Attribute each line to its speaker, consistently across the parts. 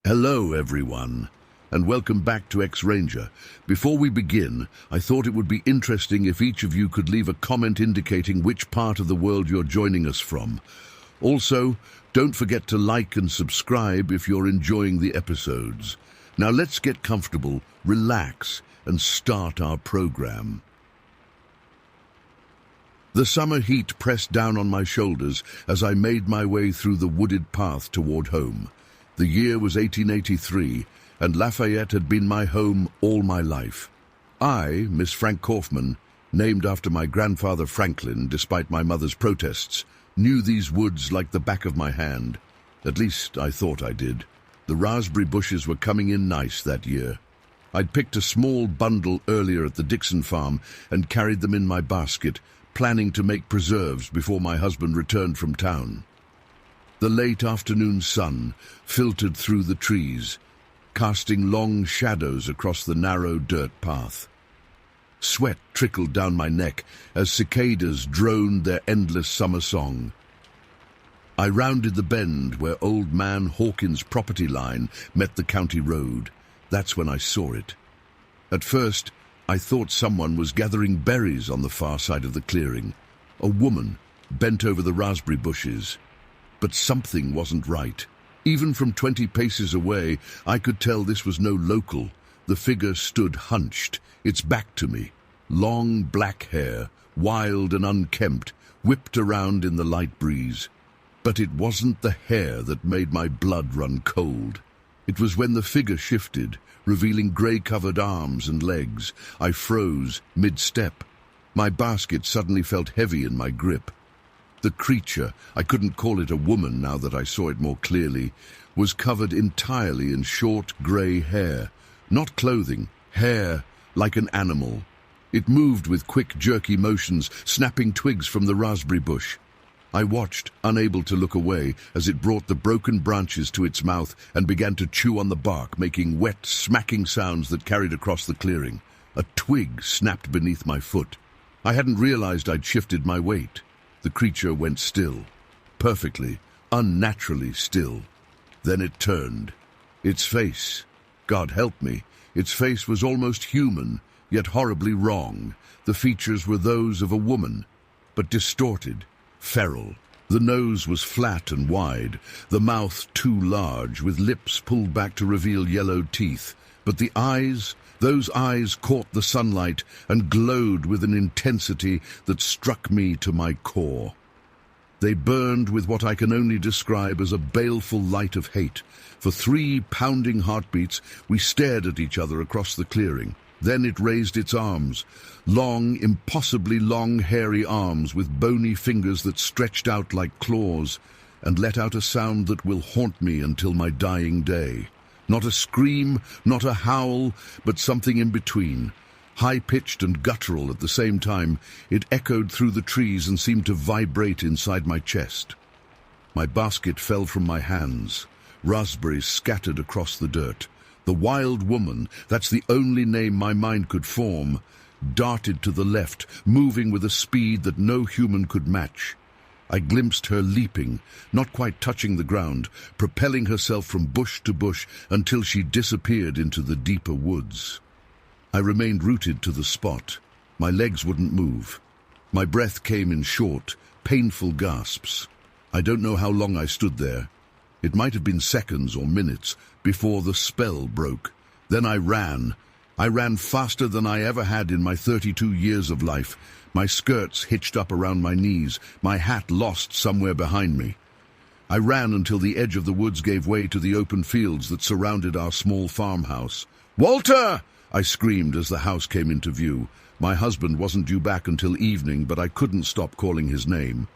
Speaker 1: Hello everyone, and welcome back to X-Ranger. Before we begin, I thought it would be interesting if each of you could leave a comment indicating which part of the world you're joining us from. Also, don't forget to like and subscribe if you're enjoying the episodes. Now let's get comfortable, relax, and start our program. The summer heat pressed down on my shoulders as I made my way through the wooded path toward home. The year was 1883, and Lafayette had been my home all my life. I, Miss Frank Kaufman, named after my grandfather Franklin despite my mother's protests, knew these woods like the back of my hand. At least I thought I did. The raspberry bushes were coming in nice that year. I'd picked a small bundle earlier at the Dixon farm and carried them in my basket, planning to make preserves before my husband returned from town. The late afternoon sun filtered through the trees, casting long shadows across the narrow dirt path. Sweat trickled down my neck as cicadas droned their endless summer song. I rounded the bend where Old Man Hawkins' property line met the county road. That's when I saw it. At first, I thought someone was gathering berries on the far side of the clearing. A woman bent over the raspberry bushes. But something wasn't right. Even from 20 paces away, I could tell this was no local. The figure stood hunched, its back to me. Long black hair, wild and unkempt, whipped around in the light breeze. But it wasn't the hair that made my blood run cold. It was when the figure shifted, revealing grey-covered arms and legs. I froze mid-step. My basket suddenly felt heavy in my grip. The creature, I couldn't call it a woman now that I saw it more clearly, was covered entirely in short grey hair. Not clothing, hair like an animal. It moved with quick, jerky motions, snapping twigs from the raspberry bush. I watched, unable to look away, as it brought the broken branches to its mouth and began to chew on the bark, making wet, smacking sounds that carried across the clearing. A twig snapped beneath my foot. I hadn't realized I'd shifted my weight. The creature went still, perfectly, unnaturally still. Then it turned. Its face, God help me, its face was almost human, yet horribly wrong. The features were those of a woman, but distorted, feral. The nose was flat and wide, the mouth too large, with lips pulled back to reveal yellow teeth. But the eyes, those eyes caught the sunlight and glowed with an intensity that struck me to my core. They burned with what I can only describe as a baleful light of hate. For 3 pounding heartbeats, we stared at each other across the clearing. Then it raised its arms, long, impossibly long, hairy arms with bony fingers that stretched out like claws, and let out a sound that will haunt me until my dying day. Not a scream, not a howl, but something in between. High-pitched and guttural at the same time, it echoed through the trees and seemed to vibrate inside my chest. My basket fell from my hands. Raspberries scattered across the dirt. The wild woman, that's the only name my mind could form, darted to the left, moving with a speed that no human could match. I glimpsed her leaping, not quite touching the ground, propelling herself from bush to bush until she disappeared into the deeper woods. I remained rooted to the spot. My legs wouldn't move. My breath came in short, painful gasps. I don't know how long I stood there. It might have been seconds or minutes before the spell broke. Then I ran. I ran faster than I ever had in my 32 years of life. My skirts hitched up around my knees, my hat lost somewhere behind me. I ran until the edge of the woods gave way to the open fields that surrounded our small farmhouse. "Walter!" I screamed as the house came into view. My husband wasn't due back until evening, but I couldn't stop calling his name.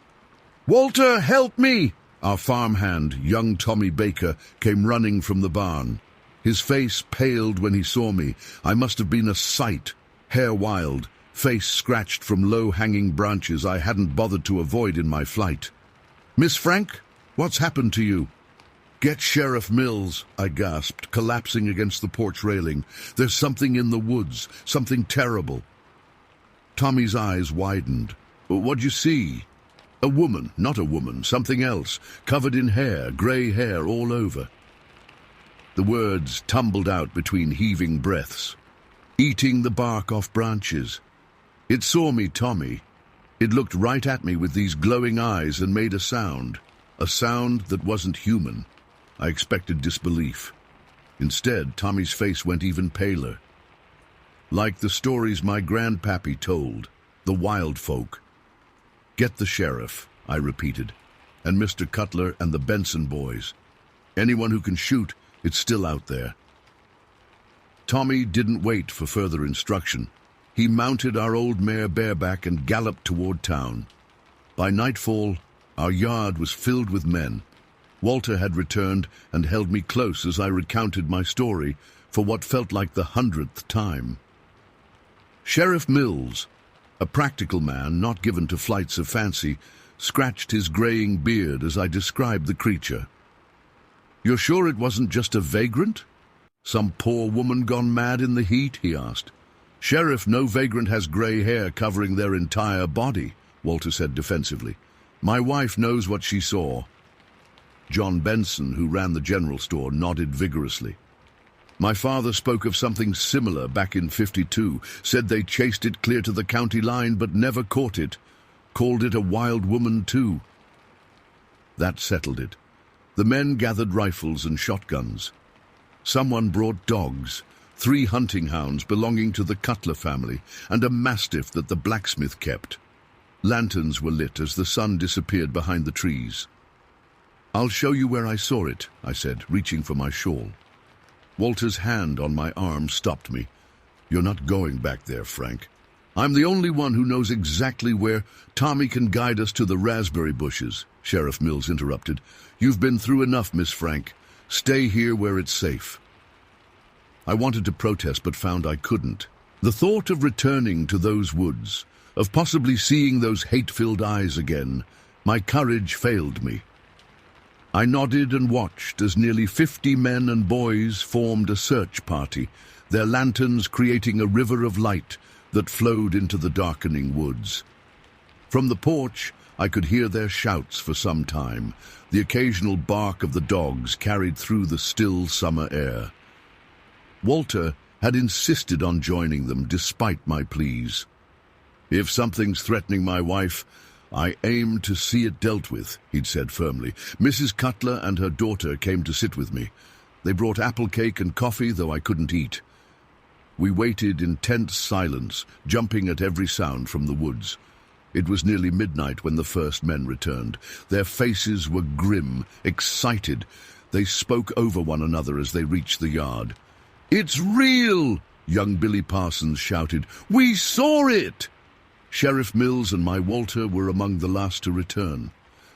Speaker 1: "Walter, help me!" Our farmhand, young Tommy Baker, came running from the barn. His face paled when he saw me. I must have been a sight, hair wild, face scratched from low-hanging branches I hadn't bothered to avoid in my flight. "Miss Frank, what's happened to you?" "Get Sheriff Mills," I gasped, collapsing against the porch railing. "There's something in the woods, something terrible." Tommy's eyes widened. "What'd you see?" "A woman, not a woman, something else, covered in hair, grey hair all over." The words tumbled out between heaving breaths. Eating the bark off branches. It saw me, Tommy. It looked right at me with these glowing eyes and made a sound that wasn't human. I expected disbelief. Instead, Tommy's face went even paler. Like the stories my grandpappy told, the wild folk. Get the sheriff, I repeated, and Mr. Cutler and the Benson boys. Anyone who can shoot, it's still out there. Tommy didn't wait for further instruction. He mounted our old mare bareback and galloped toward town. By nightfall, our yard was filled with men. Walter had returned and held me close as I recounted my story for what felt like the 100th time. Sheriff Mills, a practical man not given to flights of fancy, scratched his graying beard as I described the creature. "You're sure it wasn't just a vagrant? Some poor woman gone mad in the heat?" he asked. "Sheriff, no vagrant has gray hair covering their entire body," Walter said defensively. "My wife knows what she saw." John Benson, who ran the general store, nodded vigorously. "My father spoke of something similar back in '52, said they chased it clear to the county line but never caught it. Called it a wild woman too." That settled it. The men gathered rifles and shotguns. Someone brought dogs, 3 hunting hounds belonging to the Cutler family, and a mastiff that the blacksmith kept. Lanterns were lit as the sun disappeared behind the trees. "I'll show you where I saw it," I said, reaching for my shawl. Walter's hand on my arm stopped me. "You're not going back there, Frank. I'm the only one who knows exactly where. Tommy can guide us to the raspberry bushes," Sheriff Mills interrupted. "You've been through enough, Miss Frank. Stay here where it's safe." I wanted to protest but found I couldn't. The thought of returning to those woods, of possibly seeing those hate-filled eyes again, my courage failed me. I nodded and watched as nearly 50 men and boys formed a search party, their lanterns creating a river of light that flowed into the darkening woods. From the porch, I could hear their shouts for some time, the occasional bark of the dogs carried through the still summer air. Walter had insisted on joining them despite my pleas. "If something's threatening my wife, I aim to see it dealt with," he'd said firmly. Mrs. Cutler and her daughter came to sit with me. They brought apple cake and coffee, though I couldn't eat. We waited in tense silence, jumping at every sound from the woods. It was nearly midnight when the first men returned. Their faces were grim, excited. They spoke over one another as they reached the yard. "It's real!" young Billy Parsons shouted. "We saw it!" Sheriff Mills and my Walter were among the last to return.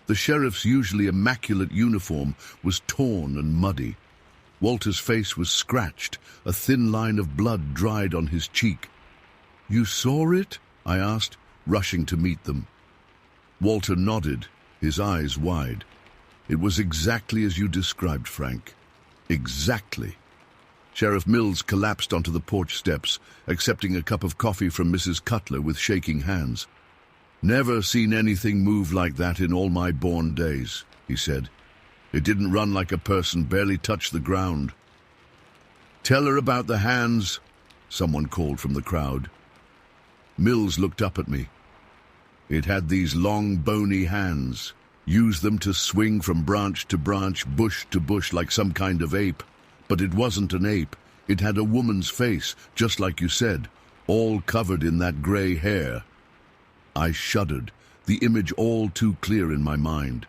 Speaker 1: The sheriff's usually immaculate uniform was torn and muddy. Walter's face was scratched, a thin line of blood dried on his cheek. "You saw it?" I asked, rushing to meet them. Walter nodded, his eyes wide. "It was exactly as you described, Frank. Exactly." Sheriff Mills collapsed onto the porch steps, accepting a cup of coffee from Mrs. Cutler with shaking hands. "Never seen anything move like that in all my born days," he said. "It didn't run like a person, barely touched the ground." "Tell her about the hands," someone called from the crowd. Mills looked up at me. "It had these long, bony hands. Used them to swing from branch to branch, bush to bush like some kind of ape. But it wasn't an ape. It had a woman's face, just like you said, all covered in that gray hair." I shuddered, the image all too clear in my mind.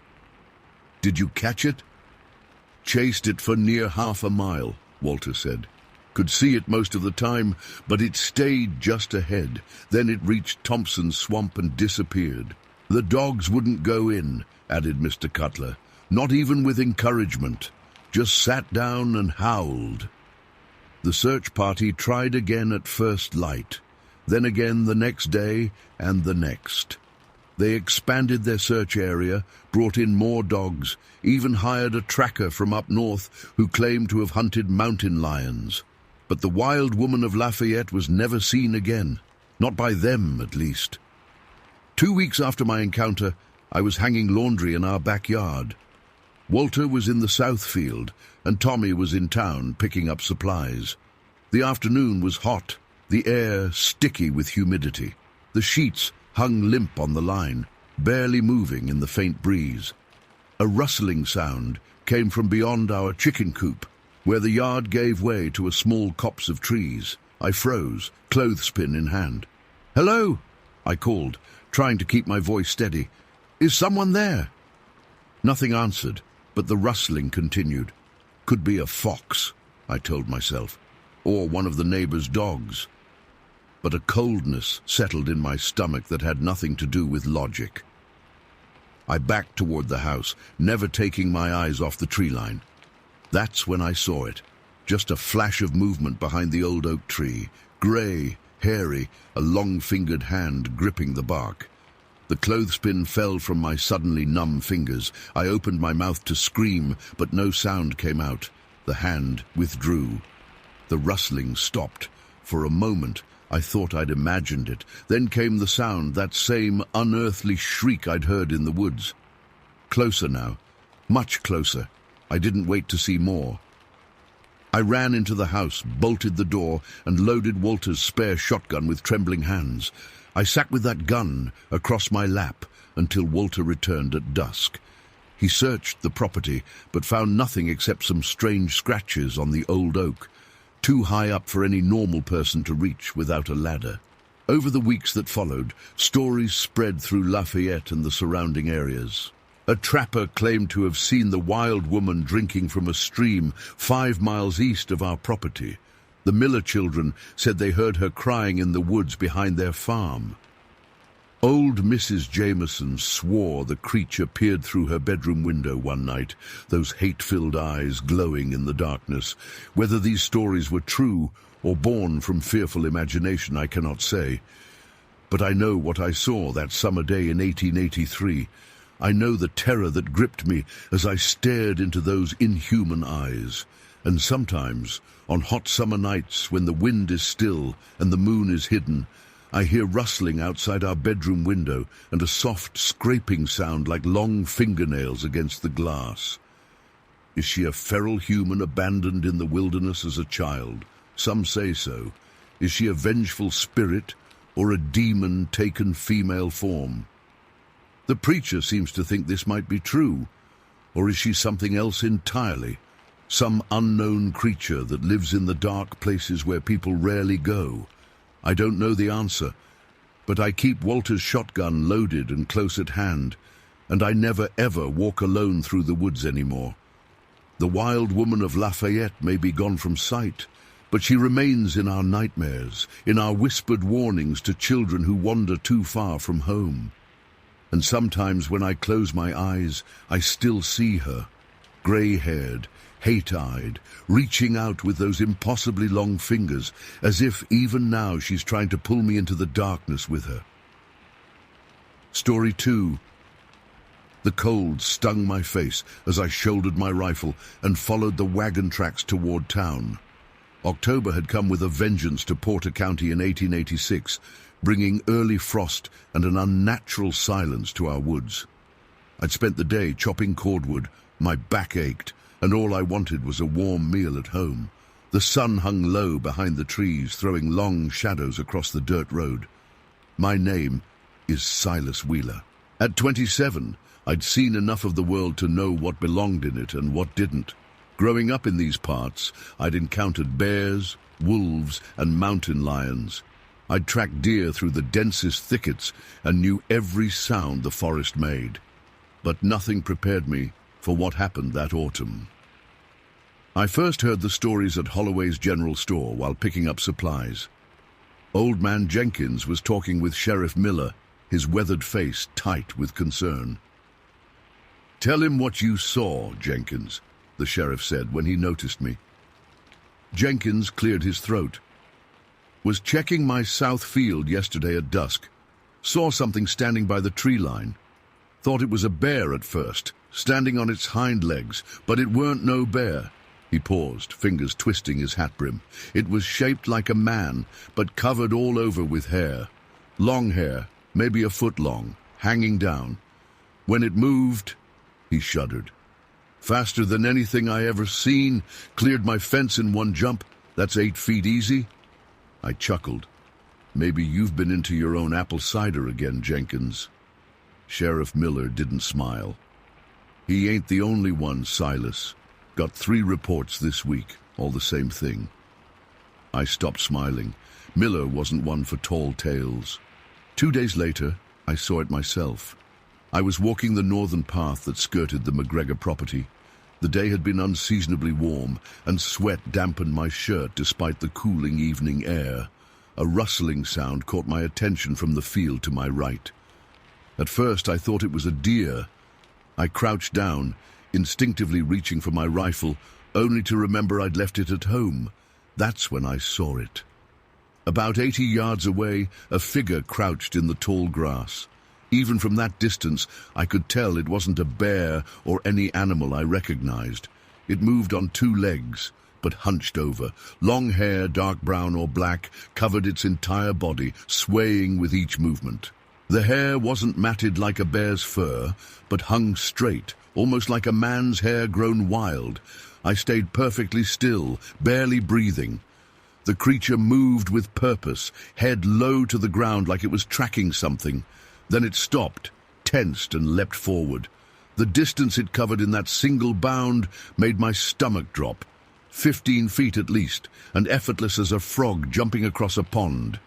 Speaker 1: "Did you catch it?" "Chased it for near half a mile," Walter said. "Could see it most of the time, but it stayed just ahead. Then it reached Thompson's swamp and disappeared. The dogs wouldn't go in," added Mr. Cutler, "not even with encouragement. Just sat down and howled." The search party tried again at first light, then again the next day and the next. They expanded their search area, brought in more dogs, even hired a tracker from up north who claimed to have hunted mountain lions. But the wild woman of Lafayette was never seen again, not by them at least. 2 weeks after my encounter, I was hanging laundry in our backyard. Walter was in the south field, and Tommy was in town picking up supplies. The afternoon was hot, the air sticky with humidity. The sheets hung limp on the line, barely moving in the faint breeze. A rustling sound came from beyond our chicken coop, where the yard gave way to a small copse of trees. I froze, clothespin in hand. "Hello," I called, trying to keep my voice steady. "Is someone there?" Nothing answered, but the rustling continued. Could be a fox, I told myself, or one of the neighbors' dogs. But a coldness settled in my stomach that had nothing to do with logic. I backed toward the house, never taking my eyes off the tree line. That's when I saw it, just a flash of movement behind the old oak tree, grey, hairy, a long-fingered hand gripping the bark. The clothespin fell from my suddenly numb fingers. I opened my mouth to scream, but no sound came out. The hand withdrew. The rustling stopped. For a moment, I thought I'd imagined it. Then came the sound, that same unearthly shriek I'd heard in the woods. Closer now, much closer. I didn't wait to see more. I ran into the house, bolted the door, and loaded Walter's spare shotgun with trembling hands. I sat with that gun across my lap until Walter returned at dusk. He searched the property, but found nothing except some strange scratches on the old oak, too high up for any normal person to reach without a ladder. Over the weeks that followed, stories spread through Lafayette and the surrounding areas. A trapper claimed to have seen the wild woman drinking from a stream 5 miles east of our property. The Miller children said they heard her crying in the woods behind their farm. Old Mrs. Jameson swore the creature peered through her bedroom window one night, those hate-filled eyes glowing in the darkness. Whether these stories were true or born from fearful imagination, I cannot say. But I know what I saw that summer day in 1883. I know the terror that gripped me as I stared into those inhuman eyes. And sometimes, on hot summer nights when the wind is still and the moon is hidden, I hear rustling outside our bedroom window and a soft scraping sound like long fingernails against the glass. Is she a feral human abandoned in the wilderness as a child? Some say so. Is she a vengeful spirit or a demon taken female form? The preacher seems to think this might be true. Or is she something else entirely? Some unknown creature that lives in the dark places where people rarely go? I don't know the answer, but I keep Walter's shotgun loaded and close at hand, and I never ever walk alone through the woods anymore. The wild woman of Lafayette may be gone from sight, but she remains in our nightmares, in our whispered warnings to children who wander too far from home. And sometimes when I close my eyes, I still see her, grey-haired, hate-eyed, reaching out with those impossibly long fingers, as if even now she's trying to pull me into the darkness with her. Story 2. The cold stung my face as I shouldered my rifle and followed the wagon tracks toward town. October had come with a vengeance to Porter County in 1886, bringing early frost and an unnatural silence to our woods. I'd spent the day chopping cordwood, my back ached, and all I wanted was a warm meal at home. The sun hung low behind the trees, throwing long shadows across the dirt road. My name is Silas Wheeler. At 27, I'd seen enough of the world to know what belonged in it and what didn't. Growing up in these parts, I'd encountered bears, wolves, and mountain lions. I'd tracked deer through the densest thickets and knew every sound the forest made. But nothing prepared me for what happened that autumn. I first heard the stories at Holloway's General Store while picking up supplies. Old Man Jenkins was talking with Sheriff Miller, his weathered face tight with concern. "Tell him what you saw, Jenkins," the sheriff said when he noticed me. Jenkins cleared his throat. "Was checking my south field yesterday at dusk. Saw something standing by the tree line. Thought it was a bear at first, standing on its hind legs, but it weren't no bear." He paused, fingers twisting his hat brim. "It was shaped like a man, but covered all over with hair. Long hair, maybe a foot long, hanging down. When it moved," he shuddered, Faster than anything I ever seen. Cleared my fence in one jump. That's 8 feet easy." I chuckled. "Maybe you've been into your own apple cider again, Jenkins." Sheriff Miller didn't smile. "He ain't the only one, Silas. Got 3 reports this week, all the same thing." I stopped smiling. Miller wasn't one for tall tales. 2 days later, I saw it myself. I was walking the northern path that skirted the McGregor property. The day had been unseasonably warm, and sweat dampened my shirt despite the cooling evening air. A rustling sound caught my attention from the field to my right. At first, I thought it was a deer. I crouched down, instinctively reaching for my rifle, only to remember I'd left it at home. That's when I saw it. About 80 yards away, a figure crouched in the tall grass. Even from that distance, I could tell it wasn't a bear or any animal I recognized. It moved on 2 legs, but hunched over. Long hair, dark brown or black, covered its entire body, swaying with each movement. The hair wasn't matted like a bear's fur, but hung straight, almost like a man's hair grown wild. I stayed perfectly still, barely breathing. The creature moved with purpose, head low to the ground like it was tracking something. Then it stopped, tensed, and leapt forward. The distance it covered in that single bound made my stomach drop. 15 feet at least, and effortless as a frog jumping across a pond.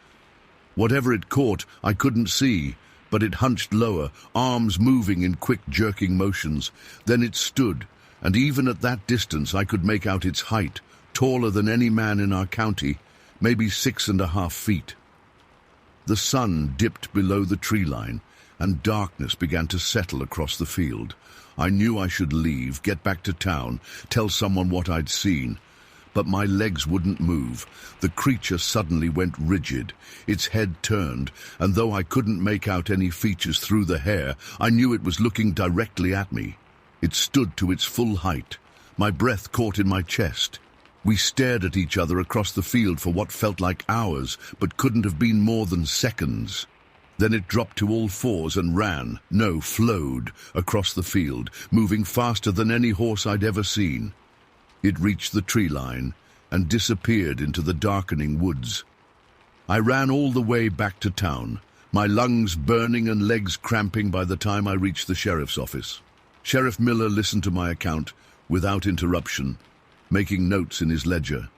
Speaker 1: Whatever it caught, I couldn't see, but it hunched lower, arms moving in quick jerking motions. Then it stood, and even at that distance I could make out its height, taller than any man in our county, maybe 6.5 feet. The sun dipped below the tree line, and darkness began to settle across the field. I knew I should leave, get back to town, tell someone what I'd seen. But my legs wouldn't move. The creature suddenly went rigid. Its head turned, and though I couldn't make out any features through the hair, I knew it was looking directly at me. It stood to its full height. My breath caught in my chest. We stared at each other across the field for what felt like hours, but couldn't have been more than seconds. Then it dropped to all 4s and ran, flowed, across the field, moving faster than any horse I'd ever seen. It reached the tree line and disappeared into the darkening woods. I ran all the way back to town, my lungs burning and legs cramping by the time I reached the sheriff's office. Sheriff Miller listened to my account without interruption, making notes in his ledger.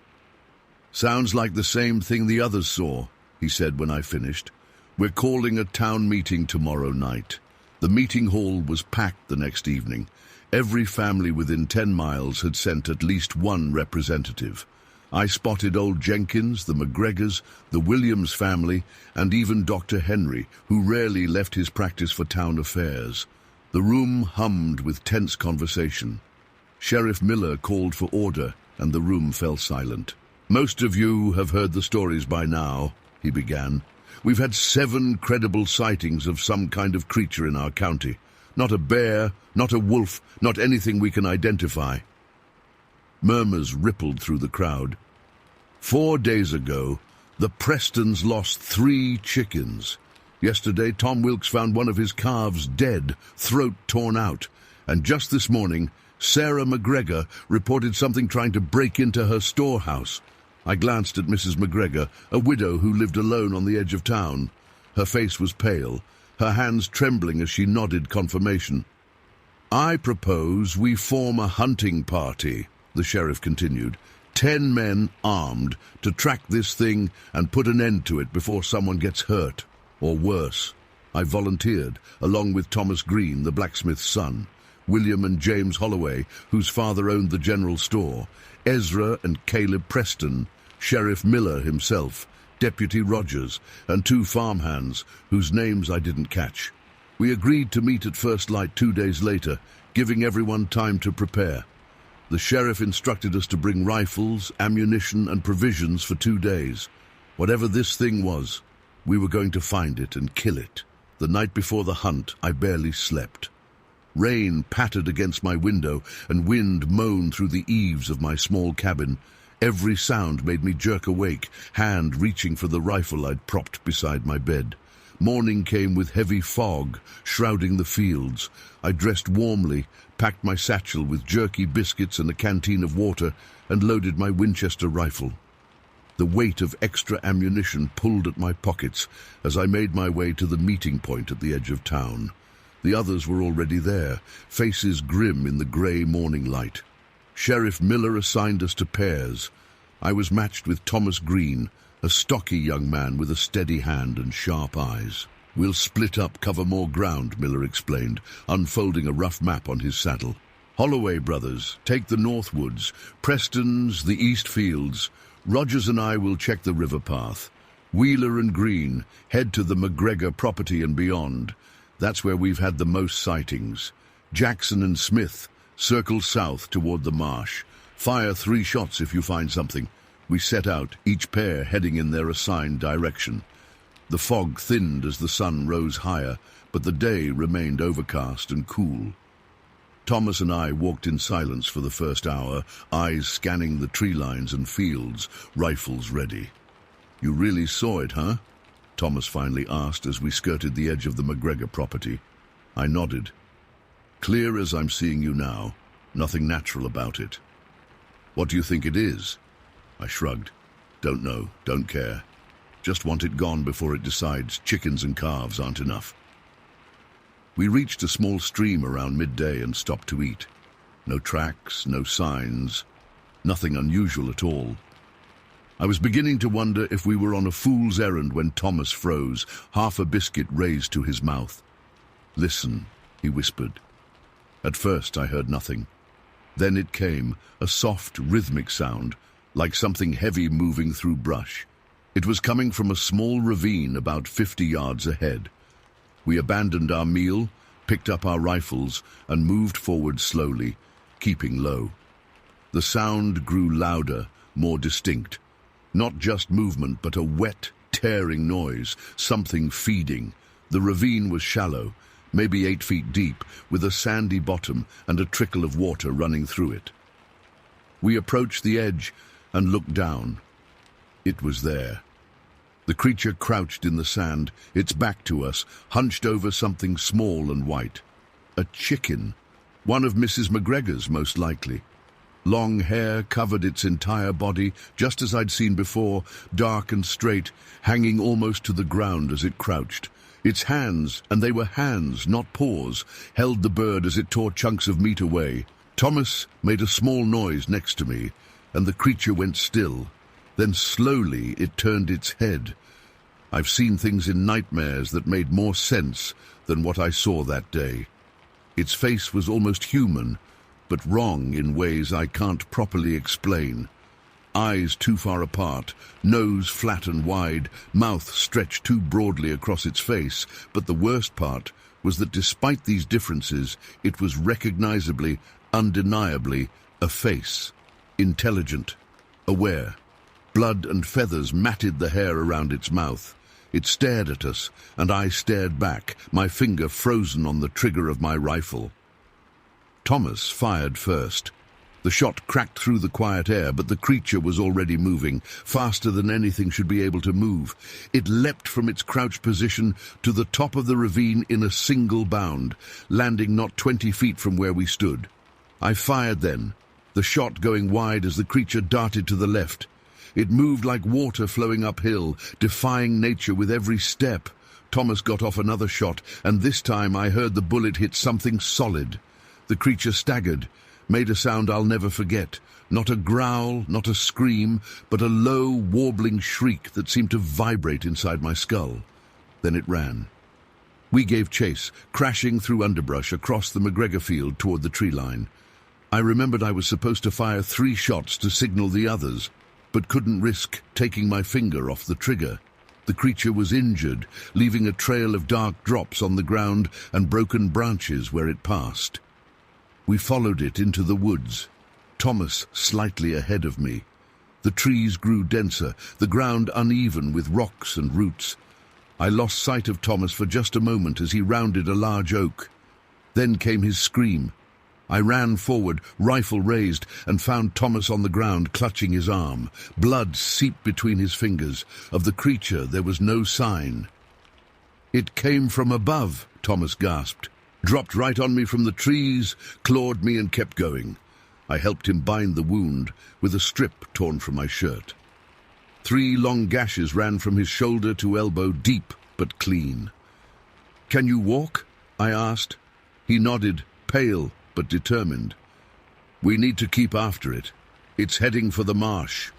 Speaker 1: "Sounds like the same thing the others saw," he said when I finished. "We're calling a town meeting tomorrow night." The meeting hall was packed the next evening. Every family within 10 miles had sent at least one representative. I spotted old Jenkins, the McGregors, the Williams family, and even Dr. Henry, who rarely left his practice for town affairs. The room hummed with tense conversation. Sheriff Miller called for order, and the room fell silent. "Most of you have heard the stories by now," he began. "We've had 7 credible sightings of some kind of creature in our county. Not a bear, not a wolf, not anything we can identify." Murmurs rippled through the crowd. 4 days ago, the Prestons lost 3 chickens. Yesterday, Tom Wilkes found one of his calves dead, throat torn out. And just this morning, Sarah McGregor reported something trying to break into her storehouse. I glanced at Mrs. McGregor, a widow who lived alone on the edge of town. Her face was pale, her hands trembling as she nodded confirmation. "I propose we form a hunting party," the sheriff continued. 10 men armed to track this thing and put an end to it before someone gets hurt, or worse. I volunteered, along with Thomas Green, the blacksmith's son, William and James Holloway, whose father owned the general store, Ezra and Caleb Preston, Sheriff Miller himself, Deputy Rogers, and 2 farmhands, whose names I didn't catch. We agreed to meet at first light 2 days later, giving everyone time to prepare. The sheriff instructed us to bring rifles, ammunition, and provisions for 2 days. Whatever this thing was, we were going to find it and kill it. The night before the hunt, I barely slept. Rain pattered against my window, and wind moaned through the eaves of my small cabin. Every sound made me jerk awake, hand reaching for the rifle I'd propped beside my bed. Morning came with heavy fog, shrouding the fields. I dressed warmly, packed my satchel with jerky biscuits and a canteen of water, and loaded my Winchester rifle. The weight of extra ammunition pulled at my pockets as I made my way to the meeting point at the edge of town. The others were already there, faces grim in the grey morning light. Sheriff Miller assigned us to pairs. I was matched with Thomas Green, a stocky young man with a steady hand and sharp eyes. "We'll split up, cover more ground," Miller explained, unfolding a rough map on his saddle. "Holloway brothers, take the North Woods. Preston's the East Fields. Rogers and I will check the river path. Wheeler and Green, head to the McGregor property and beyond. That's where we've had the most sightings. Jackson and Smith, circle south toward the marsh. Fire 3 shots if you find something." We set out, each pair heading in their assigned direction. The fog thinned as the sun rose higher, but the day remained overcast and cool. Thomas and I walked in silence for the first hour, eyes scanning the tree lines and fields, rifles ready. "You really saw it, huh?" Thomas finally asked as we skirted the edge of the McGregor property. I nodded. "Clear as I'm seeing you now. Nothing natural about it." "What do you think it is?" I shrugged. "Don't know, don't care. Just want it gone before it decides chickens and calves aren't enough." We reached a small stream around midday and stopped to eat. No tracks, no signs, nothing unusual at all. I was beginning to wonder if we were on a fool's errand when Thomas froze, half a biscuit raised to his mouth. "Listen," he whispered. At first I heard nothing. Then it came, a soft, rhythmic sound, like something heavy moving through brush. It was coming from a small ravine about 50 yards ahead. We abandoned our meal, picked up our rifles, and moved forward slowly, keeping low. The sound grew louder, more distinct. Not just movement, but a wet, tearing noise, something feeding. The ravine was shallow, maybe 8 feet deep, with a sandy bottom and a trickle of water running through it. We approached the edge and looked down. It was there. The creature crouched in the sand, its back to us, hunched over something small and white. A chicken, one of Mrs. McGregor's most likely. Long hair covered its entire body, just as I'd seen before, dark and straight, hanging almost to the ground as it crouched. Its hands, and they were hands, not paws, held the bird as it tore chunks of meat away. Thomas made a small noise next to me, and the creature went still. Then slowly it turned its head. I've seen things in nightmares that made more sense than what I saw that day. Its face was almost human, but wrong in ways I can't properly explain. Eyes too far apart, nose flat and wide, mouth stretched too broadly across its face. But the worst part was that despite these differences, it was recognizably, undeniably, a face. Intelligent, aware. Blood and feathers matted the hair around its mouth. It stared at us, and I stared back, my finger frozen on the trigger of my rifle. Thomas fired first. The shot cracked through the quiet air, but the creature was already moving, faster than anything should be able to move. It leapt from its crouched position to the top of the ravine in a single bound, landing not 20 feet from where we stood. I fired then, the shot going wide as the creature darted to the left. It moved like water flowing uphill, defying nature with every step. Thomas got off another shot, and this time I heard the bullet hit something solid. The creature staggered, made a sound I'll never forget. Not a growl, not a scream, but a low, warbling shriek that seemed to vibrate inside my skull. Then it ran. We gave chase, crashing through underbrush across the McGregor field toward the tree line. I remembered I was supposed to fire 3 shots to signal the others, but couldn't risk taking my finger off the trigger. The creature was injured, leaving a trail of dark drops on the ground and broken branches where it passed. We followed it into the woods, Thomas slightly ahead of me. The trees grew denser, the ground uneven with rocks and roots. I lost sight of Thomas for just a moment as he rounded a large oak. Then came his scream. I ran forward, rifle raised, and found Thomas on the ground, clutching his arm. Blood seeped between his fingers. Of the creature there was no sign. "It came from above," Thomas gasped. "Dropped right on me from the trees, clawed me and kept going." I helped him bind the wound with a strip torn from my shirt. 3 long gashes ran from his shoulder to elbow, deep but clean. "Can you walk?" I asked. He nodded, pale but determined. "We need to keep after it. It's heading for the marsh."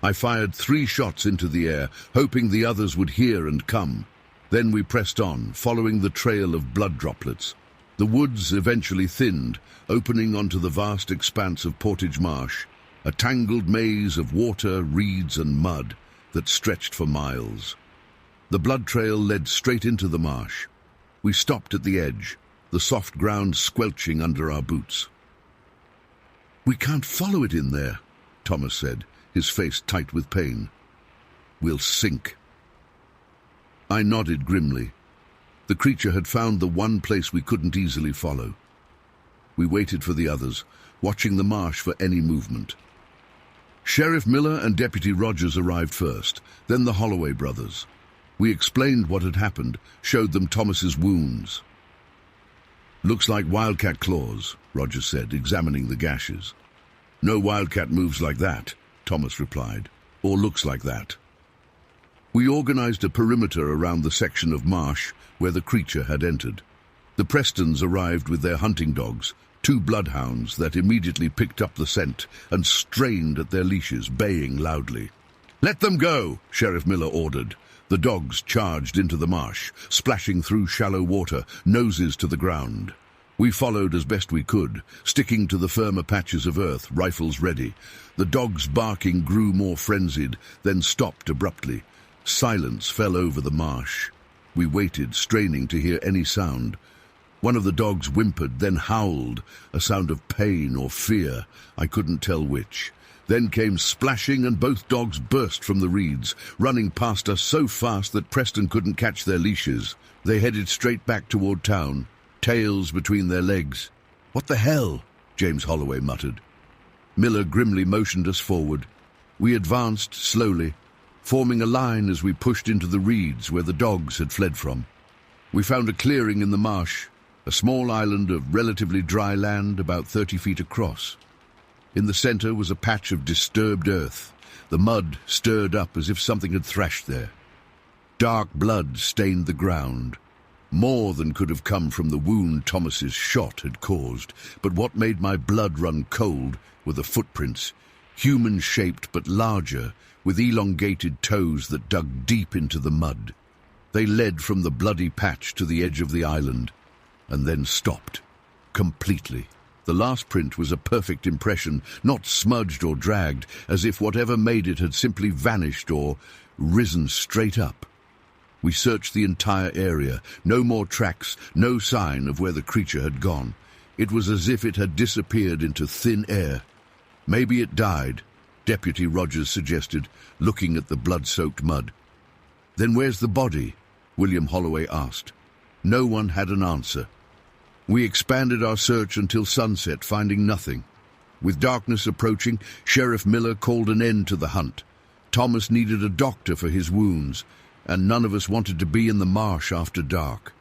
Speaker 1: I fired 3 shots into the air, hoping the others would hear and come. Then we pressed on, following the trail of blood droplets. The woods eventually thinned, opening onto the vast expanse of Portage Marsh, a tangled maze of water, reeds and mud that stretched for miles. The blood trail led straight into the marsh. We stopped at the edge, the soft ground squelching under our boots. "We can't follow it in there," Thomas said, his face tight with pain. "We'll sink." I nodded grimly. The creature had found the one place we couldn't easily follow. We waited for the others, watching the marsh for any movement. Sheriff Miller and Deputy Rogers arrived first, then the Holloway brothers. We explained what had happened, showed them Thomas's wounds. "Looks like wildcat claws," Rogers said, examining the gashes. "No wildcat moves like that," Thomas replied, "or looks like that." We organized a perimeter around the section of marsh where the creature had entered. The Prestons arrived with their hunting dogs, 2 bloodhounds that immediately picked up the scent and strained at their leashes, baying loudly. "Let them go," Sheriff Miller ordered. The dogs charged into the marsh, splashing through shallow water, noses to the ground. We followed as best we could, sticking to the firmer patches of earth, rifles ready. The dogs' barking grew more frenzied, then stopped abruptly. Silence fell over the marsh. We waited, straining to hear any sound. One of the dogs whimpered, then howled, a sound of pain or fear. I couldn't tell which. Then came splashing, and both dogs burst from the reeds, running past us so fast that Preston couldn't catch their leashes. They headed straight back toward town, tails between their legs. "What the hell?" James Holloway muttered. Miller grimly motioned us forward. We advanced slowly, forming a line as we pushed into the reeds where the dogs had fled from. We found a clearing in the marsh, a small island of relatively dry land about 30 feet across. In the center was a patch of disturbed earth, the mud stirred up as if something had thrashed there. Dark blood stained the ground, more than could have come from the wound Thomas's shot had caused, but what made my blood run cold were the footprints, human-shaped but larger, with elongated toes that dug deep into the mud. They led from the bloody patch to the edge of the island, and then stopped, completely. The last print was a perfect impression, not smudged or dragged, as if whatever made it had simply vanished or risen straight up. We searched the entire area, no more tracks, no sign of where the creature had gone. It was as if it had disappeared into thin air. "Maybe it died," Deputy Rogers suggested, looking at the blood-soaked mud. "Then where's the body?" William Holloway asked. No one had an answer. We expanded our search until sunset, finding nothing. With darkness approaching, Sheriff Miller called an end to the hunt. Thomas needed a doctor for his wounds, and none of us wanted to be in the marsh after dark.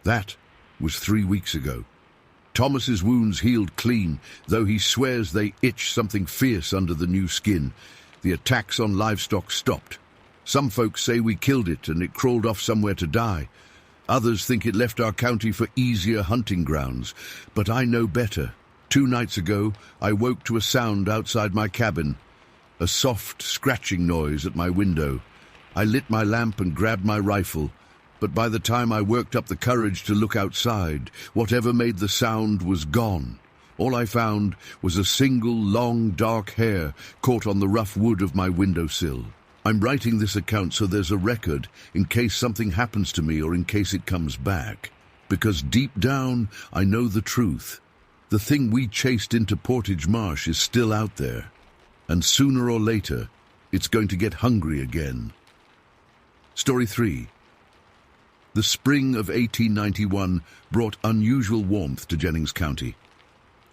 Speaker 1: That was 3 weeks ago. Thomas's wounds healed clean, though he swears they itch something fierce under the new skin. The attacks on livestock stopped. Some folks say we killed it and it crawled off somewhere to die. Others think it left our county for easier hunting grounds. But I know better. 2 nights ago, I woke to a sound outside my cabin, a soft scratching noise at my window. I lit my lamp and grabbed my rifle, but by the time I worked up the courage to look outside, whatever made the sound was gone. All I found was a single long dark hair caught on the rough wood of my windowsill. I'm writing this account so there's a record in case something happens to me or in case it comes back. Because deep down, I know the truth. The thing we chased into Portage Marsh is still out there. And sooner or later, it's going to get hungry again. Story 3. The spring of 1891 brought unusual warmth to Jennings County.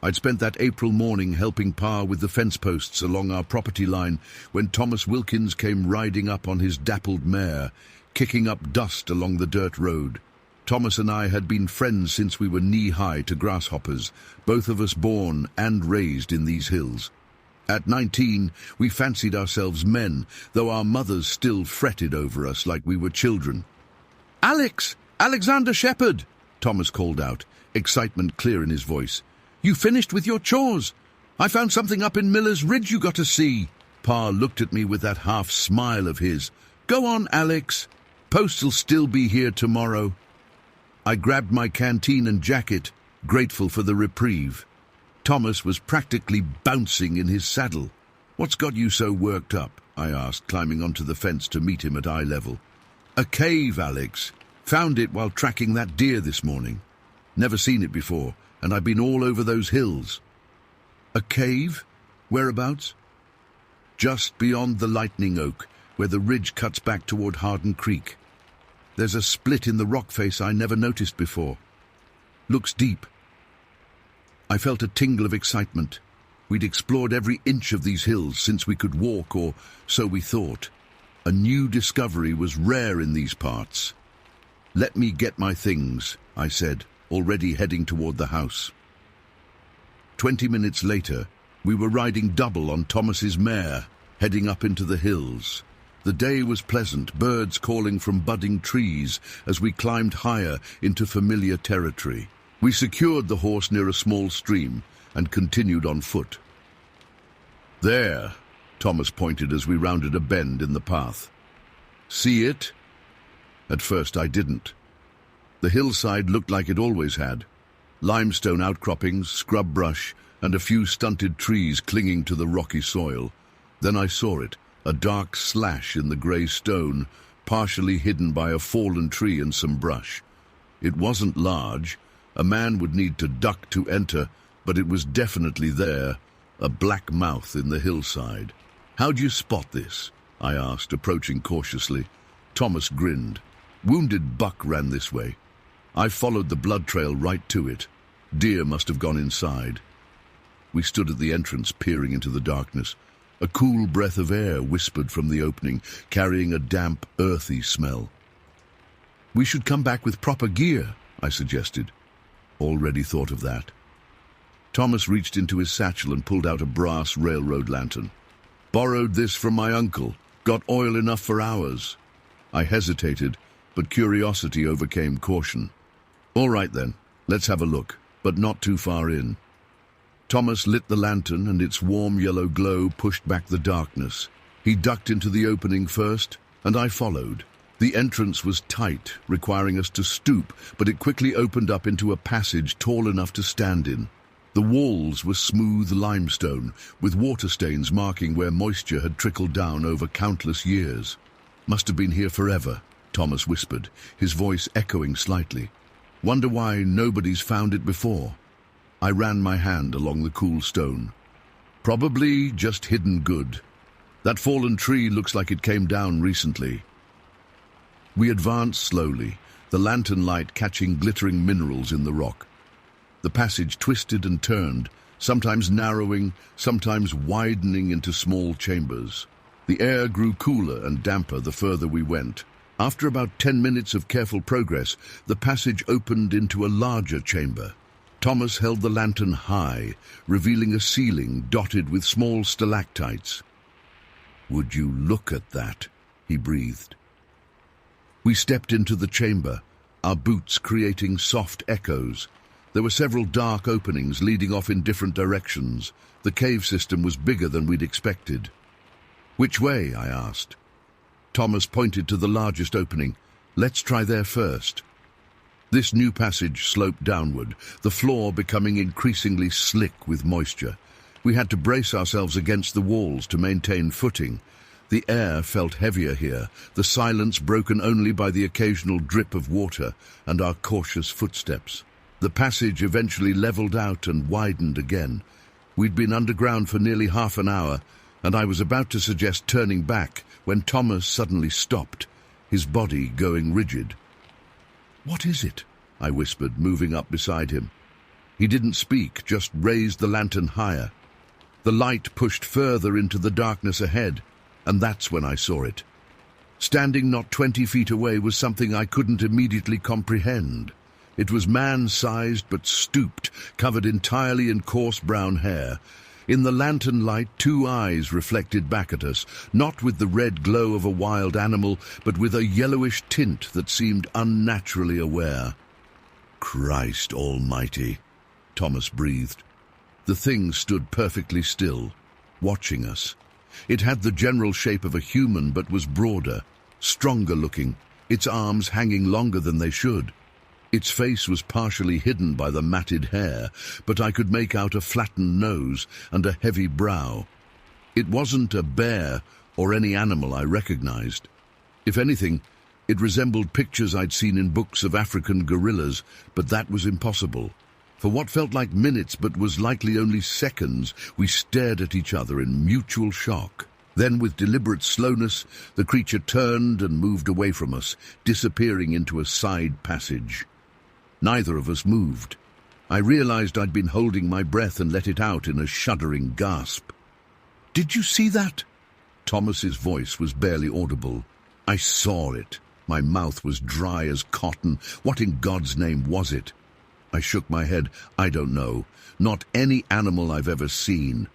Speaker 1: I'd spent that April morning helping Pa with the fence posts along our property line when Thomas Wilkins came riding up on his dappled mare, kicking up dust along the dirt road. Thomas and I had been friends since we were knee-high to grasshoppers, both of us born and raised in these hills. At 19, we fancied ourselves men, though our mothers still fretted over us like we were children. "Alex! Alexander Shepherd!" Thomas called out, excitement clear in his voice. "You finished with your chores! I found something up in Miller's Ridge you got to see." Pa looked at me with that half-smile of his. "Go on, Alex. Post'll still be here tomorrow." I grabbed my canteen and jacket, grateful for the reprieve. Thomas was practically bouncing in his saddle. "What's got you so worked up?" I asked, climbing onto the fence to meet him at eye level. "A cave, Alex. Found it while tracking that deer this morning. Never seen it before, and I've been all over those hills." "A cave? Whereabouts?" "Just beyond the Lightning Oak, where the ridge cuts back toward Hardin Creek. There's a split in the rock face I never noticed before. Looks deep." I felt a tingle of excitement. We'd explored every inch of these hills since we could walk, or so we thought. A new discovery was rare in these parts. "Let me get my things," I said, already heading toward the house. 20 minutes later, we were riding double on Thomas's mare, heading up into the hills. The day was pleasant, birds calling from budding trees as we climbed higher into familiar territory. We secured the horse near a small stream and continued on foot. "There," Thomas pointed as we rounded a bend in the path. "See it?" At first I didn't. The hillside looked like it always had. Limestone outcroppings, scrub brush, and a few stunted trees clinging to the rocky soil. Then I saw it, a dark slash in the grey stone, partially hidden by a fallen tree and some brush. It wasn't large. A man would need to duck to enter, but it was definitely there, a black mouth in the hillside. "How'd you spot this?" I asked, approaching cautiously. Thomas grinned. "Wounded buck ran this way. I followed the blood trail right to it. Deer must have gone inside." We stood at the entrance, peering into the darkness. A cool breath of air whispered from the opening, carrying a damp, earthy smell. "We should come back with proper gear," I suggested. Already thought of that. Thomas reached into his satchel and pulled out a brass railroad lantern. "Borrowed this from my uncle. Got oil enough for hours." I hesitated, but curiosity overcame caution. "All right then, let's have a look, but not too far in." Thomas lit the lantern, and its warm yellow glow pushed back the darkness. He ducked into the opening first, and I followed. The entrance was tight, requiring us to stoop, but it quickly opened up into a passage tall enough to stand in. The walls were smooth limestone, with water stains marking where moisture had trickled down over countless years. "Must have been here forever," Thomas whispered, his voice echoing slightly. "Wonder why nobody's found it before." I ran my hand along the cool stone. "Probably just hidden good. That fallen tree looks like it came down recently." We advanced slowly, the lantern light catching glittering minerals in the rock. The passage twisted and turned, sometimes narrowing, sometimes widening into small chambers. The air grew cooler and damper the further we went. After about 10 minutes of careful progress, the passage opened into a larger chamber. Thomas held the lantern high, revealing a ceiling dotted with small stalactites. "Would you look at that?" he breathed. We stepped into the chamber, our boots creating soft echoes. There were several dark openings leading off in different directions. The cave system was bigger than we'd expected. "Which way?" I asked. Thomas pointed to the largest opening. "Let's try there first." This new passage sloped downward, the floor becoming increasingly slick with moisture. We had to brace ourselves against the walls to maintain footing. The air felt heavier here, the silence broken only by the occasional drip of water and our cautious footsteps. The passage eventually leveled out and widened again. We'd been underground for nearly half an hour, and I was about to suggest turning back when Thomas suddenly stopped, his body going rigid. "What is it?" I whispered, moving up beside him. He didn't speak, just raised the lantern higher. The light pushed further into the darkness ahead, and that's when I saw it. Standing not 20 feet away was something I couldn't immediately comprehend. It was man-sized but stooped, covered entirely in coarse brown hair. In the lantern light, 2 eyes reflected back at us, not with the red glow of a wild animal, but with a yellowish tint that seemed unnaturally aware. "Christ almighty," Thomas breathed. The thing stood perfectly still, watching us. It had the general shape of a human, but was broader, stronger looking, its arms hanging longer than they should. Its face was partially hidden by the matted hair, but I could make out a flattened nose and a heavy brow. It wasn't a bear or any animal I recognized. If anything, it resembled pictures I'd seen in books of African gorillas, but that was impossible. For what felt like minutes but was likely only seconds, we stared at each other in mutual shock. Then, with deliberate slowness, the creature turned and moved away from us, disappearing into a side passage. Neither of us moved. I realized I'd been holding my breath and let it out in a shuddering gasp. "Did you see that?" Thomas's voice was barely audible. "I saw it." My mouth was dry as cotton. What in God's name was it? I shook my head. "I don't know. Not any animal I've ever seen.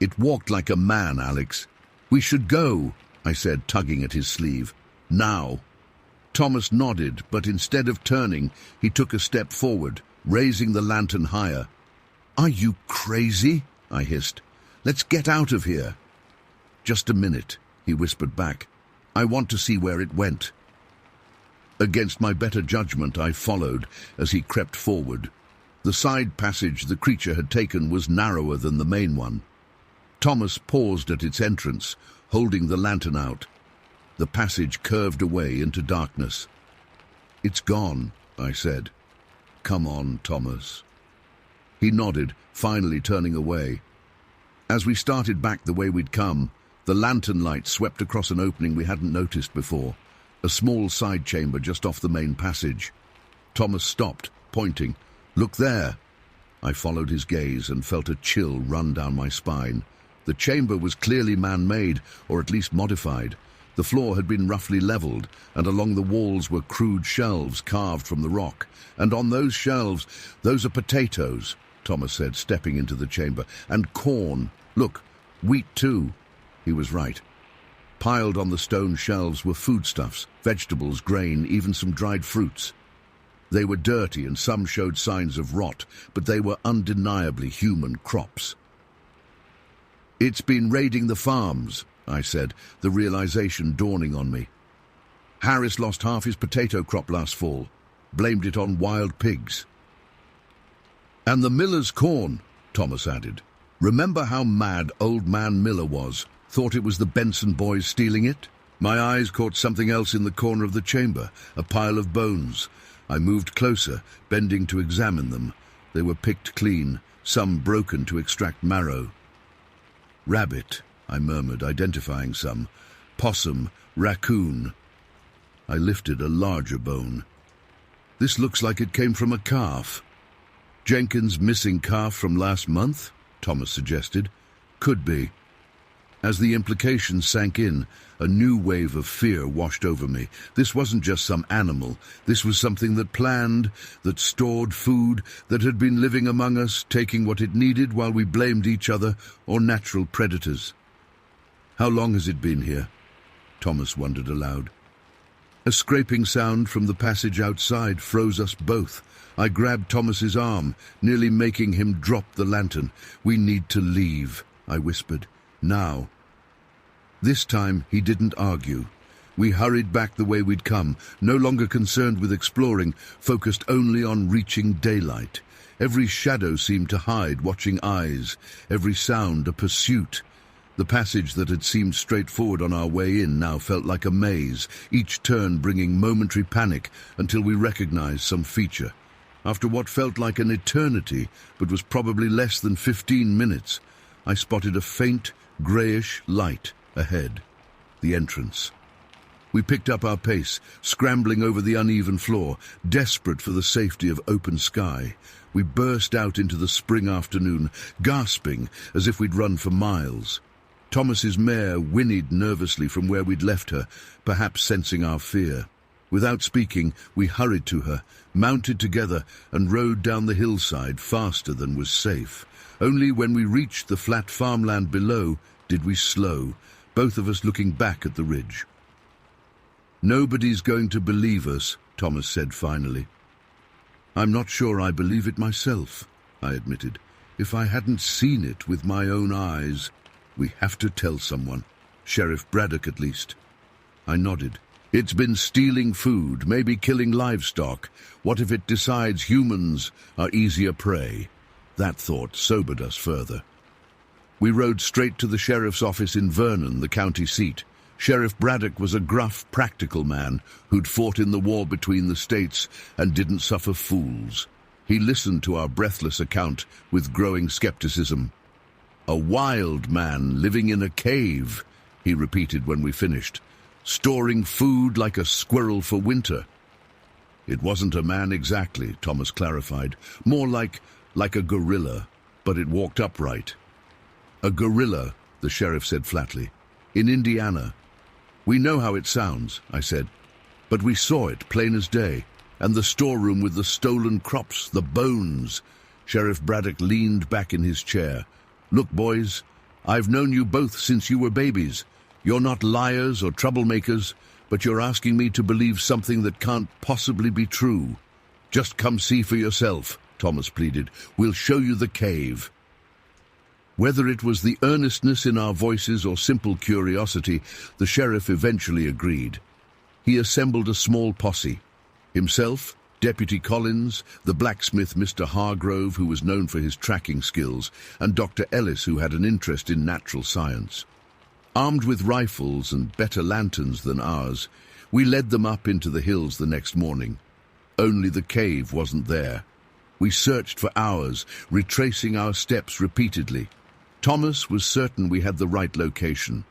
Speaker 1: It walked like a man, Alex." "We should go," I said, tugging at his sleeve. "Now." Thomas nodded, but instead of turning, he took a step forward, raising the lantern higher. "Are you crazy?" I hissed. "Let's get out of here." "Just a minute," he whispered back. "I want to see where it went." Against my better judgment, I followed as he crept forward. The side passage the creature had taken was narrower than the main one. Thomas paused at its entrance, holding the lantern out. The passage curved away into darkness. "It's gone," I said. "Come on, Thomas." He nodded, finally turning away. As we started back the way we'd come, the lantern light swept across an opening we hadn't noticed before, a small side chamber just off the main passage. Thomas stopped, pointing. "Look there." I followed his gaze and felt a chill run down my spine. The chamber was clearly man-made, or at least modified. The floor had been roughly leveled, and along the walls were crude shelves carved from the rock. "And on those shelves, those are potatoes," Thomas said, stepping into the chamber. "And corn. Look, wheat too." He was right. Piled on the stone shelves were foodstuffs, vegetables, grain, even some dried fruits. They were dirty and some showed signs of rot, but they were undeniably human crops. "It's been raiding the farms," I said, the realization dawning on me. "Harris lost half his potato crop last fall, blamed it on wild pigs." "And the miller's corn," Thomas added. "Remember how mad old man Miller was? Thought it was the Benson boys stealing it?" My eyes caught something else in the corner of the chamber, a pile of bones. I moved closer, bending to examine them. They were picked clean, some broken to extract marrow. "Rabbit," I murmured, identifying some. "Possum, raccoon." I lifted a larger bone. "This looks like it came from a calf." "Jenkins' missing calf from last month?" Thomas suggested. "Could be." As the implications sank in, a new wave of fear washed over me. This wasn't just some animal. This was something that planned, that stored food, that had been living among us, taking what it needed while we blamed each other or natural predators. "How long has it been here?" Thomas wondered aloud. A scraping sound from the passage outside froze us both. I grabbed Thomas's arm, nearly making him drop the lantern. "We need to leave," I whispered. "Now." This time he didn't argue. We hurried back the way we'd come, no longer concerned with exploring, focused only on reaching daylight. Every shadow seemed to hide watching eyes, every sound a pursuit. The passage that had seemed straightforward on our way in now felt like a maze, each turn bringing momentary panic until we recognized some feature. After what felt like an eternity, but was probably less than 15 minutes, I spotted a faint, greyish light ahead. The entrance. We picked up our pace, scrambling over the uneven floor, desperate for the safety of open sky. We burst out into the spring afternoon, gasping as if we'd run for miles. Thomas's mare whinnied nervously from where we'd left her, perhaps sensing our fear. Without speaking, we hurried to her, mounted together, and rode down the hillside faster than was safe. Only when we reached the flat farmland below did we slow, both of us looking back at the ridge. "Nobody's going to believe us," Thomas said finally. "I'm not sure I believe it myself," I admitted. "If I hadn't seen it with my own eyes." "We have to tell someone. Sheriff Braddock, at least." I nodded. "It's been stealing food, maybe killing livestock. What if it decides humans are easier prey?" That thought sobered us further. We rode straight to the sheriff's office in Vernon, the county seat. Sheriff Braddock was a gruff, practical man who'd fought in the war between the states and didn't suffer fools. He listened to our breathless account with growing skepticism. "A wild man living in a cave," he repeated when we finished, "storing food like a squirrel for winter." "It wasn't a man exactly," Thomas clarified. "More like a gorilla, but it walked upright." "A gorilla," the sheriff said flatly. "In Indiana." "We know how it sounds," I said, "but we saw it plain as day. And the storeroom with the stolen crops, the bones." Sheriff Braddock leaned back in his chair. "Look, boys, I've known you both since you were babies. You're not liars or troublemakers, but you're asking me to believe something that can't possibly be true." "Just come see for yourself," Thomas pleaded. "We'll show you the cave." Whether it was the earnestness in our voices or simple curiosity, the sheriff eventually agreed. He assembled a small posse. Himself, Deputy Collins, the blacksmith Mr. Hargrove, who was known for his tracking skills, and Dr. Ellis, who had an interest in natural science. Armed with rifles and better lanterns than ours, we led them up into the hills the next morning. Only the cave wasn't there. We searched for hours, retracing our steps repeatedly. Thomas was certain we had the right location.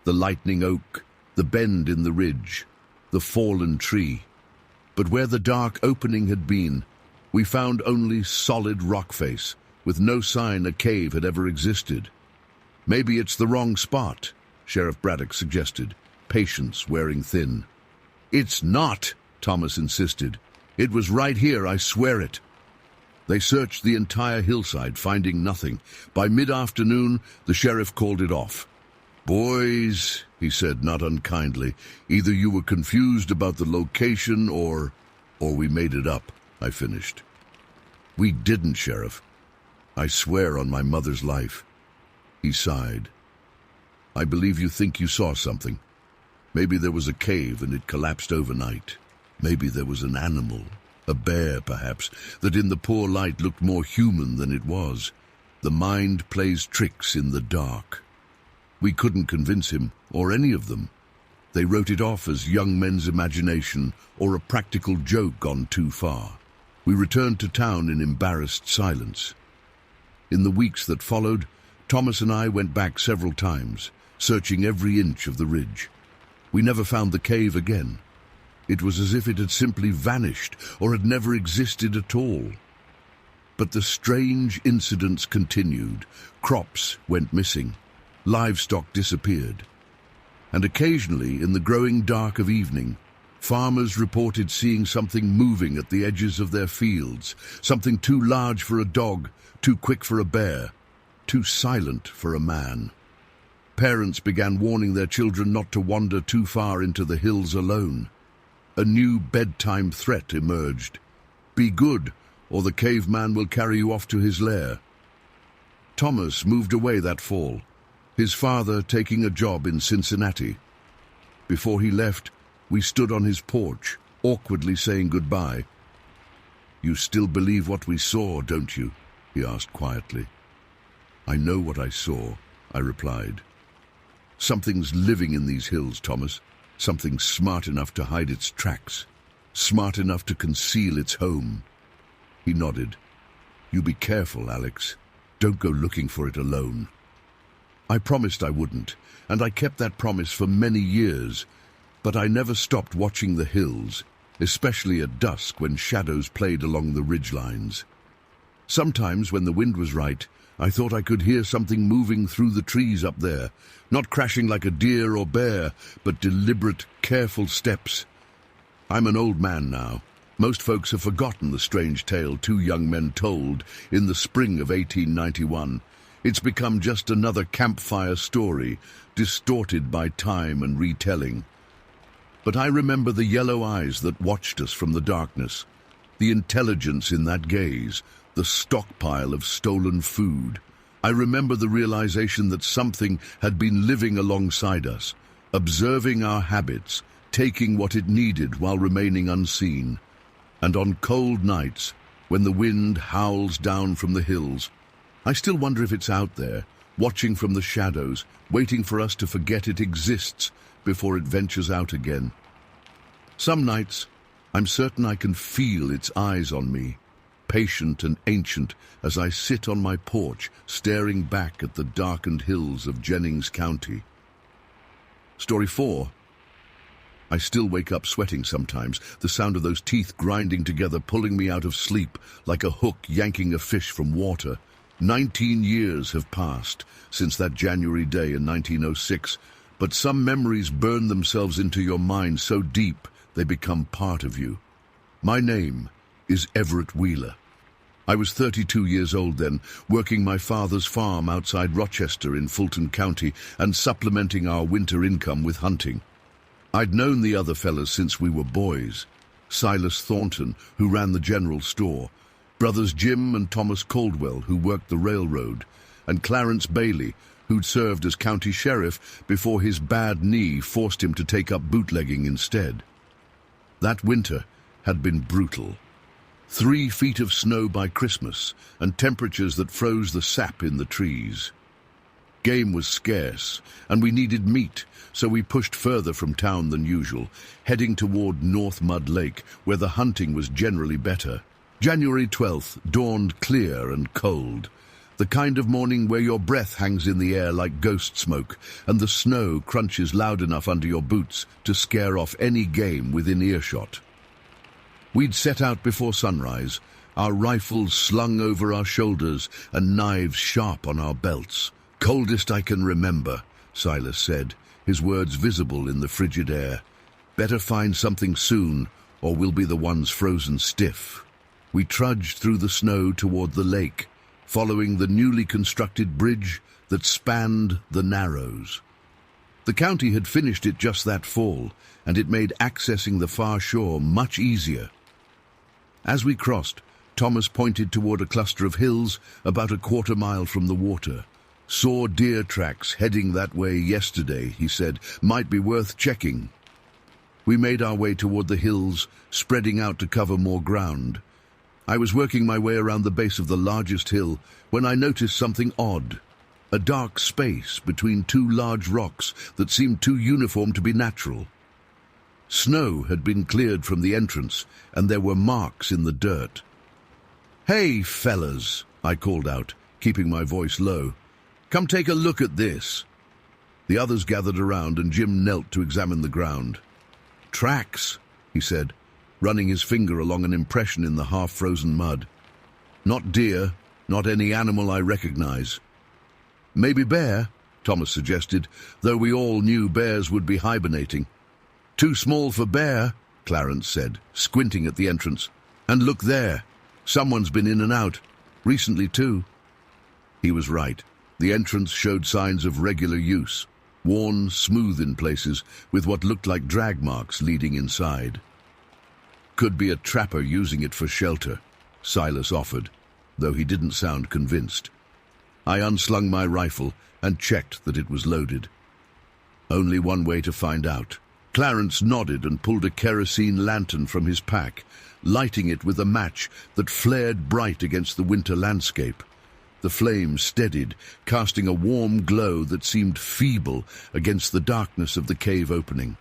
Speaker 1: The lightning oak, the bend in the ridge, the fallen tree. But where the dark opening had been, we found only solid rock face, with no sign a cave had ever existed. "Maybe it's the wrong spot," Sheriff Braddock suggested, patience wearing thin. "It's not," Thomas insisted. "It was right here, I swear it." They searched the entire hillside, finding nothing. By mid-afternoon, the sheriff called it off. "Boys," he said, not unkindly, "either you were confused about the location or we made it up," I finished. "We didn't, Sheriff. I swear on my mother's life." He sighed. "I believe you think you saw something. Maybe there was a cave and it collapsed overnight. Maybe there was an animal, a bear perhaps, that in the poor light looked more human than it was. The mind plays tricks in the dark." We couldn't convince him, or any of them. They wrote it off as young men's imagination or a practical joke gone too far. We returned to town in embarrassed silence. In the weeks that followed, Thomas and I went back several times, searching every inch of the ridge. We never found the cave again. It was as if it had simply vanished or had never existed at all. But the strange incidents continued. Crops went missing. Livestock disappeared. And occasionally, in the growing dark of evening, farmers reported seeing something moving at the edges of their fields, something too large for a dog, too quick for a bear, too silent for a man. Parents began warning their children not to wander too far into the hills alone. A new bedtime threat emerged. "Be good, or the caveman will carry you off to his lair." Thomas moved away that fall, his father taking a job in Cincinnati. Before he left, we stood on his porch, awkwardly saying goodbye. "You still believe what we saw, don't you?" he asked quietly. "I know what I saw," I replied. "Something's living in these hills, Thomas. Something smart enough to hide its tracks, smart enough to conceal its home." He nodded. "You be careful, Alex. Don't go looking for it alone." I promised I wouldn't, and I kept that promise for many years, but I never stopped watching the hills, especially at dusk when shadows played along the ridgelines. Sometimes, when the wind was right, I thought I could hear something moving through the trees up there, not crashing like a deer or bear, but deliberate, careful steps. I'm an old man now. Most folks have forgotten the strange tale two young men told in the spring of 1891. It's become just another campfire story, distorted by time and retelling. But I remember the yellow eyes that watched us from the darkness, the intelligence in that gaze, the stockpile of stolen food. I remember the realization that something had been living alongside us, observing our habits, taking what it needed while remaining unseen. And on cold nights, when the wind howls down from the hills, I still wonder if it's out there, watching from the shadows, waiting for us to forget it exists before it ventures out again. Some nights, I'm certain I can feel its eyes on me, patient and ancient, as I sit on my porch, staring back at the darkened hills of Jennings County. Story 4. I still wake up sweating sometimes, the sound of those teeth grinding together pulling me out of sleep like a hook yanking a fish from water. 19 years have passed since that January day in 1906, but some memories burn themselves into your mind so deep they become part of you. My name is Everett Wheeler. I was 32 years old then, working my father's farm outside Rochester in Fulton County and supplementing our winter income with hunting. I'd known the other fellas since we were boys. Silas Thornton, who ran the general store, brothers Jim and Thomas Caldwell, who worked the railroad, and Clarence Bailey, who'd served as county sheriff before his bad knee forced him to take up bootlegging instead. That winter had been brutal. 3 feet of snow by Christmas, and temperatures that froze the sap in the trees. Game was scarce, and we needed meat, so we pushed further from town than usual, heading toward North Mud Lake, where the hunting was generally better. January 12th dawned clear and cold, the kind of morning where your breath hangs in the air like ghost smoke, and the snow crunches loud enough under your boots to scare off any game within earshot. We'd set out before sunrise, our rifles slung over our shoulders and knives sharp on our belts. "Coldest I can remember," Silas said, his words visible in the frigid air. "Better find something soon, or we'll be the ones frozen stiff." We trudged through the snow toward the lake, following the newly constructed bridge that spanned the Narrows. The county had finished it just that fall, and it made accessing the far shore much easier. As we crossed, Thomas pointed toward a cluster of hills about a quarter-mile from the water. "Saw deer tracks heading that way yesterday," he said. "Might be worth checking." We made our way toward the hills, spreading out to cover more ground. I was working my way around the base of the largest hill when I noticed something odd. A dark space between 2 large rocks that seemed too uniform to be natural. Snow had been cleared from the entrance, and there were marks in the dirt. "Hey, fellas," I called out, keeping my voice low. "Come take a look at this." The others gathered around, and Jim knelt to examine the ground. "Tracks," he said, running his finger along an impression in the half-frozen mud. "Not deer, not any animal I recognize." "Maybe bear," Thomas suggested, though we all knew bears would be hibernating. "Too small for bear," Clarence said, squinting at the entrance. "And look there, someone's been in and out. Recently, too." He was right. The entrance showed signs of regular use, worn smooth in places, with what looked like drag marks leading inside. "Could be a trapper using it for shelter," Silas offered, though he didn't sound convinced. I unslung my rifle and checked that it was loaded. Only one way to find out. Clarence nodded and pulled a kerosene lantern from his pack, lighting it with a match that flared bright against the winter landscape. The flame steadied, casting a warm glow that seemed feeble against the darkness of the cave opening.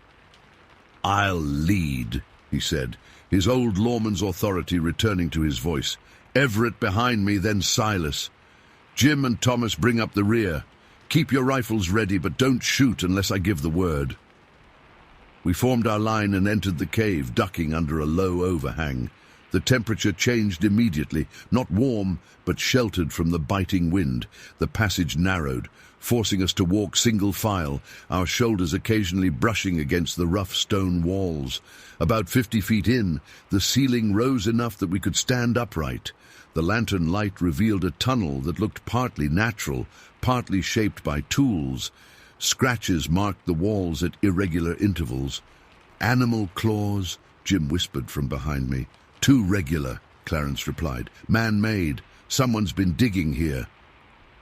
Speaker 1: "I'll lead," he said, his old lawman's authority returning to his voice. "Everett behind me, then Silas. Jim and Thomas bring up the rear. Keep your rifles ready, but don't shoot unless I give the word." We formed our line and entered the cave, ducking under a low overhang. The temperature changed immediately, not warm, but sheltered from the biting wind. The passage narrowed, forcing us to walk single file, our shoulders occasionally brushing against the rough stone walls. About 50 feet in, the ceiling rose enough that we could stand upright. The lantern light revealed a tunnel that looked partly natural, partly shaped by tools. Scratches marked the walls at irregular intervals. "Animal claws," Jim whispered from behind me. "Too regular," Clarence replied. "Man-made. Someone's been digging here."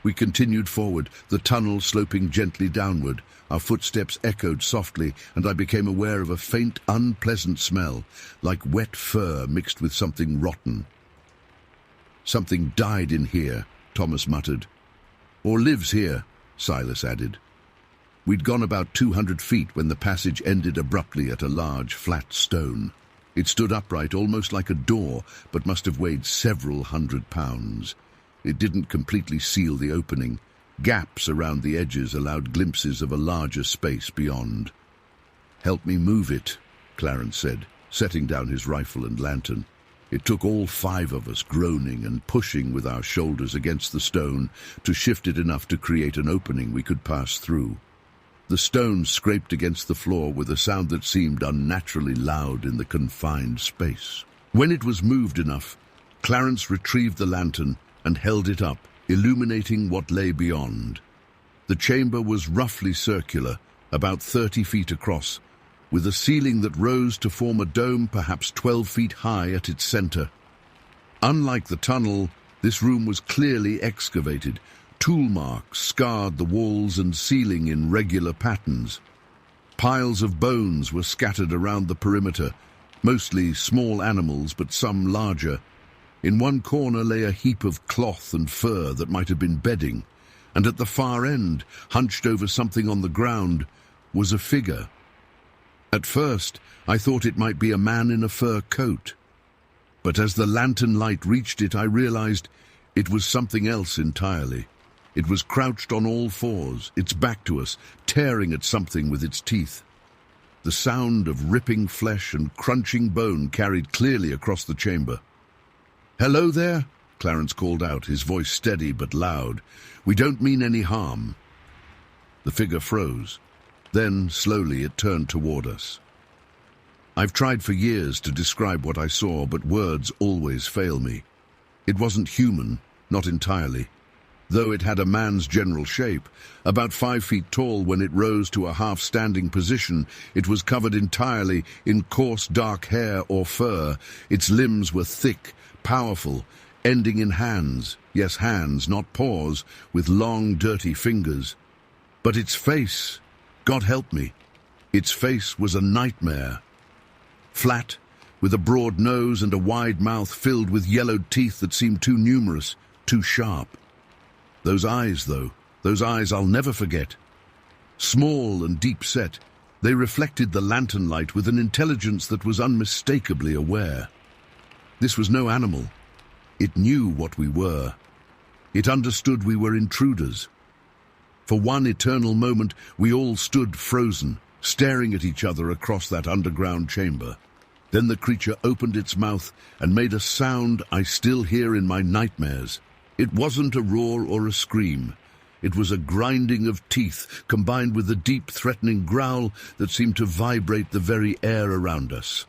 Speaker 1: We continued forward, the tunnel sloping gently downward. Our footsteps echoed softly, and I became aware of a faint, unpleasant smell, like wet fur mixed with something rotten. "Something died in here," Thomas muttered. "Or lives here," Silas added. We'd gone about 200 feet when the passage ended abruptly at a large, flat stone. It stood upright, almost like a door, but must have weighed several 100 pounds. It didn't completely seal the opening. Gaps around the edges allowed glimpses of a larger space beyond. "Help me move it," Clarence said, setting down his rifle and lantern. It took all 5 of us groaning and pushing with our shoulders against the stone to shift it enough to create an opening we could pass through. The stone scraped against the floor with a sound that seemed unnaturally loud in the confined space. When it was moved enough, Clarence retrieved the lantern and held it up, illuminating what lay beyond. The chamber was roughly circular, about 30 feet across, with a ceiling that rose to form a dome perhaps 12 feet high at its center. Unlike the tunnel, this room was clearly excavated. Tool marks scarred the walls and ceiling in regular patterns. Piles of bones were scattered around the perimeter, mostly small animals but some larger. In one corner lay a heap of cloth and fur that might have been bedding, and at the far end, hunched over something on the ground, was a figure. At first, I thought it might be a man in a fur coat. But as the lantern light reached it, I realized it was something else entirely. It was crouched on all fours, its back to us, tearing at something with its teeth. The sound of ripping flesh and crunching bone carried clearly across the chamber. "Hello there," Clarence called out, his voice steady but loud. "We don't mean any harm." The figure froze. Then, slowly, it turned toward us. I've tried for years to describe what I saw, but words always fail me. It wasn't human, not entirely. Though it had a man's general shape, about 5 feet tall when it rose to a half-standing position, it was covered entirely in coarse dark hair or fur. Its limbs were thick, powerful, ending in hands, yes, hands, not paws, with long, dirty fingers. But its face, God help me, its face was a nightmare. Flat, with a broad nose and a wide mouth filled with yellowed teeth that seemed too numerous, too sharp. Those eyes, though, those eyes I'll never forget. Small and deep-set, they reflected the lantern light with an intelligence that was unmistakably aware. This was no animal. It knew what we were. It understood we were intruders. For one eternal moment, we all stood frozen, staring at each other across that underground chamber. Then the creature opened its mouth and made a sound I still hear in my nightmares. It wasn't a roar or a scream. It was a grinding of teeth combined with a deep, threatening growl that seemed to vibrate the very air around us.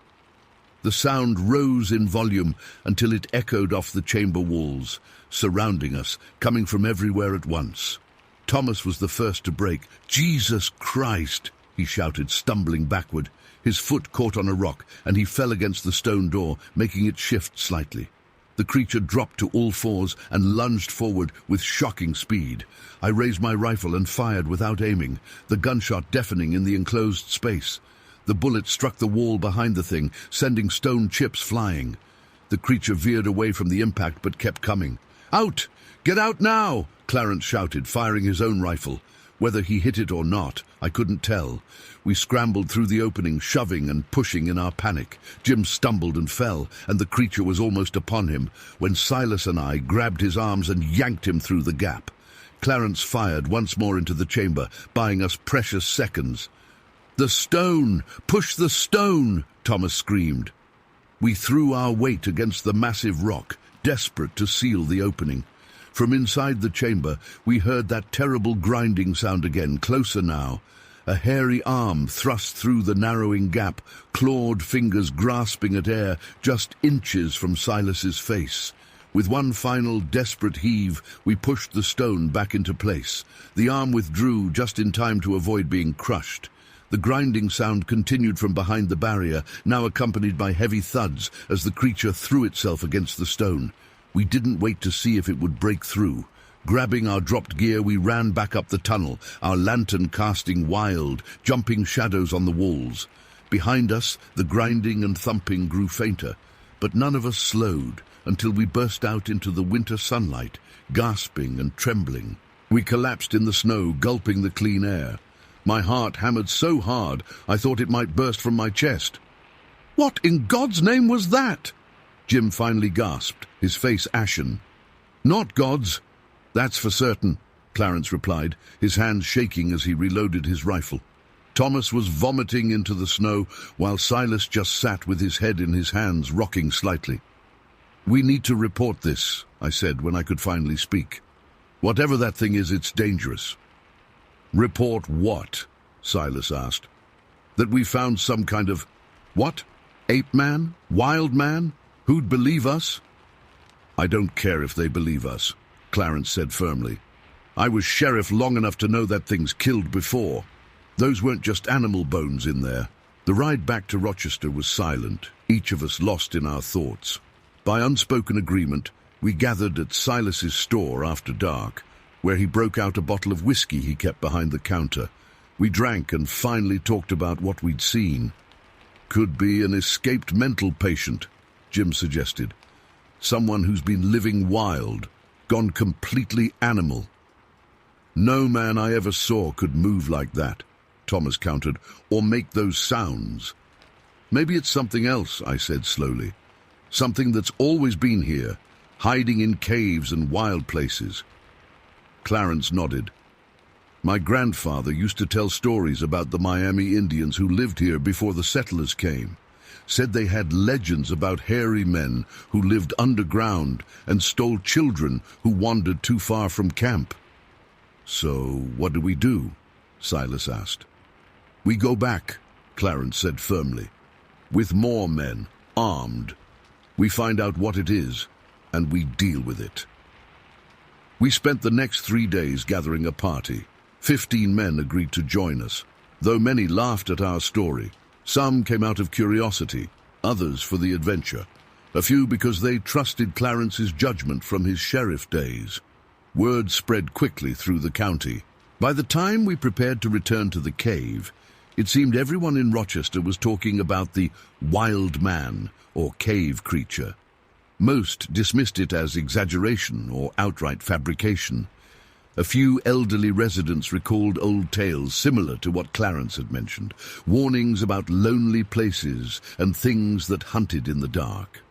Speaker 1: The sound rose in volume until it echoed off the chamber walls, surrounding us, coming from everywhere at once. Thomas was the first to break. "Jesus Christ!" he shouted, stumbling backward. His foot caught on a rock, and he fell against the stone door, making it shift slightly. The creature dropped to all fours and lunged forward with shocking speed. I raised my rifle and fired without aiming, the gunshot deafening in the enclosed space. The bullet struck the wall behind the thing, sending stone chips flying. The creature veered away from the impact but kept coming. "Out! Get out now!" Clarence shouted, firing his own rifle. Whether he hit it or not, I couldn't tell. We scrambled through the opening, shoving and pushing in our panic. Jim stumbled and fell, and the creature was almost upon him, when Silas and I grabbed his arms and yanked him through the gap. Clarence fired once more into the chamber, buying us precious seconds. "The stone! Push the stone!" Thomas screamed. We threw our weight against the massive rock, desperate to seal the opening. From inside the chamber, we heard that terrible grinding sound again, closer now. A hairy arm thrust through the narrowing gap, clawed fingers grasping at air just inches from Silas's face. With one final desperate heave, we pushed the stone back into place. The arm withdrew just in time to avoid being crushed. The grinding sound continued from behind the barrier, now accompanied by heavy thuds as the creature threw itself against the stone. We didn't wait to see if it would break through. Grabbing our dropped gear, we ran back up the tunnel, our lantern casting wild, jumping shadows on the walls. Behind us, the grinding and thumping grew fainter, but none of us slowed until we burst out into the winter sunlight, gasping and trembling. We collapsed in the snow, gulping the clean air. My heart hammered so hard I thought it might burst from my chest. "What in God's name was that?" Jim finally gasped, his face ashen. "Not God's, that's for certain," Clarence replied, his hands shaking as he reloaded his rifle. Thomas was vomiting into the snow, while Silas just sat with his head in his hands, rocking slightly. "We need to report this," I said when I could finally speak. "Whatever that thing is, it's dangerous." "Report what?" Silas asked. "That we found some kind of... what? Ape man? Wild man? Who'd believe us?" "I don't care if they believe us," Clarence said firmly. "I was sheriff long enough to know that thing's killed before. Those weren't just animal bones in there." The ride back to Rochester was silent, each of us lost in our thoughts. By unspoken agreement, we gathered at Silas's store after dark, where he broke out a bottle of whiskey he kept behind the counter. We drank and finally talked about what we'd seen. "Could be an escaped mental patient," Jim suggested. "Someone who's been living wild, gone completely animal." "No man I ever saw could move like that," Thomas countered, "or make those sounds." "Maybe it's something else," I said slowly. "Something that's always been here, hiding in caves and wild places." Clarence nodded. "My grandfather used to tell stories about the Miami Indians who lived here before the settlers came. Said they had legends about hairy men who lived underground and stole children who wandered too far from camp." "So what do we do?" Silas asked. "We go back," Clarence said firmly. "With more men, armed. We find out what it is, and we deal with it." We spent the next 3 days gathering a party. 15 men agreed to join us, though many laughed at our story. Some came out of curiosity, others for the adventure. A few because they trusted Clarence's judgment from his sheriff days. Word spread quickly through the county. By the time we prepared to return to the cave, it seemed everyone in Rochester was talking about the wild man, or cave creature. Most dismissed it as exaggeration or outright fabrication. A few elderly residents recalled old tales similar to what Clarence had mentioned, warnings about lonely places and things that hunted in the dark.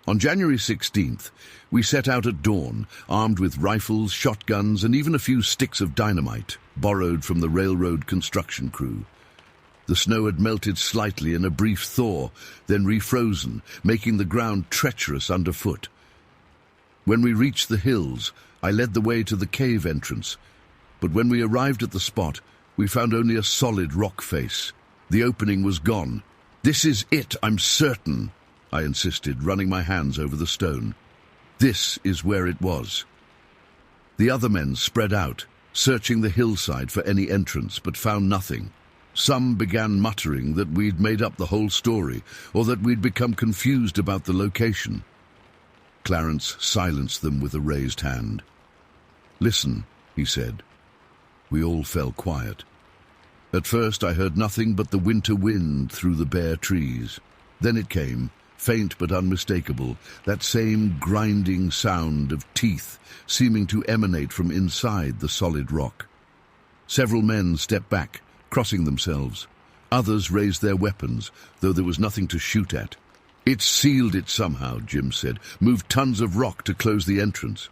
Speaker 1: On January 16th, we set out at dawn, armed with rifles, shotguns, and even a few sticks of dynamite, borrowed from the railroad construction crew. The snow had melted slightly in a brief thaw, then refrozen, making the ground treacherous underfoot. When we reached the hills, I led the way to the cave entrance, but when we arrived at the spot, we found only a solid rock face. The opening was gone. "This is it, I'm certain," I insisted, running my hands over the stone. "This is where it was." The other men spread out, searching the hillside for any entrance, but found nothing. Some began muttering that we'd made up the whole story, or that we'd become confused about the location. Clarence silenced them with a raised hand. "Listen," he said. We all fell quiet. At first I heard nothing but the winter wind through the bare trees. Then it came, faint but unmistakable, that same grinding sound of teeth seeming to emanate from inside the solid rock. Several men stepped back, crossing themselves. Others raised their weapons, though there was nothing to shoot at. "It sealed it somehow," Jim said. "Moved tons of rock to close the entrance."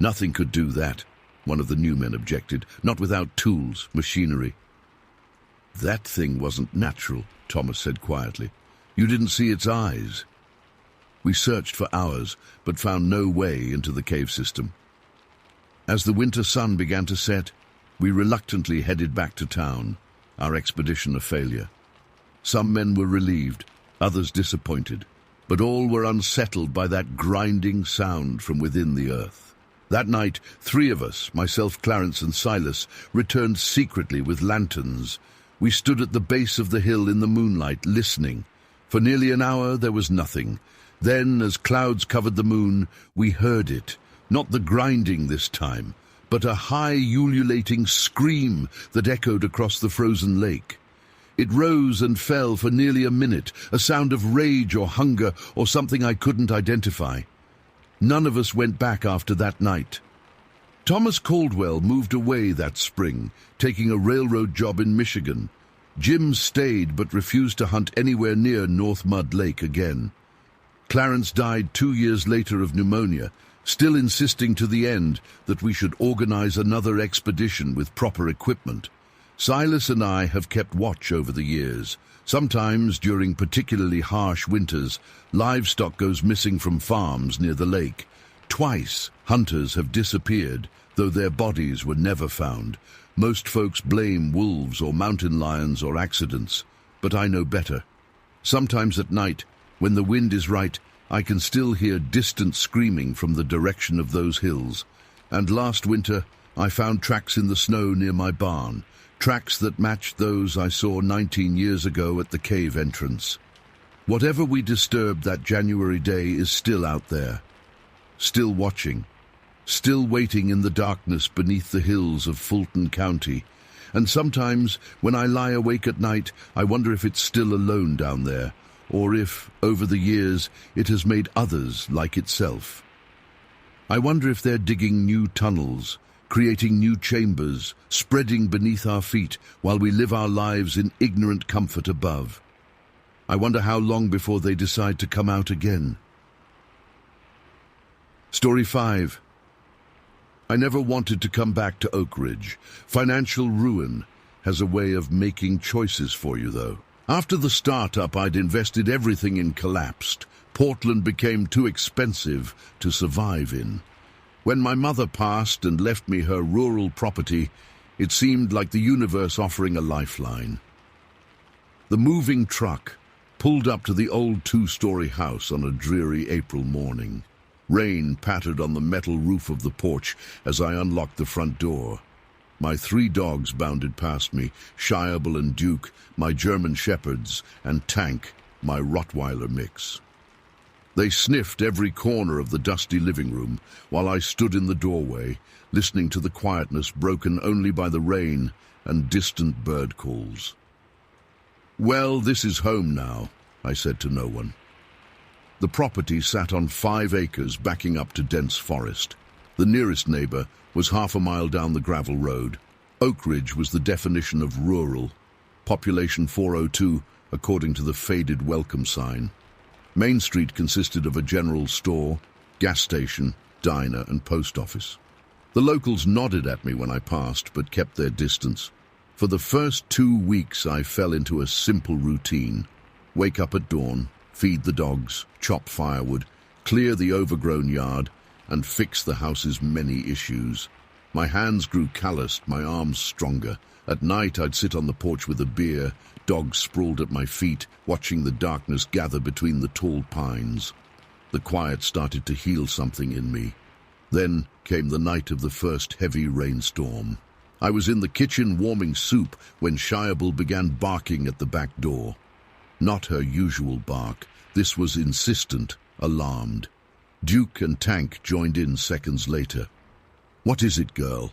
Speaker 1: "Nothing could do that," one of the new men objected. "Not without tools, machinery." "That thing wasn't natural," Thomas said quietly. You didn't see its eyes. We searched for hours, but found no way into the cave system. As the winter sun began to set, we reluctantly headed back to town, our expedition a failure. Some men were relieved, others disappointed, but all were unsettled by that grinding sound from within the earth. That night, 3 of us, myself, Clarence, and Silas, returned secretly with lanterns. We stood at the base of the hill in the moonlight, listening. For nearly an hour there was nothing. Then, as clouds covered the moon, we heard it, not the grinding this time, but a high ululating scream that echoed across the frozen lake. It rose and fell for nearly a minute, a sound of rage or hunger or something I couldn't identify. None of us went back after that night. Thomas Caldwell moved away that spring, taking a railroad job in Michigan. Jim stayed but refused to hunt anywhere near North Mud Lake again. Clarence died 2 years later of pneumonia, still insisting to the end that we should organize another expedition with proper equipment. Silas and I have kept watch over the years. Sometimes, during particularly harsh winters, livestock goes missing from farms near the lake. Twice, hunters have disappeared, though their bodies were never found. Most folks blame wolves or mountain lions or accidents, but I know better. Sometimes at night, when the wind is right, I can still hear distant screaming from the direction of those hills. And last winter, I found tracks in the snow near my barn, tracks that matched those I saw 19 years ago at the cave entrance. Whatever we disturbed that January day is still out there, still watching, still waiting in the darkness beneath the hills of Fulton County. And sometimes, when I lie awake at night, I wonder if it's still alone down there, or if, over the years, it has made others like itself. I wonder if they're digging new tunnels, creating new chambers, spreading beneath our feet while we live our lives in ignorant comfort above. I wonder how long before they decide to come out again. Story 5. I never wanted to come back to Oak Ridge. Financial ruin has a way of making choices for you, though. After the startup I'd invested everything in collapsed. Portland became too expensive to survive in. When my mother passed and left me her rural property, it seemed like the universe offering a lifeline. The moving truck pulled up to the old 2-story house on a dreary April morning. Rain pattered on the metal roof of the porch as I unlocked the front door. My 3 dogs bounded past me, Shiable and Duke, my German Shepherds, and Tank, my Rottweiler mix. They sniffed every corner of the dusty living room while I stood in the doorway, listening to the quietness broken only by the rain and distant bird calls. "Well, this is home now," I said to no one. The property sat on 5 acres backing up to dense forest. The nearest neighbor was half a mile down the gravel road. Oak Ridge was the definition of rural. Population 402, according to the faded welcome sign. Main Street consisted of a general store, gas station, diner, and post office. The locals nodded at me when I passed, but kept their distance. For the first 2 weeks, I fell into a simple routine. Wake up at dawn, feed the dogs, chop firewood, clear the overgrown yard, and fix the house's many issues. My hands grew calloused, my arms stronger. At night, I'd sit on the porch with a beer, dogs sprawled at my feet, watching the darkness gather between the tall pines. The quiet started to heal something in me. Then came the night of the first heavy rainstorm. I was in the kitchen warming soup when Shiable began barking at the back door. Not her usual bark. This was insistent, alarmed. Duke and Tank joined in seconds later. "What is it, girl?"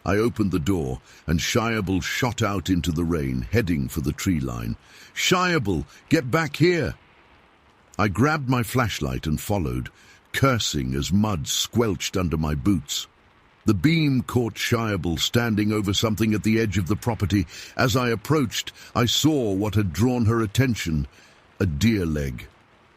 Speaker 1: I opened the door, and Shiable shot out into the rain, heading for the tree line. "Shiable, get back here!" I grabbed my flashlight and followed, cursing as mud squelched under my boots. The beam caught Shiable standing over something at the edge of the property. As I approached, I saw what had drawn her attention: a deer leg,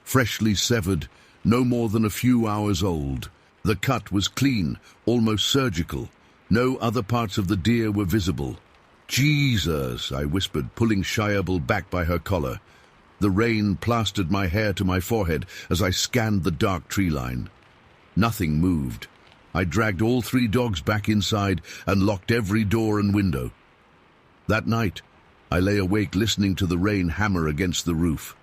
Speaker 1: freshly severed, no more than a few hours old. The cut was clean, almost surgical. No other parts of the deer were visible. "Jesus," I whispered, pulling Shiable back by her collar. The rain plastered my hair to my forehead as I scanned the dark tree line. Nothing moved. I dragged all 3 dogs back inside and locked every door and window. That night, I lay awake listening to the rain hammer against the roof.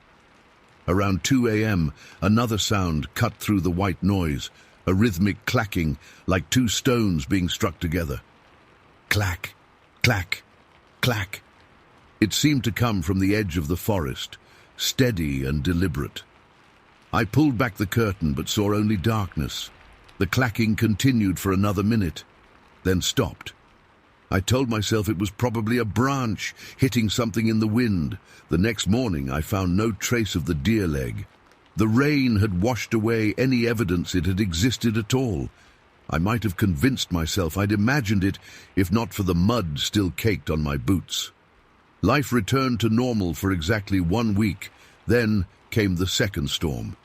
Speaker 1: Around 2 a.m., another sound cut through the white noise, a rhythmic clacking like 2 stones being struck together. Clack, clack, clack. It seemed to come from the edge of the forest, steady and deliberate. I pulled back the curtain but saw only darkness. The clacking continued for another minute, then stopped. I told myself it was probably a branch hitting something in the wind. The next morning I found no trace of the deer leg. The rain had washed away any evidence it had existed at all. I might have convinced myself I'd imagined it, if not for the mud still caked on my boots. Life returned to normal for exactly 1 week. Then came the second storm.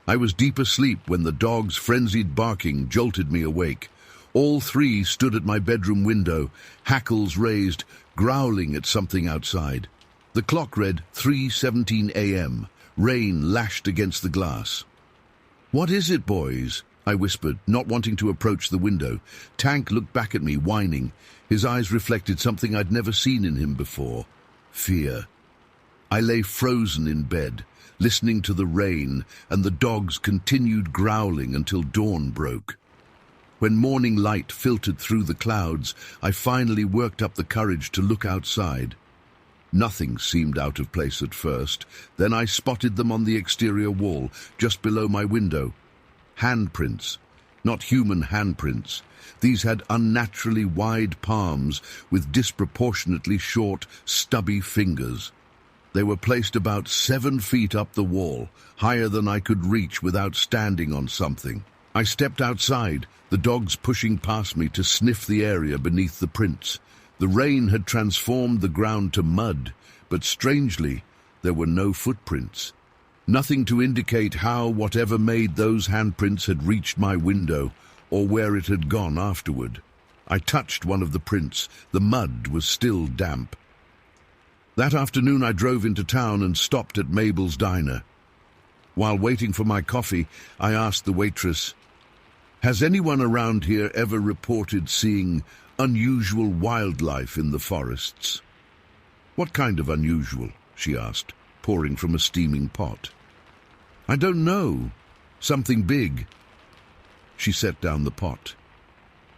Speaker 1: I was deep asleep when the dog's frenzied barking jolted me awake. All 3 stood at my bedroom window, hackles raised, growling at something outside. The clock read 3:17 a.m. Rain lashed against the glass. "What is it, boys?" I whispered, not wanting to approach the window. Tank looked back at me, whining. His eyes reflected something I'd never seen in him before: fear. I lay frozen in bed, listening to the rain, and the dogs continued growling until dawn broke. When morning light filtered through the clouds, I finally worked up the courage to look outside. Nothing seemed out of place at first. Then I spotted them on the exterior wall, just below my window. Handprints, not human handprints. These had unnaturally wide palms with disproportionately short, stubby fingers. They were placed about 7 feet up the wall, higher than I could reach without standing on something. I stepped outside, the dogs pushing past me to sniff the area beneath the prints. The rain had transformed the ground to mud, but strangely, there were no footprints. Nothing to indicate how whatever made those handprints had reached my window, or where it had gone afterward. I touched one of the prints. The mud was still damp. That afternoon I drove into town and stopped at Mabel's diner. While waiting for my coffee, I asked the waitress, "Has anyone around here ever reported seeing unusual wildlife in the forests?" "What kind of unusual?" she asked, pouring from a steaming pot. "I don't know. Something big." She set down the pot.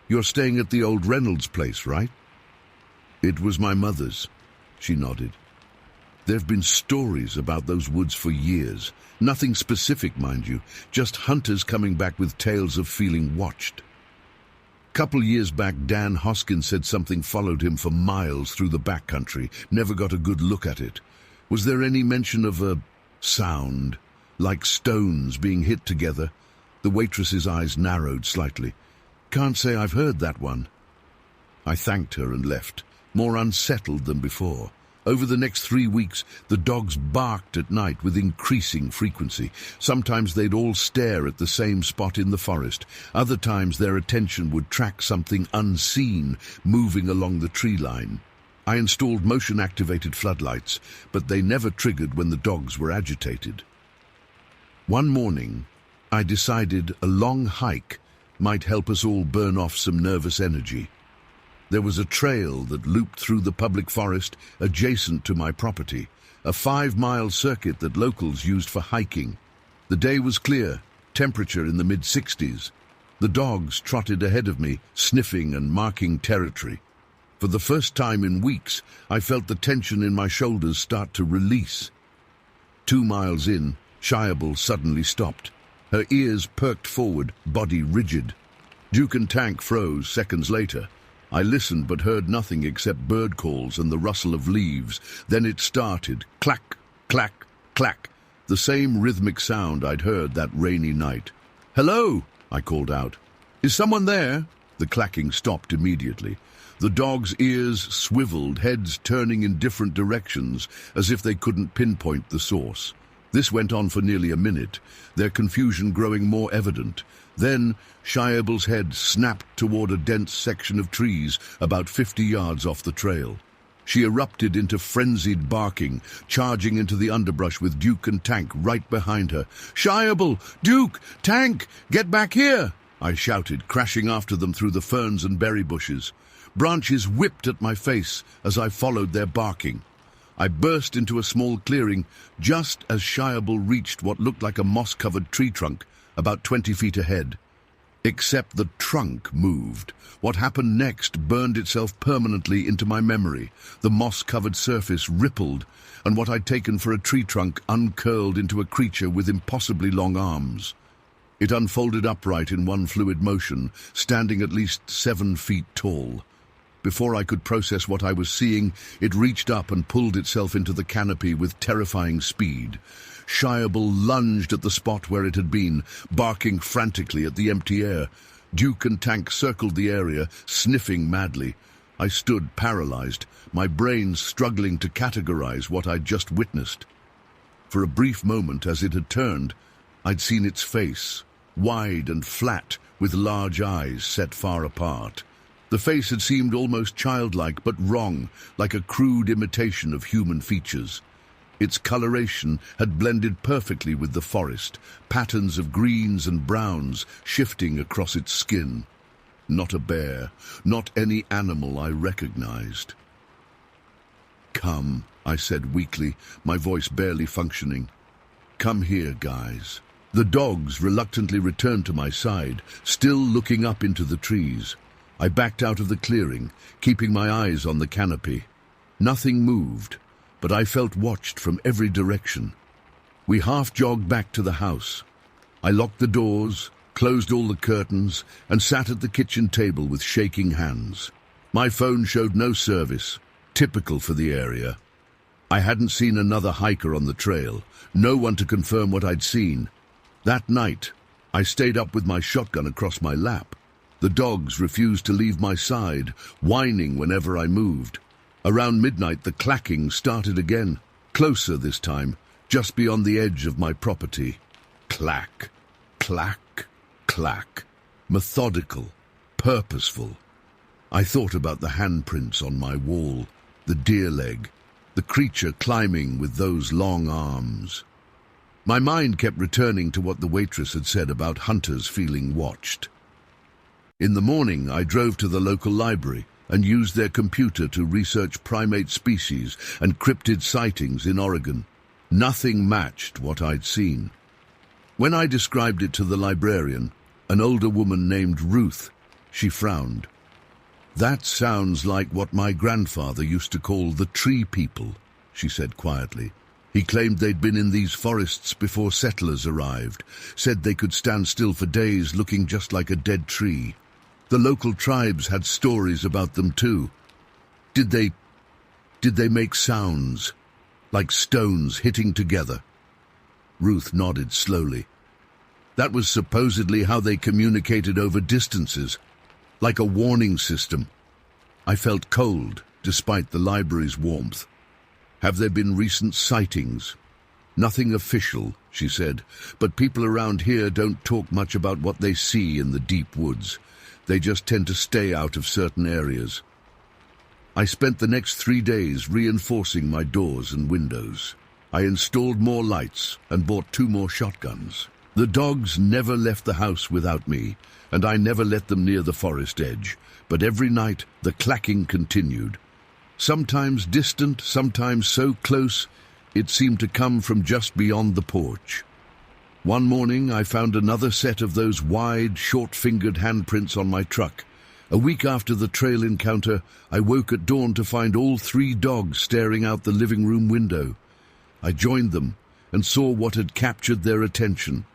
Speaker 1: "You're staying at the old Reynolds place, right?" "It was my mother's," she nodded. "There've been stories about those woods for years. Nothing specific, mind you, just hunters coming back with tales of feeling watched. Couple years back, Dan Hoskins said something followed him for miles through the backcountry. Never got a good look at it. Was there any mention of a sound, like stones being hit together?" The waitress's eyes narrowed slightly. "Can't say I've heard that one." I thanked her and left, more unsettled than before. Over the next 3 weeks, the dogs barked at night with increasing frequency. Sometimes they'd all stare at the same spot in the forest. Other times their attention would track something unseen moving along the tree line. I installed motion-activated floodlights, but they never triggered when the dogs were agitated. One morning, I decided a long hike might help us all burn off some nervous energy. There was a trail that looped through the public forest adjacent to my property, a 5-mile circuit that locals used for hiking. The day was clear, temperature in the mid-60s. The dogs trotted ahead of me, sniffing and marking territory. For the first time in weeks, I felt the tension in my shoulders start to release. 2 miles in, Shiable suddenly stopped. Her ears perked forward, body rigid. Duke and Tank froze seconds later. I listened but heard nothing except bird calls and the rustle of leaves. Then it started. Clack, clack, clack. The same rhythmic sound I'd heard that rainy night. "Hello," I called out. "Is someone there?" The clacking stopped immediately. The dogs' ears swiveled, heads turning in different directions, as if they couldn't pinpoint the source. This went on for nearly a minute, their confusion growing more evident. Then Shiable's head snapped toward a dense section of trees about 50 yards off the trail. She erupted into frenzied barking, charging into the underbrush with Duke and Tank right behind her. "Shiable! Duke! Tank! Get back here!" I shouted, crashing after them through the ferns and berry bushes. Branches whipped at my face as I followed their barking. I burst into a small clearing just as Shiable reached what looked like a moss-covered tree trunk about 20 feet ahead. Except the trunk moved. What happened next burned itself permanently into my memory. The moss-covered surface rippled, and what I'd taken for a tree trunk uncurled into a creature with impossibly long arms. It unfolded upright in one fluid motion, standing at least 7 feet tall. Before I could process what I was seeing, it reached up and pulled itself into the canopy with terrifying speed. Shiable lunged at the spot where it had been, barking frantically at the empty air. Duke and Tank circled the area, sniffing madly. I stood paralyzed, my brain struggling to categorize what I'd just witnessed. For a brief moment, as it had turned, I'd seen its face, wide and flat, with large eyes set far apart. The face had seemed almost childlike, but wrong, like a crude imitation of human features. Its coloration had blended perfectly with the forest, patterns of greens and browns shifting across its skin. Not a bear, not any animal I recognized. "Come," I said weakly, my voice barely functioning. "Come here, guys." The dogs reluctantly returned to my side, still looking up into the trees. I backed out of the clearing, keeping my eyes on the canopy. Nothing moved, but I felt watched from every direction. We half-jogged back to the house. I locked the doors, closed all the curtains, and sat at the kitchen table with shaking hands. My phone showed no service, typical for the area. I hadn't seen another hiker on the trail, no one to confirm what I'd seen. That night, I stayed up with my shotgun across my lap. The dogs refused to leave my side, whining whenever I moved. Around midnight, the clacking started again, closer this time, just beyond the edge of my property. Clack, clack, clack. Methodical, purposeful. I thought about the handprints on my wall, the deer leg, the creature climbing with those long arms. My mind kept returning to what the waitress had said about hunters feeling watched. In the morning, I drove to the local library and used their computer to research primate species and cryptid sightings in Oregon. Nothing matched what I'd seen. When I described it to the librarian, an older woman named Ruth, she frowned. "That sounds like what my grandfather used to call the tree people," she said quietly. "He claimed they'd been in these forests before settlers arrived, said they could stand still for days looking just like a dead tree. The local tribes had stories about them too. Did they make sounds, like stones hitting together?" Ruth nodded slowly. "That was supposedly how they communicated over distances, like a warning system." I felt cold, despite the library's warmth. "Have there been recent sightings?" "Nothing official," she said, "but people around here don't talk much about what they see in the deep woods. They just tend to stay out of certain areas." I spent the next 3 days reinforcing my doors and windows. I installed more lights and bought 2 more shotguns. The dogs never left the house without me, and I never let them near the forest edge, but every night the clacking continued. Sometimes distant, sometimes so close, it seemed to come from just beyond the porch. One morning, I found another set of those wide, short-fingered handprints on my truck. A week after the trail encounter, I woke at dawn to find all 3 dogs staring out the living room window. I joined them and saw what had captured their attention.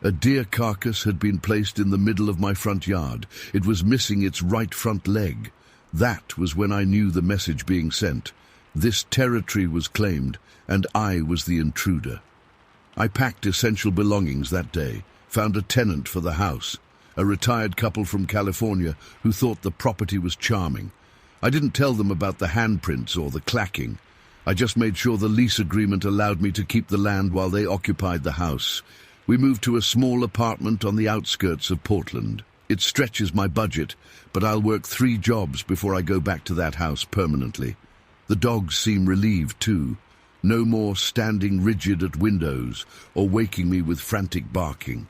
Speaker 1: A deer carcass had been placed in the middle of my front yard. It was missing its right front leg. That was when I knew the message being sent. This territory was claimed, and I was the intruder. I packed essential belongings that day, found a tenant for the house, a retired couple from California who thought the property was charming. I didn't tell them about the handprints or the clacking. I just made sure the lease agreement allowed me to keep the land while they occupied the house. We moved to a small apartment on the outskirts of Portland. It stretches my budget, but I'll work 3 jobs before I go back to that house permanently. The dogs seem relieved too. No more standing rigid at windows or waking me with frantic barking.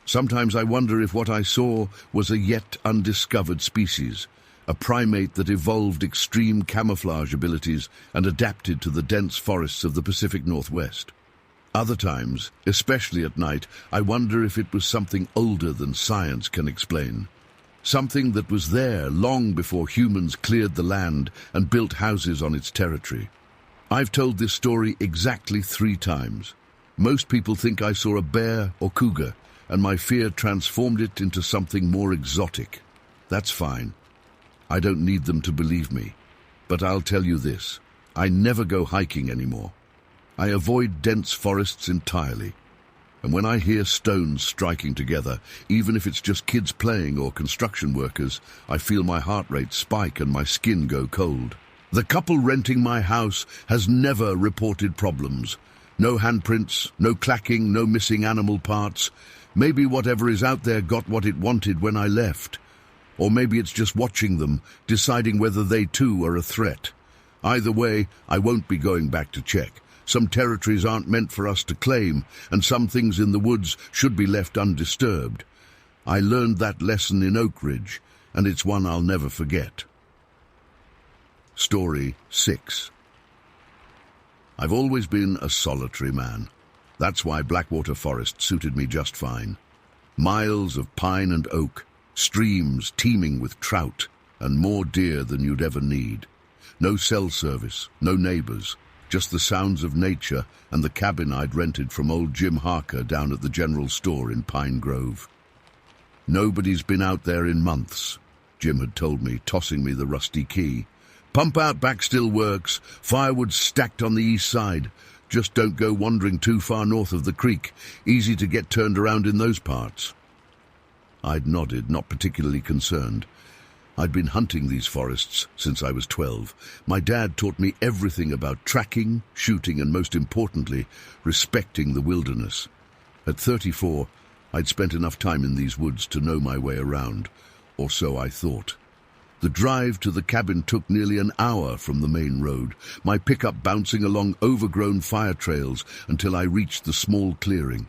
Speaker 1: Sometimes I wonder if what I saw was a yet undiscovered species, a primate that evolved extreme camouflage abilities and adapted to the dense forests of the Pacific Northwest. Other times, especially at night, I wonder if it was something older than science can explain. Something that was there long before humans cleared the land and built houses on its territory. I've told this story exactly 3 times. Most people think I saw a bear or cougar, and my fear transformed it into something more exotic. That's fine. I don't need them to believe me. But I'll tell you this, I never go hiking anymore. I avoid dense forests entirely. And when I hear stones striking together, even if it's just kids playing or construction workers, I feel my heart rate spike and my skin go cold. The couple renting my house has never reported problems. No handprints, no clacking, no missing animal parts. Maybe whatever is out there got what it wanted when I left. Or maybe it's just watching them, deciding whether they too are a threat. Either way, I won't be going back to check. Some territories aren't meant for us to claim, and some things in the woods should be left undisturbed. I learned that lesson in Oak Ridge, and it's one I'll never forget. Story 6. I've always been a solitary man. That's why Blackwater Forest suited me just fine. Miles of pine and oak, streams teeming with trout, and more deer than you'd ever need. No cell service, no neighbors, just the sounds of nature and the cabin I'd rented from old Jim Harker down at the general store in Pine Grove. Nobody's been out there in months, Jim had told me, tossing me the rusty key. Pump out back still works, firewood stacked on the east side. Just don't go wandering too far north of the creek. Easy to get turned around in those parts. I'd nodded, not particularly concerned. I'd been hunting these forests since I was 12. My dad taught me everything about tracking, shooting, and most importantly, respecting the wilderness. At 34, I'd spent enough time in these woods to know my way around, or so I thought. The drive to the cabin took nearly an hour from the main road, my pickup bouncing along overgrown fire trails until I reached the small clearing.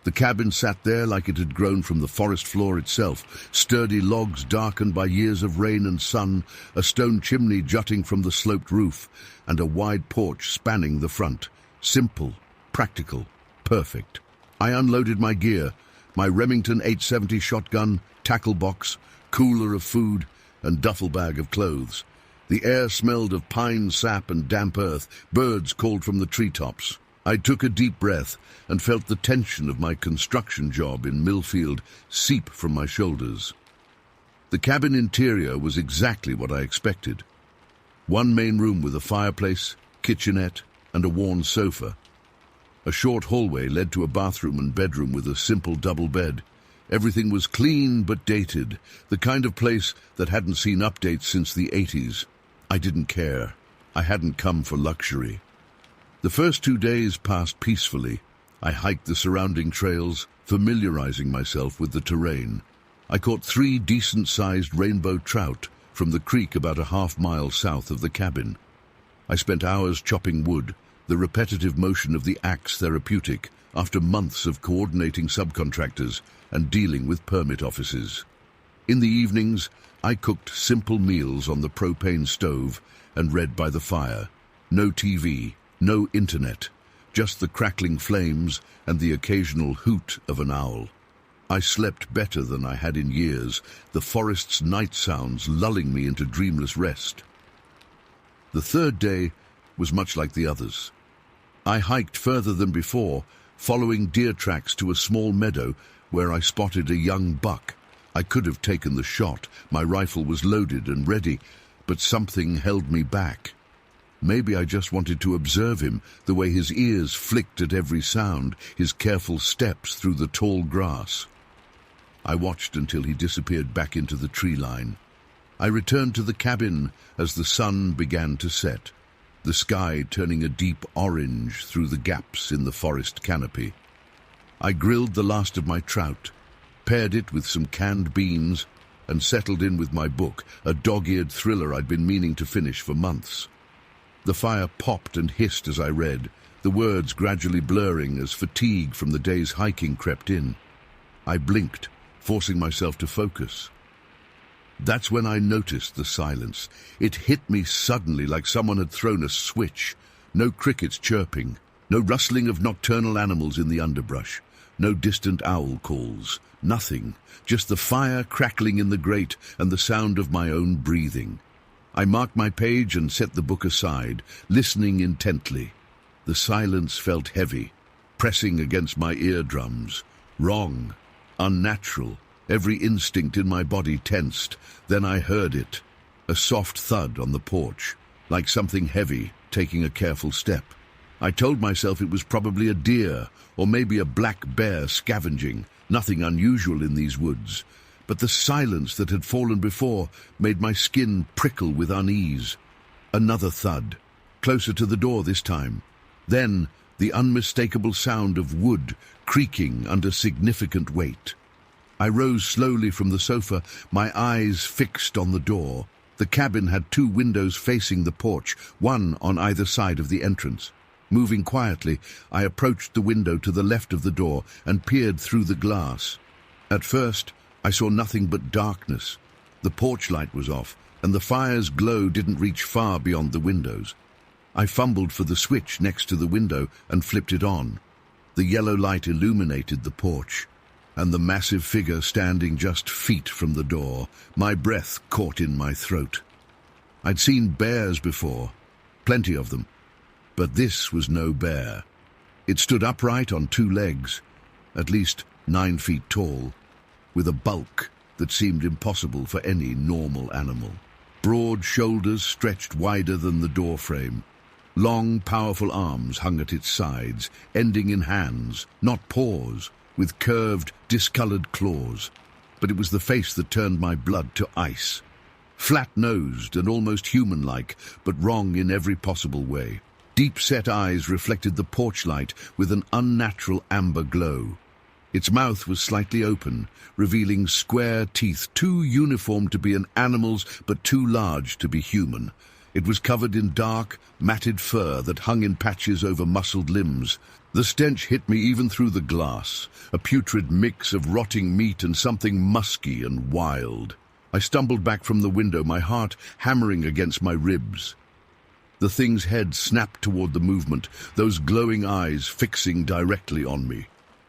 Speaker 1: The cabin sat there like it had grown from the forest floor itself, sturdy logs darkened by years of rain and sun, a stone chimney jutting from the sloped roof, and a wide porch spanning the front. Simple, practical, perfect. I unloaded my gear, my Remington 870 shotgun, tackle box, cooler of food, and duffel bag of clothes. The air smelled of pine sap and damp earth. Birds called from the treetops. I took a deep breath and felt the tension of my construction job in Millfield seep from my shoulders. The cabin interior was exactly what I expected. One main room with a fireplace, kitchenette, and a worn sofa. A short hallway led to a bathroom and bedroom with a simple double bed. Everything was clean but dated, the kind of place that hadn't seen updates since the 80s. I didn't care. I hadn't come for luxury. The first 2 days passed peacefully. I hiked the surrounding trails, familiarizing myself with the terrain. I caught 3 decent-sized rainbow trout from the creek about a half-mile south of the cabin. I spent hours chopping wood, the repetitive motion of the axe therapeutic, after months of coordinating subcontractors and dealing with permit offices. In the evenings, I cooked simple meals on the propane stove and read by the fire. No TV, no internet, just the crackling flames and the occasional hoot of an owl. I slept better than I had in years, the forest's night sounds lulling me into dreamless rest. The 3rd day was much like the others. I hiked further than before, following deer tracks to a small meadow where I spotted a young buck. I could have taken the shot. My rifle was loaded and ready, but something held me back. Maybe I just wanted to observe him, the way his ears flicked at every sound, his careful steps through the tall grass. I watched until he disappeared back into the tree line. I returned to the cabin as the sun began to set, the sky turning a deep orange through the gaps in the forest canopy. I grilled the last of my trout, paired it with some canned beans, and settled in with my book, a dog-eared thriller I'd been meaning to finish for months. The fire popped and hissed as I read, the words gradually blurring as fatigue from the day's hiking crept in. I blinked, forcing myself to focus. That's when I noticed the silence. It hit me suddenly like someone had thrown a switch. No crickets chirping, no rustling of nocturnal animals in the underbrush, no distant owl calls, nothing, just the fire crackling in the grate and the sound of my own breathing. I marked my page and set the book aside, listening intently. The silence felt heavy, pressing against my eardrums. Wrong, unnatural, every instinct in my body tensed. Then I heard it, a soft thud on the porch, like something heavy taking a careful step. I told myself it was probably a deer, or maybe a black bear scavenging, nothing unusual in these woods. But the silence that had fallen before made my skin prickle with unease. Another thud, closer to the door this time. Then the unmistakable sound of wood creaking under significant weight. I rose slowly from the sofa, my eyes fixed on the door. The cabin had 2 windows facing the porch, one on either side of the entrance. Moving quietly, I approached the window to the left of the door and peered through the glass. At first, I saw nothing but darkness. The porch light was off, and the fire's glow didn't reach far beyond the windows. I fumbled for the switch next to the window and flipped it on. The yellow light illuminated the porch, and the massive figure standing just feet from the door, my breath caught in my throat. I'd seen bears before, plenty of them, but this was no bear. It stood upright on 2 legs, at least 9 feet tall, with a bulk that seemed impossible for any normal animal. Broad shoulders stretched wider than the door frame. Long, powerful arms hung at its sides, ending in hands, not paws, with curved, discolored claws. But it was the face that turned my blood to ice. Flat-nosed and almost human-like, but wrong in every possible way. Deep-set eyes reflected the porch light with an unnatural amber glow. Its mouth was slightly open, revealing square teeth too uniform to be an animal's but too large to be human. It was covered in dark, matted fur that hung in patches over muscled limbs. The stench hit me even through the glass, a putrid mix of rotting meat and something musky and wild. I stumbled back from the window, my heart hammering against my ribs. The thing's head snapped toward the movement, those glowing eyes fixing directly on me.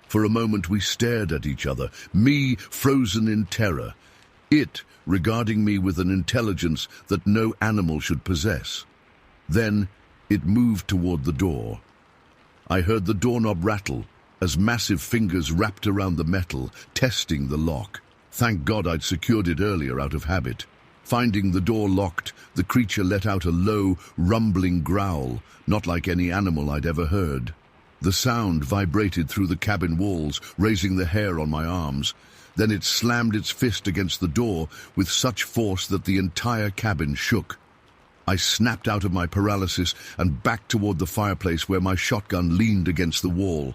Speaker 1: For a moment we stared at each other, me frozen in terror, it regarding me with an intelligence that no animal should possess. Then it moved toward the door. I heard the doorknob rattle as massive fingers wrapped around the metal, testing the lock. Thank God I'd secured it earlier out of habit. Finding the door locked, the creature let out a low, rumbling growl, not like any animal I'd ever heard. The sound vibrated through the cabin walls, raising the hair on my arms. Then it slammed its fist against the door with such force that the entire cabin shook. I snapped out of my paralysis and backed toward the fireplace where my shotgun leaned against the wall.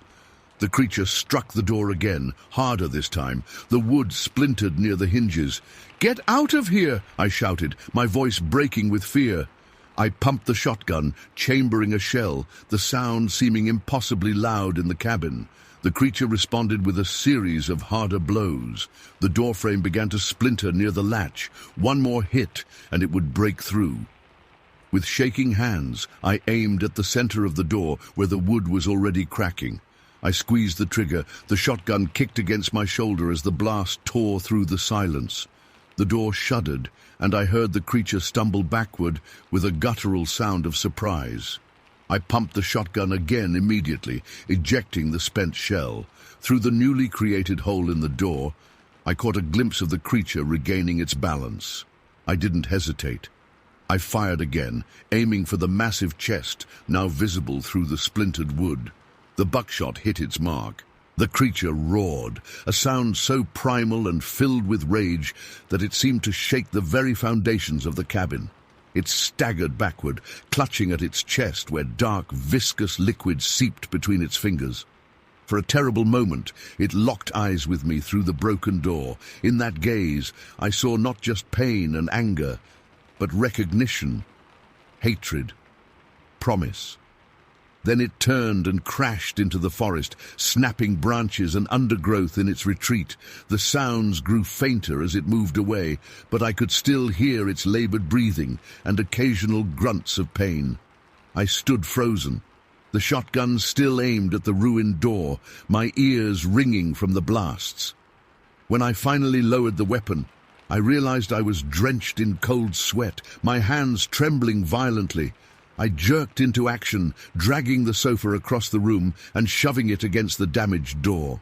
Speaker 1: The creature struck the door again, harder this time. The wood splintered near the hinges. "Get out of here!" I shouted, my voice breaking with fear. I pumped the shotgun, chambering a shell, the sound seeming impossibly loud in the cabin. The creature responded with a series of harder blows. The doorframe began to splinter near the latch. One more hit, and it would break through. With shaking hands, I aimed at the center of the door where the wood was already cracking. I squeezed the trigger. The shotgun kicked against my shoulder as the blast tore through the silence. The door shuddered, and I heard the creature stumble backward with a guttural sound of surprise. I pumped the shotgun again immediately, ejecting the spent shell. Through the newly created hole in the door, I caught a glimpse of the creature regaining its balance. I didn't hesitate. I fired again, aiming for the massive chest, now visible through the splintered wood. The buckshot hit its mark. The creature roared, a sound so primal and filled with rage that it seemed to shake the very foundations of the cabin. It staggered backward, clutching at its chest where dark, viscous liquid seeped between its fingers. For a terrible moment, it locked eyes with me through the broken door. In that gaze, I saw not just pain and anger, but recognition, hatred. promise. Then it turned and crashed into the forest, snapping branches and undergrowth in its retreat. The sounds grew fainter as it moved away, but I could still hear its labored breathing and occasional grunts of pain. I stood frozen, the shotgun still aimed at the ruined door, my ears ringing from the blasts. When I finally lowered the weapon, I realized I was drenched in cold sweat, my hands trembling violently. I jerked into action, dragging the sofa across the room and shoving it against the damaged door.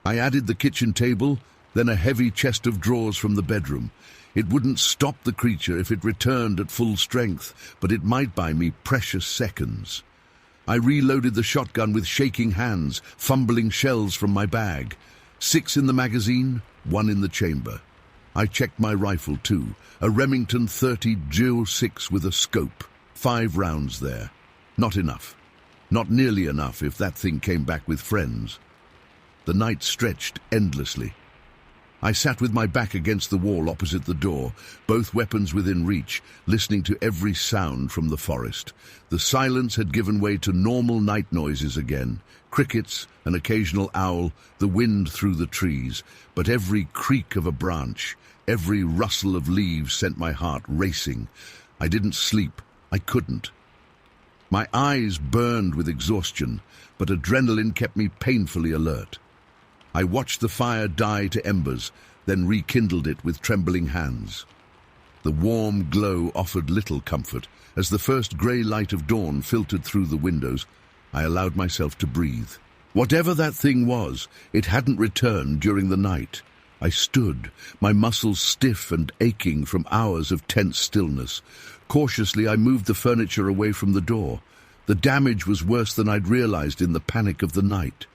Speaker 1: I added the kitchen table, then a heavy chest of drawers from the bedroom. It wouldn't stop the creature if it returned at full strength, but it might buy me precious seconds. I reloaded the shotgun with shaking hands, fumbling shells from my bag. 6 in the magazine, 1 in the chamber. I checked my rifle too, a Remington 30-06 with a scope. 5 rounds there. Not enough. Not nearly enough if that thing came back with friends. The night stretched endlessly. I sat with my back against the wall opposite the door, both weapons within reach, listening to every sound from the forest. The silence had given way to normal night noises again. Crickets, an occasional owl, the wind through the trees, but every creak of a branch, every rustle of leaves sent my heart racing. I didn't sleep. I couldn't. My eyes burned with exhaustion, but adrenaline kept me painfully alert. I watched the fire die to embers, then rekindled it with trembling hands. The warm glow offered little comfort. As the first grey light of dawn filtered through the windows, I allowed myself to breathe. Whatever that thing was, it hadn't returned during the night. I stood, my muscles stiff and aching from hours of tense stillness. Cautiously, I moved the furniture away from the door. The damage was worse than I'd realized in the panic of the night.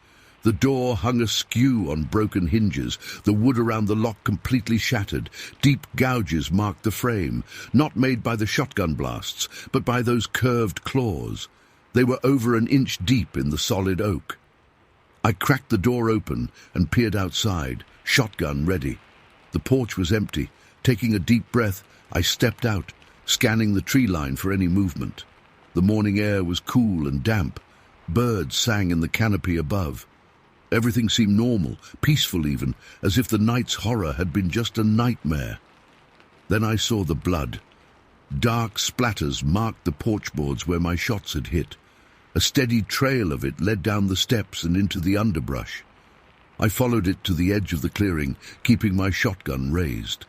Speaker 1: The door hung askew on broken hinges, the wood around the lock completely shattered. Deep gouges marked the frame, not made by the shotgun blasts, but by those curved claws. They were over an inch deep in the solid oak. I cracked the door open and peered outside, shotgun ready. The porch was empty. Taking a deep breath, I stepped out, scanning the tree line for any movement. The morning air was cool and damp. Birds sang in the canopy above. Everything seemed normal, peaceful even, as if the night's horror had been just a nightmare. Then I saw the blood. Dark splatters marked the porch boards where my shots had hit. A steady trail of it led down the steps and into the underbrush. I followed it to the edge of the clearing, keeping my shotgun raised.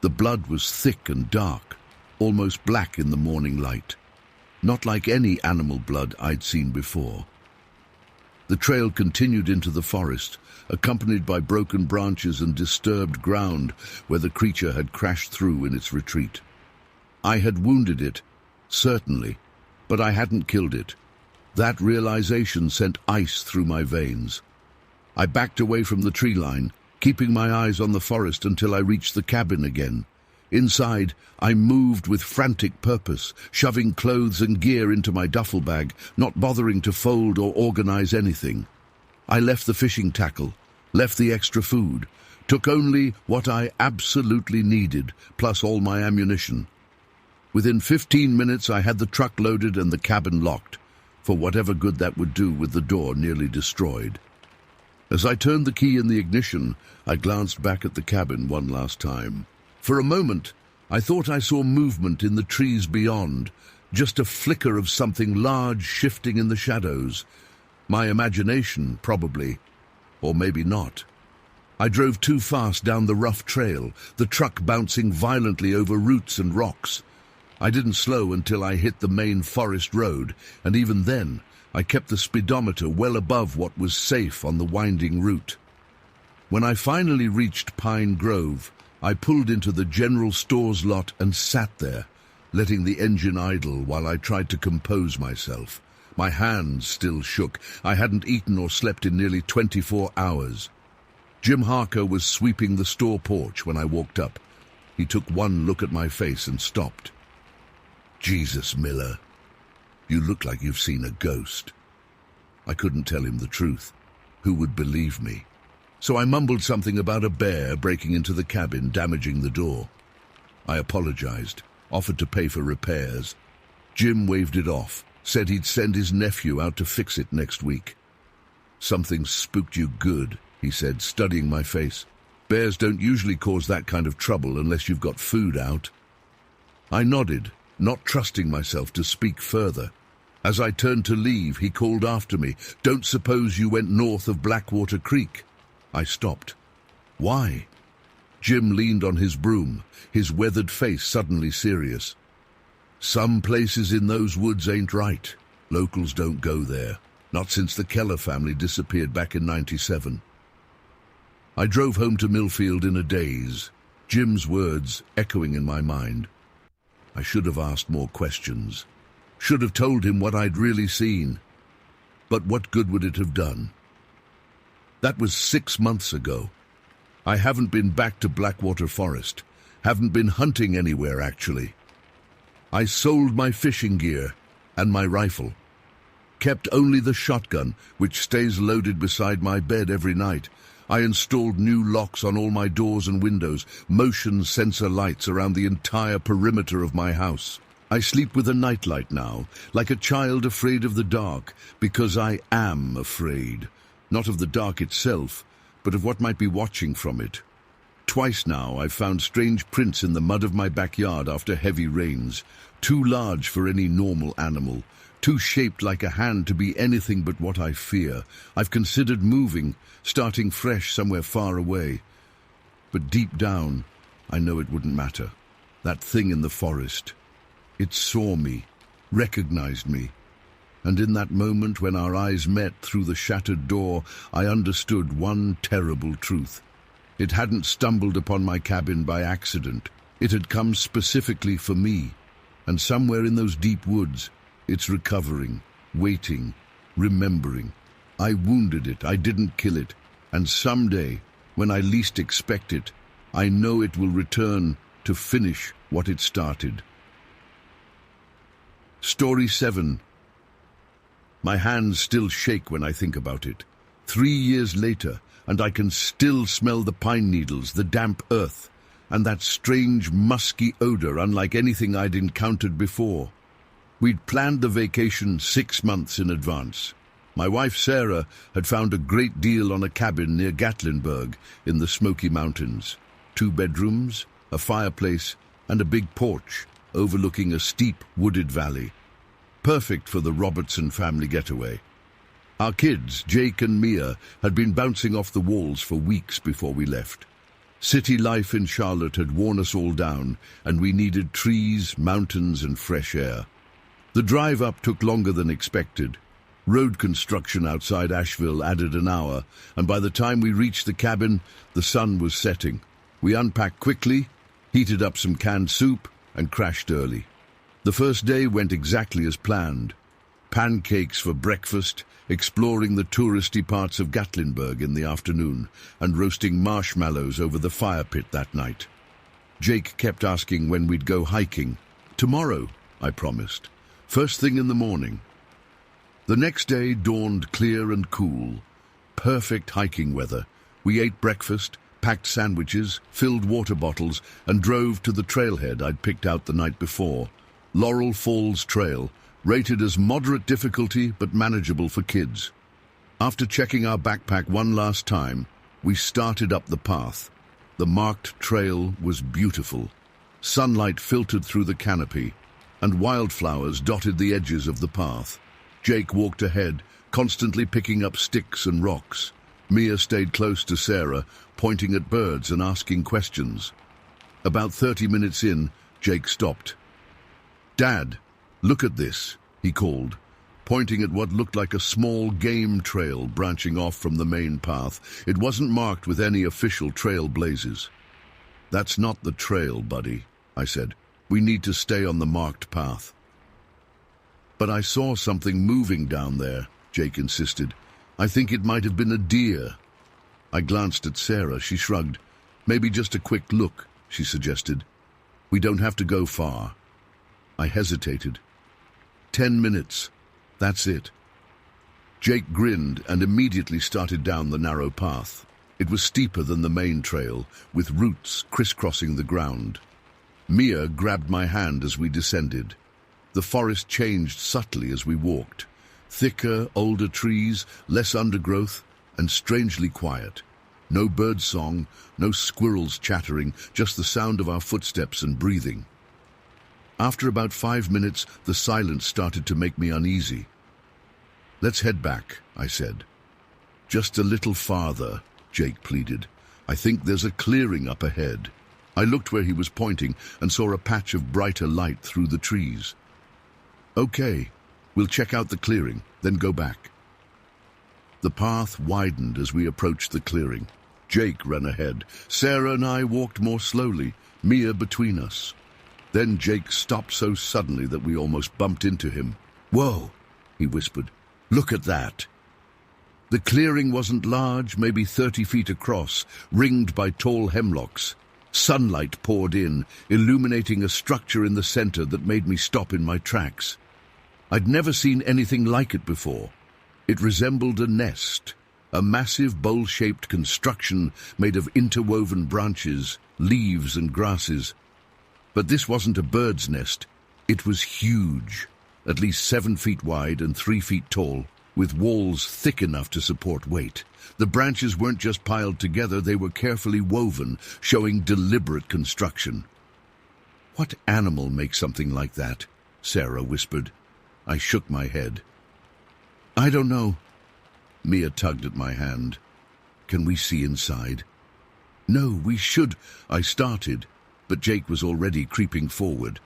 Speaker 1: The blood was thick and dark, almost black in the morning light. Not like any animal blood I'd seen before. The trail continued into the forest, accompanied by broken branches and disturbed ground where the creature had crashed through in its retreat. I had wounded it, certainly, but I hadn't killed it. That realization sent ice through my veins. I backed away from the tree line, keeping my eyes on the forest until I reached the cabin again. Inside, I moved with frantic purpose, shoving clothes and gear into my duffel bag, not bothering to fold or organize anything. I left the fishing tackle, left the extra food, took only what I absolutely needed, plus all my ammunition. Within 15 minutes, I had the truck loaded and the cabin locked, for whatever good that would do with the door nearly destroyed. As I turned the key in the ignition, I glanced back at the cabin one last time. For a moment, I thought I saw movement in the trees beyond, just a flicker of something large shifting in the shadows. My imagination, probably, or maybe not. I drove too fast down the rough trail, the truck bouncing violently over roots and rocks. I didn't slow until I hit the main forest road, and even then, I kept the speedometer well above what was safe on the winding route. When I finally reached Pine Grove, I pulled into the general stores lot and sat there, letting the engine idle while I tried to compose myself. My hands still shook. I hadn't eaten or slept in nearly 24 hours. Jim Harker was sweeping the store porch when I walked up. He took one look at my face and stopped. "Jesus, Miller, you look like you've seen a ghost." I couldn't tell him the truth. Who would believe me? So I mumbled something about a bear breaking into the cabin, damaging the door. I apologized, offered to pay for repairs. Jim waved it off, said he'd send his nephew out to fix it next week. "Something spooked you good," he said, studying my face. "Bears don't usually cause that kind of trouble unless you've got food out." I nodded, not trusting myself to speak further. As I turned to leave, he called after me, "Don't suppose you went north of Blackwater Creek?" I stopped. "Why?" Jim leaned on his broom, his weathered face suddenly serious. "Some places in those woods ain't right. Locals don't go there. Not since the Keller family disappeared back in '97. I drove home to Millfield in a daze, Jim's words echoing in my mind. I should have asked more questions. Should have told him what I'd really seen. But what good would it have done? That was 6 months ago. I haven't been back to Blackwater Forest. Haven't been hunting anywhere, actually. I sold my fishing gear and my rifle. Kept only the shotgun, which stays loaded beside my bed every night. I installed new locks on all my doors and windows, motion sensor lights around the entire perimeter of my house. I sleep with a nightlight now, like a child afraid of the dark, because I am afraid. Not of the dark itself, but of what might be watching from it. Twice now I've found strange prints in the mud of my backyard after heavy rains, too large for any normal animal, too shaped like a hand to be anything but what I fear. I've considered moving, starting fresh somewhere far away. But deep down, I know it wouldn't matter. That thing in the forest, it saw me, recognized me. And in that moment when our eyes met through the shattered door, I understood one terrible truth. It hadn't stumbled upon my cabin by accident. It had come specifically for me. And somewhere in those deep woods, it's recovering, waiting, remembering. I wounded it, I didn't kill it. And someday, when I least expect it, I know it will return to finish what it started. Story 7. My hands still shake when I think about it. 3 years later, and I can still smell the pine needles, the damp earth, and that strange musky odor unlike anything I'd encountered before. We'd planned the vacation 6 months in advance. My wife Sarah had found a great deal on a cabin near Gatlinburg in the Smoky Mountains. 2 bedrooms, a fireplace, and a big porch overlooking a steep wooded valley. Perfect for the Robertson family getaway. Our kids, Jake and Mia, had been bouncing off the walls for weeks before we left. City life in Charlotte had worn us all down, and we needed trees, mountains, and fresh air. The drive up took longer than expected. Road construction outside Asheville added an hour, and by the time we reached the cabin, the sun was setting. We unpacked quickly, heated up some canned soup, and crashed early. The first day went exactly as planned. Pancakes for breakfast, exploring the touristy parts of Gatlinburg in the afternoon, and roasting marshmallows over the fire pit that night. Jake kept asking when we'd go hiking. "Tomorrow," I promised. "First thing in the morning." The next day dawned clear and cool. Perfect hiking weather. We ate breakfast, packed sandwiches, filled water bottles, and drove to the trailhead I'd picked out the night before. Laurel Falls Trail, rated as moderate difficulty but manageable for kids. After checking our backpack one last time, we started up the path. The marked trail was beautiful. Sunlight filtered through the canopy, and wildflowers dotted the edges of the path. Jake walked ahead, constantly picking up sticks and rocks. Mia stayed close to Sarah, pointing at birds and asking questions. About 30 minutes in, Jake stopped. "Dad, look at this," he called, pointing at what looked like a small game trail branching off from the main path. It wasn't marked with any official trail blazes. "That's not the trail, buddy," I said. "We need to stay on the marked path." "But I saw something moving down there," Jake insisted. "I think it might have been a deer." I glanced at Sarah. She shrugged. "Maybe just a quick look," she suggested. "We don't have to go far." I hesitated. 10 minutes. That's it. Jake grinned and immediately started down the narrow path. It was steeper than the main trail, with roots crisscrossing the ground. Mia grabbed my hand as we descended. The forest changed subtly as we walked. Thicker, older trees, less undergrowth, and strangely quiet. No bird song, no squirrels chattering, just the sound of our footsteps and breathing. After about 5 minutes, the silence started to make me uneasy. "Let's head back," I said. "Just a little farther," Jake pleaded. "I think there's a clearing up ahead." I looked where he was pointing and saw a patch of brighter light through the trees. "Okay, we'll check out the clearing, then go back." The path widened as we approached the clearing. Jake ran ahead. Sarah and I walked more slowly, Mia between us. Then Jake stopped so suddenly that we almost bumped into him. "Whoa," he whispered. "Look at that." The clearing wasn't large, maybe 30 feet across, ringed by tall hemlocks. Sunlight poured in, illuminating a structure in the center that made me stop in my tracks. I'd never seen anything like it before. It resembled a nest, a massive bowl-shaped construction made of interwoven branches, leaves and grasses. But this wasn't a bird's nest. It was huge, at least 7 feet wide and 3 feet tall, with walls thick enough to support weight. The branches weren't just piled together, they were carefully woven, showing deliberate construction. "What animal makes something like that?" Sarah whispered. I shook my head. "I don't know." Mia tugged at my hand. "Can we see inside?" "No, we should," I started, but Jake was already creeping forward.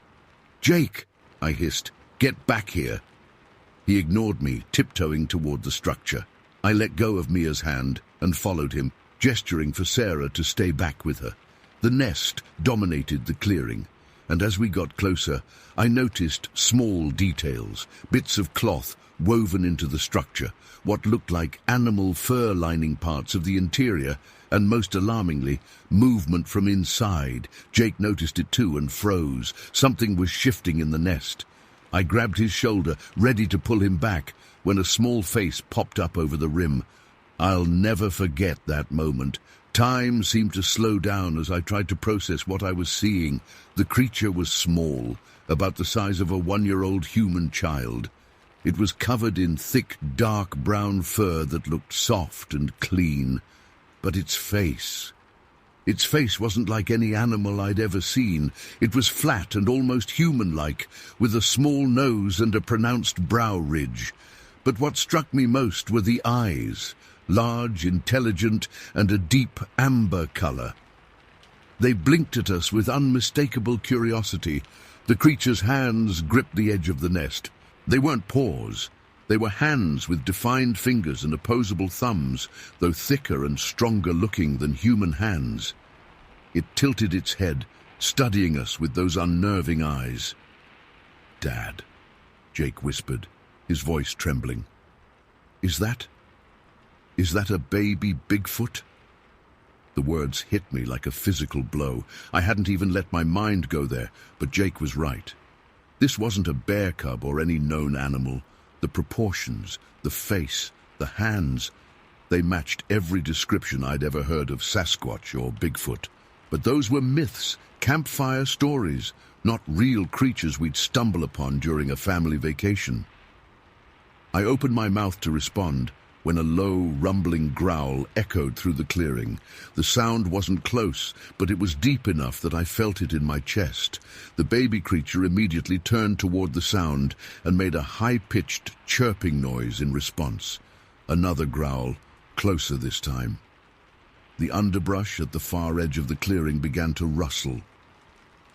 Speaker 1: "Jake," I hissed, "get back here." He ignored me, tiptoeing toward the structure. I let go of Mia's hand and followed him, gesturing for Sarah to stay back with her. The nest dominated the clearing, and as we got closer, I noticed small details, bits of cloth woven into the structure, what looked like animal fur-lining parts of the interior, and most alarmingly, movement from inside. Jake noticed it too and froze. Something was shifting in the nest. I grabbed his shoulder, ready to pull him back, when a small face popped up over the rim. I'll never forget that moment. Time seemed to slow down as I tried to process what I was seeing. The creature was small, about the size of a 1-year-old human child. It was covered in thick, dark brown fur that looked soft and clean. But its face wasn't like any animal I'd ever seen. It was flat and almost human-like, with a small nose and a pronounced brow ridge. But what struck me most were the eyes, large, intelligent, and a deep amber color. They blinked at us with unmistakable curiosity. The creature's hands gripped the edge of the nest. They weren't paws. They were hands with defined fingers and opposable thumbs, though thicker and stronger looking than human hands. It tilted its head, studying us with those unnerving eyes. "Dad," Jake whispered, his voice trembling. Is that a baby Bigfoot?" The words hit me like a physical blow. I hadn't even let my mind go there, but Jake was right. This wasn't a bear cub or any known animal. The proportions, the face, the hands, they matched every description I'd ever heard of Sasquatch or Bigfoot. But those were myths, campfire stories, not real creatures we'd stumble upon during a family vacation. I opened my mouth to respond when a low, rumbling growl echoed through the clearing. The sound wasn't close, but it was deep enough that I felt it in my chest. The baby creature immediately turned toward the sound and made a high-pitched, chirping noise in response. Another growl, closer this time. The underbrush at the far edge of the clearing began to rustle.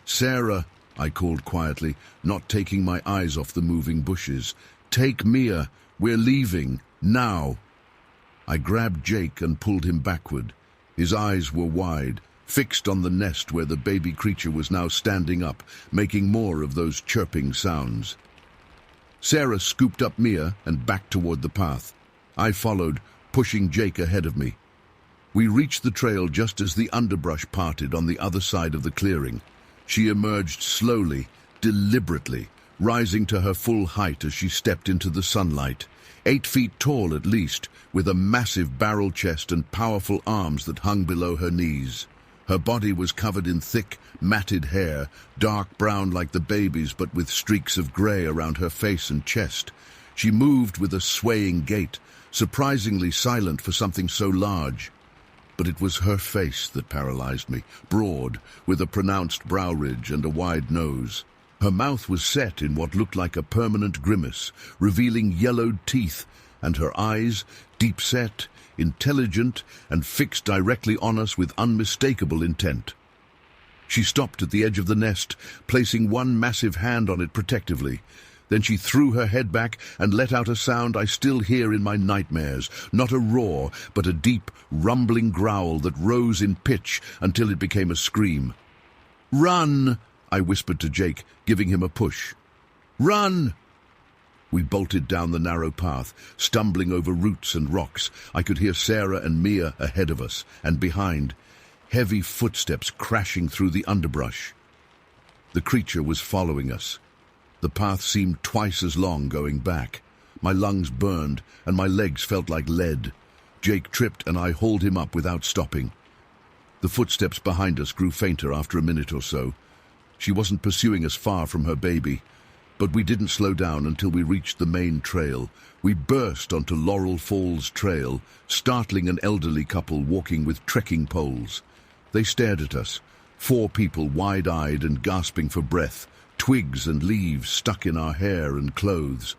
Speaker 1: "Sarah," I called quietly, not taking my eyes off the moving bushes. "Take Mia. We're leaving. Now." I grabbed Jake and pulled him backward. His eyes were wide, fixed on the nest where the baby creature was now standing up, making more of those chirping sounds. Sarah scooped up Mia and backed toward the path. I followed, pushing Jake ahead of me. We reached the trail just as the underbrush parted on the other side of the clearing. She emerged slowly, deliberately, rising to her full height as she stepped into the sunlight. 8 feet tall at least, with a massive barrel chest and powerful arms that hung below her knees. Her body was covered in thick, matted hair, dark brown like the baby's but with streaks of grey around her face and chest. She moved with a swaying gait, surprisingly silent for something so large. But it was her face that paralyzed me, broad, with a pronounced brow ridge and a wide nose. Her mouth was set in what looked like a permanent grimace, revealing yellowed teeth, and her eyes, deep-set, intelligent, and fixed directly on us with unmistakable intent. She stopped at the edge of the nest, placing one massive hand on it protectively. Then she threw her head back and let out a sound I still hear in my nightmares, not a roar, but a deep, rumbling growl that rose in pitch until it became a scream. "Run!" I whispered to Jake, giving him a push. "Run!" We bolted down the narrow path, stumbling over roots and rocks. I could hear Sarah and Mia ahead of us, and behind, heavy footsteps crashing through the underbrush. The creature was following us. The path seemed twice as long going back. My lungs burned, and my legs felt like lead. Jake tripped, and I hauled him up without stopping. The footsteps behind us grew fainter after a minute or so. She wasn't pursuing us far from her baby. But we didn't slow down until we reached the main trail. We burst onto Laurel Falls Trail, startling an elderly couple walking with trekking poles. They stared at us, 4 people wide-eyed and gasping for breath, twigs and leaves stuck in our hair and clothes.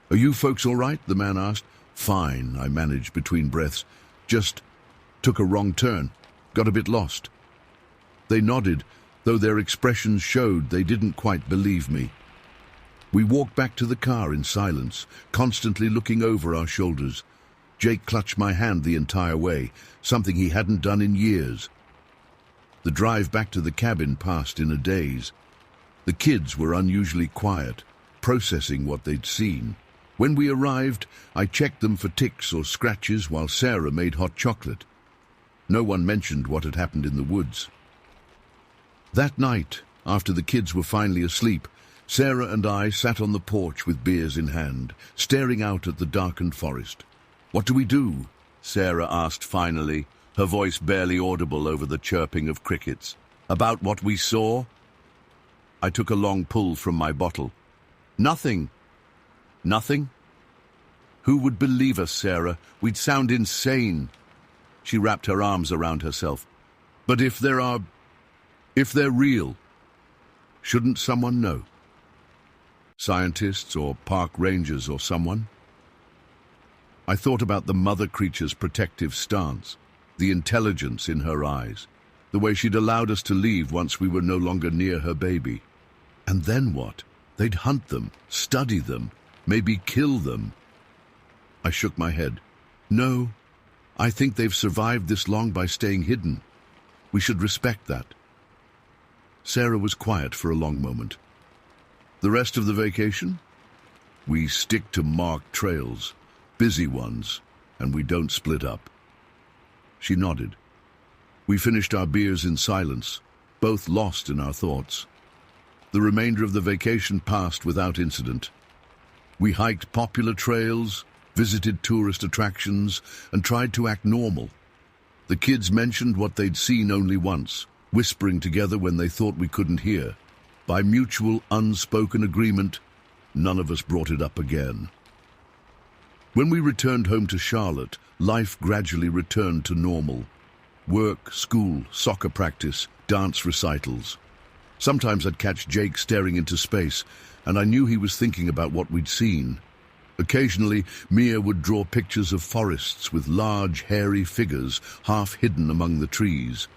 Speaker 1: "Are you folks all right?" the man asked. "Fine," I managed between breaths. "Just took a wrong turn. Got a bit lost." They nodded, though their expressions showed they didn't quite believe me. We walked back to the car in silence, constantly looking over our shoulders. Jake clutched my hand the entire way, something he hadn't done in years. The drive back to the cabin passed in a daze. The kids were unusually quiet, processing what they'd seen. When we arrived, I checked them for ticks or scratches while Sarah made hot chocolate. No one mentioned what had happened in the woods. That night, after the kids were finally asleep, Sarah and I sat on the porch with beers in hand, staring out at the darkened forest. "What do we do?" Sarah asked finally, her voice barely audible over the chirping of crickets. "About what we saw?" I took a long pull from my bottle. "Nothing." "Nothing?" "Who would believe us, Sarah? We'd sound insane." She wrapped her arms around herself. "But if they're real, shouldn't someone know? Scientists or park rangers or someone?" I thought about the mother creature's protective stance, the intelligence in her eyes, the way she'd allowed us to leave once we were no longer near her baby. And then what? They'd hunt them, study them, maybe kill them. I shook my head. "No, I think they've survived this long by staying hidden. We should respect that." Sarah was quiet for a long moment. "The rest of the vacation? We stick to marked trails, busy ones, and we don't split up." She nodded. We finished our beers in silence, both lost in our thoughts. The remainder of the vacation passed without incident. We hiked popular trails, visited tourist attractions, and tried to act normal. The kids mentioned what they'd seen only once, whispering together when they thought we couldn't hear. By mutual, unspoken agreement, none of us brought it up again. When we returned home to Charlotte, life gradually returned to normal. Work, school, soccer practice, dance recitals. Sometimes I'd catch Jake staring into space, and I knew he was thinking about what we'd seen. Occasionally, Mia would draw pictures of forests with large, hairy figures half hidden among the trees.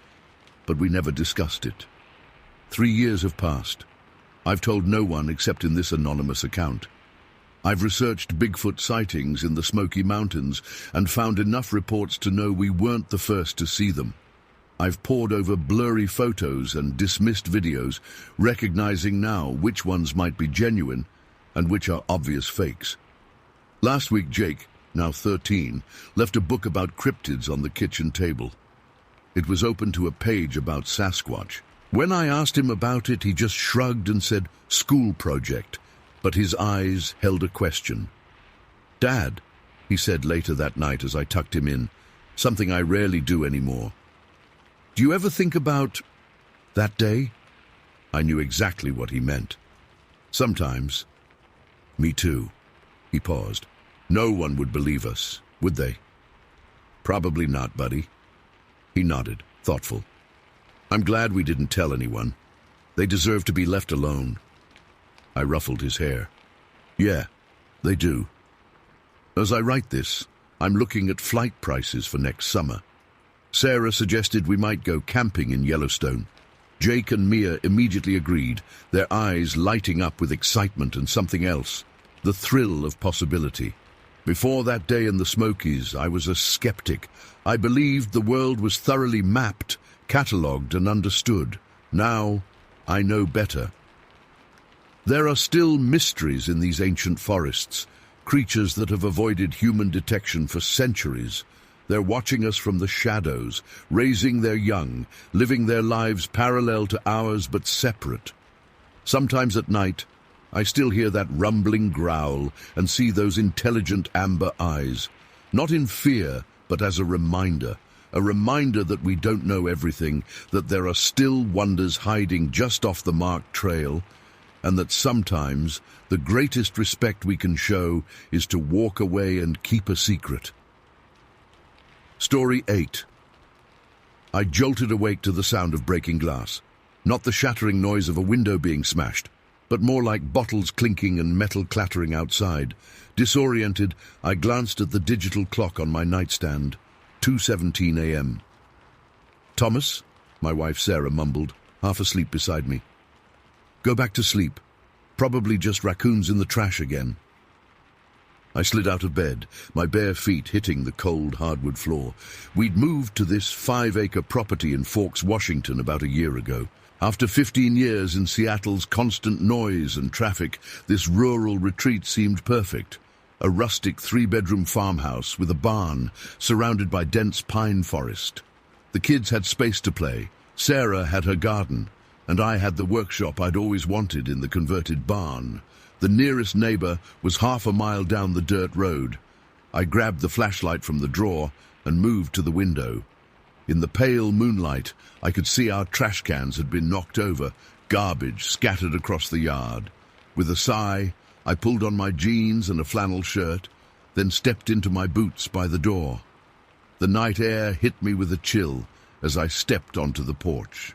Speaker 1: But we never discussed it. 3 years have passed. I've told no one except in this anonymous account. I've researched Bigfoot sightings in the Smoky Mountains and found enough reports to know we weren't the first to see them. I've pored over blurry photos and dismissed videos, recognizing now which ones might be genuine and which are obvious fakes. Last week, Jake, now 13, left a book about cryptids on the kitchen table. It was open to a page about Sasquatch. When I asked him about it, he just shrugged and said, "School project," but his eyes held a question. "Dad," he said later that night as I tucked him in, something I rarely do anymore. Do you ever think about that day? I knew exactly what he meant. Sometimes. Me too. He paused. No one would believe us, would they? Probably not, buddy. He nodded, thoughtful. I'm glad we didn't tell anyone. They deserve to be left alone. I ruffled his hair. Yeah, they do. As I write this, I'm looking at flight prices for next summer. Sarah suggested we might go camping in Yellowstone. Jake and Mia immediately agreed, their eyes lighting up with excitement and something else, the thrill of possibility. Before that day in the Smokies, I was a skeptic. I believed the world was thoroughly mapped, catalogued and understood. Now, I know better. There are still mysteries in these ancient forests, creatures that have avoided human detection for centuries. They're watching us from the shadows, raising their young, living their lives parallel to ours but separate. Sometimes at night, I still hear that rumbling growl and see those intelligent amber eyes, not in fear, but as a reminder that we don't know everything, that there are still wonders hiding just off the marked trail, and that sometimes the greatest respect we can show is to walk away and keep a secret. Story 8. I jolted awake to the sound of breaking glass, not the shattering noise of a window being smashed, but more like bottles clinking and metal clattering outside. Disoriented, I glanced at the digital clock on my nightstand. 2:17 a.m. Thomas, my wife Sarah mumbled, half asleep beside me. Go back to sleep. Probably just raccoons in the trash again. I slid out of bed, my bare feet hitting the cold hardwood floor. We'd moved to this 5-acre property in Forks, Washington about a year ago. After 15 years in Seattle's constant noise and traffic, this rural retreat seemed perfect. A rustic 3-bedroom farmhouse with a barn surrounded by dense pine forest. The kids had space to play. Sarah had her garden, and I had the workshop I'd always wanted in the converted barn. The nearest neighbor was half a mile down the dirt road. I grabbed the flashlight from the drawer and moved to the window. In the pale moonlight, I could see our trash cans had been knocked over, garbage scattered across the yard. With a sigh, I pulled on my jeans and a flannel shirt, then stepped into my boots by the door. The night air hit me with a chill as I stepped onto the porch.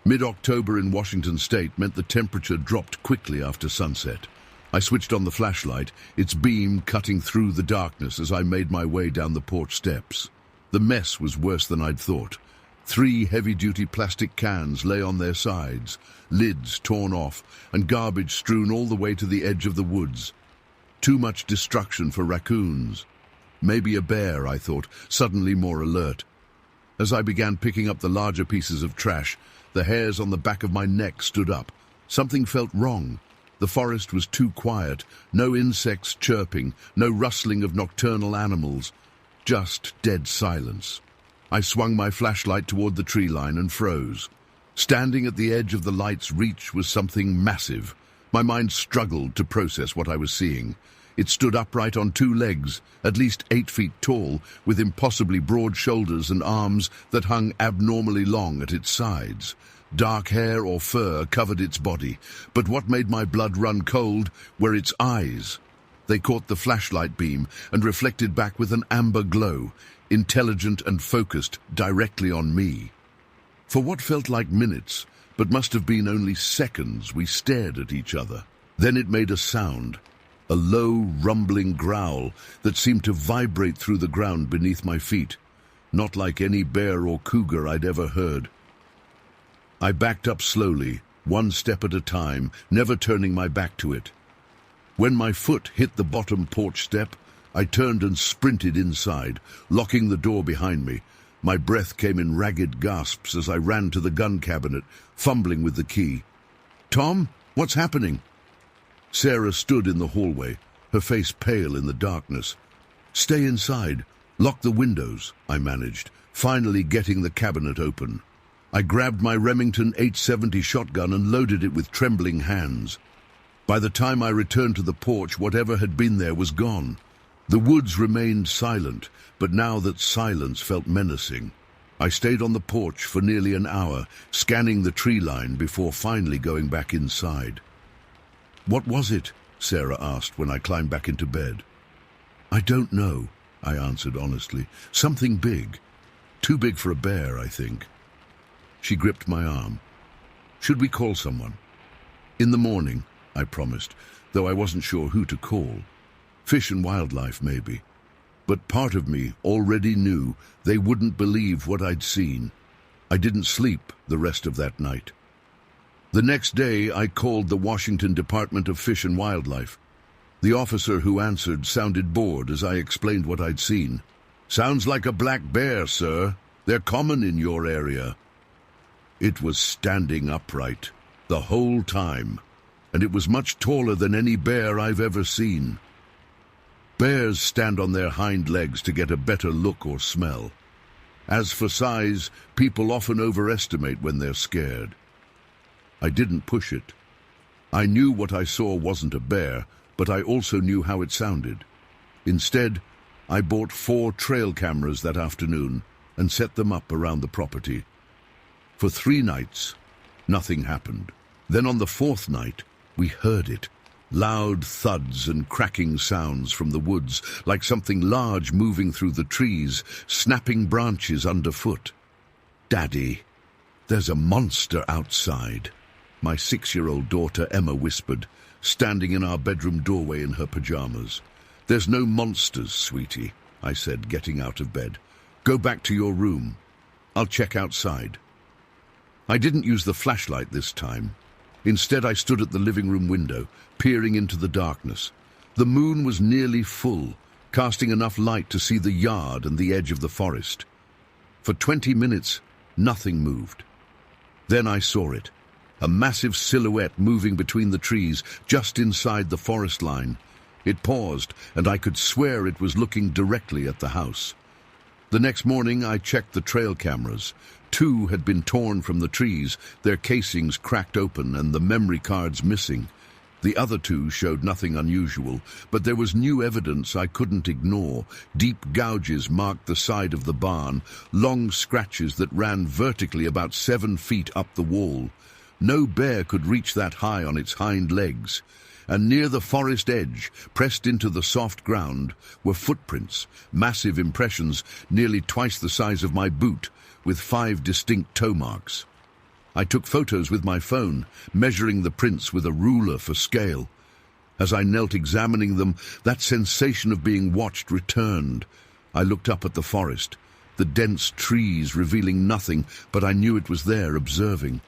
Speaker 1: Mid-October in Washington state meant the temperature dropped quickly after sunset. I switched on the flashlight, its beam cutting through the darkness as I made my way down the porch steps. The mess was worse than I'd thought. 3 heavy-duty plastic cans lay on their sides, lids torn off, and garbage strewn all the way to the edge of the woods. Too much destruction for raccoons. Maybe a bear, I thought, suddenly more alert. As I began picking up the larger pieces of trash, the hairs on the back of my neck stood up. Something felt wrong. The forest was too quiet, no insects chirping, no rustling of nocturnal animals, just dead silence. I swung my flashlight toward the tree line and froze. Standing at the edge of the light's reach was something massive. My mind struggled to process what I was seeing. It stood upright on 2 legs, at least 8 feet tall, with impossibly broad shoulders and arms that hung abnormally long at its sides. Dark hair or fur covered its body, but what made my blood run cold were its eyes. They caught the flashlight beam and reflected back with an amber glow, intelligent and focused directly on me. For what felt like minutes, but must have been only seconds, we stared at each other. Then it made a sound, a low, rumbling growl that seemed to vibrate through the ground beneath my feet, not like any bear or cougar I'd ever heard. I backed up slowly, 1 step at a time, never turning my back to it. When my foot hit the bottom porch step, I turned and sprinted inside, locking the door behind me. My breath came in ragged gasps as I ran to the gun cabinet, fumbling with the key. "Tom, what's happening?" Sarah stood in the hallway, her face pale in the darkness. "Stay inside. Lock the windows," I managed, finally getting the cabinet open. I grabbed my Remington 870 shotgun and loaded it with trembling hands. By the time I returned to the porch, whatever had been there was gone. The woods remained silent, but now that silence felt menacing. I stayed on the porch for nearly an hour, scanning the tree line before finally going back inside. "What was it?" Sarah asked when I climbed back into bed. "I don't know," I answered honestly. "Something big. Too big for a bear, I think." She gripped my arm. "Should we call someone?" "In the morning," I promised, though I wasn't sure who to call. Fish and Wildlife, maybe. But part of me already knew they wouldn't believe what I'd seen. I didn't sleep the rest of that night. The next day, I called the Washington Department of Fish and Wildlife. The officer who answered sounded bored as I explained what I'd seen. "Sounds like a black bear, sir. They're common in your area." It was standing upright the whole time, and it was much taller than any bear I've ever seen. Bears stand on their hind legs to get a better look or smell. As for size, people often overestimate when they're scared. I didn't push it. I knew what I saw wasn't a bear, but I also knew how it sounded. Instead, I bought 4 trail cameras that afternoon and set them up around the property. For 3 nights, nothing happened. Then on the 4th night, we heard it. Loud thuds and cracking sounds from the woods, like something large moving through the trees, snapping branches underfoot. "Daddy, there's a monster outside," my 6-year-old daughter Emma whispered, standing in our bedroom doorway in her pajamas. "There's no monsters, sweetie," I said, getting out of bed. "Go back to your room. I'll check outside." I didn't use the flashlight this time. Instead, I stood at the living room window, peering into the darkness. The moon was nearly full, casting enough light to see the yard and the edge of the forest. For 20 minutes, nothing moved. Then I saw it, a massive silhouette moving between the trees just inside the forest line. It paused, and I could swear it was looking directly at the house. The next morning, I checked the trail cameras. 2 had been torn from the trees, their casings cracked open and the memory cards missing. The other 2 showed nothing unusual, but there was new evidence I couldn't ignore. Deep gouges marked the side of the barn, long scratches that ran vertically about 7 feet up the wall. No bear could reach that high on its hind legs. And near the forest edge, pressed into the soft ground, were footprints, massive impressions nearly twice the size of my boot, with 5 distinct toe marks. I took photos with my phone, measuring the prints with a ruler for scale. As I knelt examining them, that sensation of being watched returned. I looked up at the forest, the dense trees revealing nothing, but I knew it was there, observing.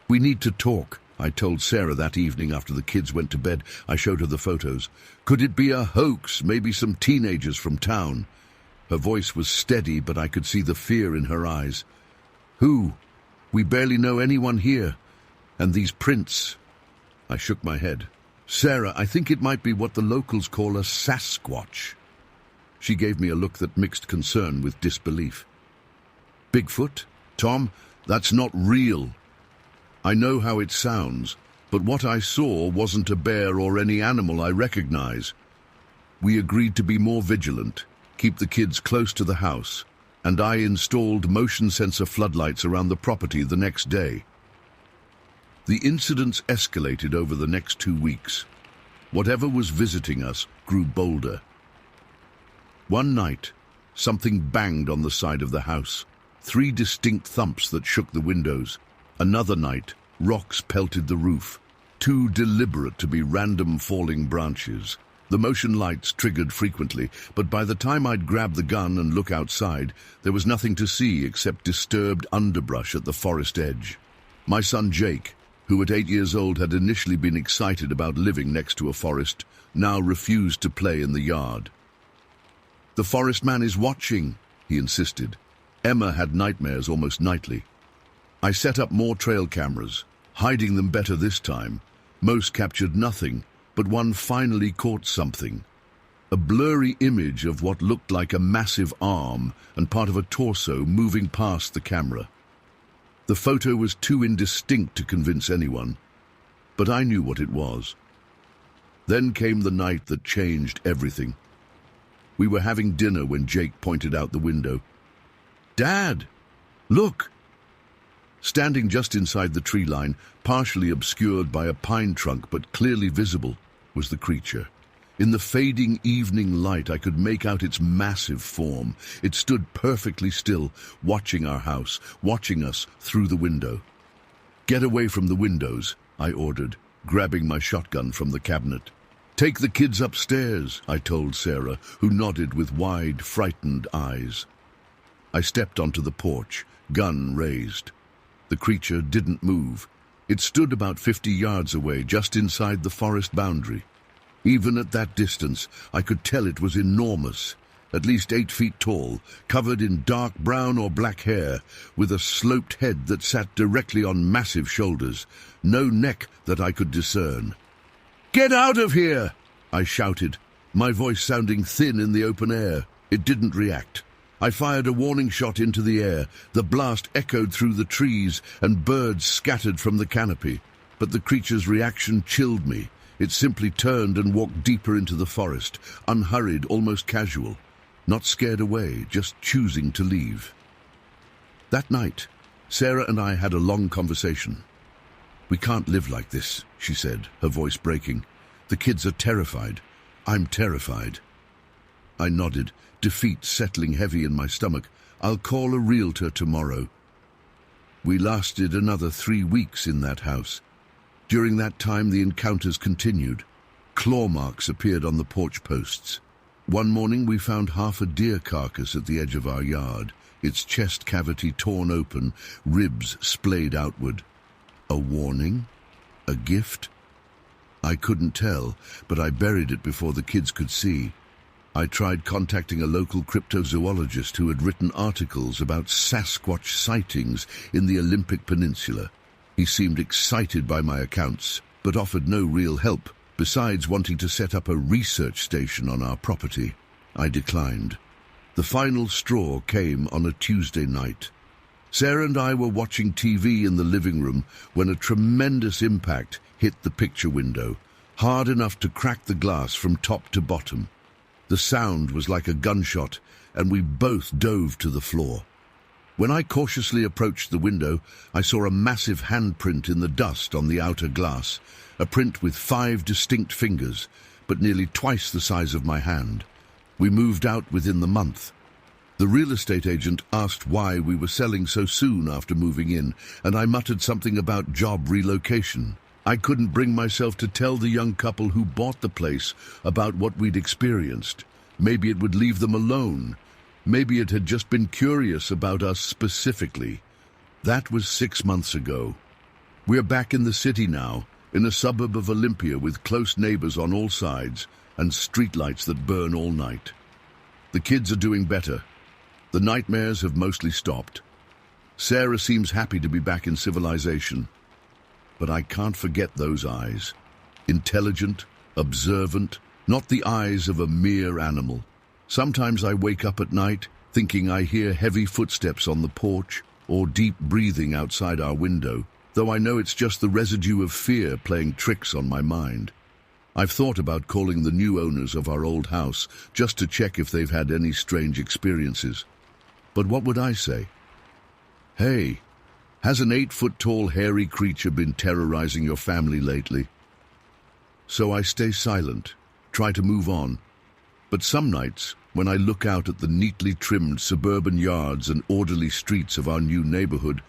Speaker 1: "We need to talk," I told Sarah that evening after the kids went to bed. I showed her the photos. "Could it be a hoax, maybe some teenagers from town?" Her voice was steady, but I could see the fear in her eyes. "Who? We barely know anyone here. And these prints..." I shook my head. "Sarah, I think it might be what the locals call a Sasquatch." She gave me a look that mixed concern with disbelief. "Bigfoot? Tom, that's not real. I know how it sounds, but what I saw wasn't a bear or any animal I recognize." We agreed to be more vigilant, keep the kids close to the house, and I installed motion sensor floodlights around the property the next day. The incidents escalated over the next 2 weeks. Whatever was visiting us grew bolder. One night, something banged on the side of the house, 3 distinct thumps that shook the windows. Another night, rocks pelted the roof, too deliberate to be random falling branches. The motion lights triggered frequently, but by the time I'd grab the gun and look outside, there was nothing to see except disturbed underbrush at the forest edge. My son Jake, who at 8 years old had initially been excited about living next to a forest, now refused to play in the yard. "The forest man is watching," he insisted. Emma had nightmares almost nightly. I set up more trail cameras, hiding them better this time. Most captured nothing, but one finally caught something. A blurry image of what looked like a massive arm and part of a torso moving past the camera. The photo was too indistinct to convince anyone, but I knew what it was. Then came the night that changed everything. We were having dinner when Jake pointed out the window. "Dad, Look! Standing just inside the tree line, partially obscured by a pine trunk but clearly visible, was the creature. In the fading evening light, I could make out its massive form. It stood perfectly still, watching our house, watching us through the window. "Get away from the windows," I ordered, grabbing my shotgun from the cabinet. "Take the kids upstairs," I told Sarah, who nodded with wide, frightened eyes. I stepped onto the porch, gun raised. The creature didn't move. It stood about 50 yards away, just inside the forest boundary. Even at that distance, I could tell it was enormous, at least 8 feet tall, covered in dark brown or black hair, with a sloped head that sat directly on massive shoulders, no neck that I could discern. "Get out of here!" I shouted, my voice sounding thin in the open air. It didn't react. I fired a warning shot into the air. The blast echoed through the trees and birds scattered from the canopy. But the creature's reaction chilled me. It simply turned and walked deeper into the forest, unhurried, almost casual. Not scared away, just choosing to leave. That night, Sarah and I had a long conversation. "We can't live like this," she said, her voice breaking. "The kids are terrified. I'm terrified." I nodded, defeat settling heavy in my stomach. "I'll call a realtor tomorrow." We lasted another 3 weeks in that house. During that time, the encounters continued. Claw marks appeared on the porch posts. One morning, we found half a deer carcass at the edge of our yard, its chest cavity torn open, ribs splayed outward. A warning? A gift? I couldn't tell, but I buried it before the kids could see. I tried contacting a local cryptozoologist who had written articles about Sasquatch sightings in the Olympic Peninsula. He seemed excited by my accounts, but offered no real help, besides wanting to set up a research station on our property. I declined. The final straw came on a Tuesday night. Sarah and I were watching TV in the living room when a tremendous impact hit the picture window, hard enough to crack the glass from top to bottom. The sound was like a gunshot, and we both dove to the floor. When I cautiously approached the window, I saw a massive handprint in the dust on the outer glass, a print with 5 distinct fingers, but nearly twice the size of my hand. We moved out within the month. The real estate agent asked why we were selling so soon after moving in, and I muttered something about job relocation. I couldn't bring myself to tell the young couple who bought the place about what we'd experienced. Maybe it would leave them alone. Maybe it had just been curious about us specifically. That was 6 months ago. We're back in the city now, in a suburb of Olympia with close neighbors on all sides and streetlights that burn all night. The kids are doing better. The nightmares have mostly stopped. Sarah seems happy to be back in civilization. But I can't forget those eyes. Intelligent, observant, not the eyes of a mere animal. Sometimes I wake up at night thinking I hear heavy footsteps on the porch or deep breathing outside our window, though I know it's just the residue of fear playing tricks on my mind. I've thought about calling the new owners of our old house just to check if they've had any strange experiences. But what would I say? "Hey, has an 8-foot-tall hairy creature been terrorizing your family lately?" So I stay silent, try to move on. But some nights, when I look out at the neatly trimmed suburban yards and orderly streets of our new neighborhood,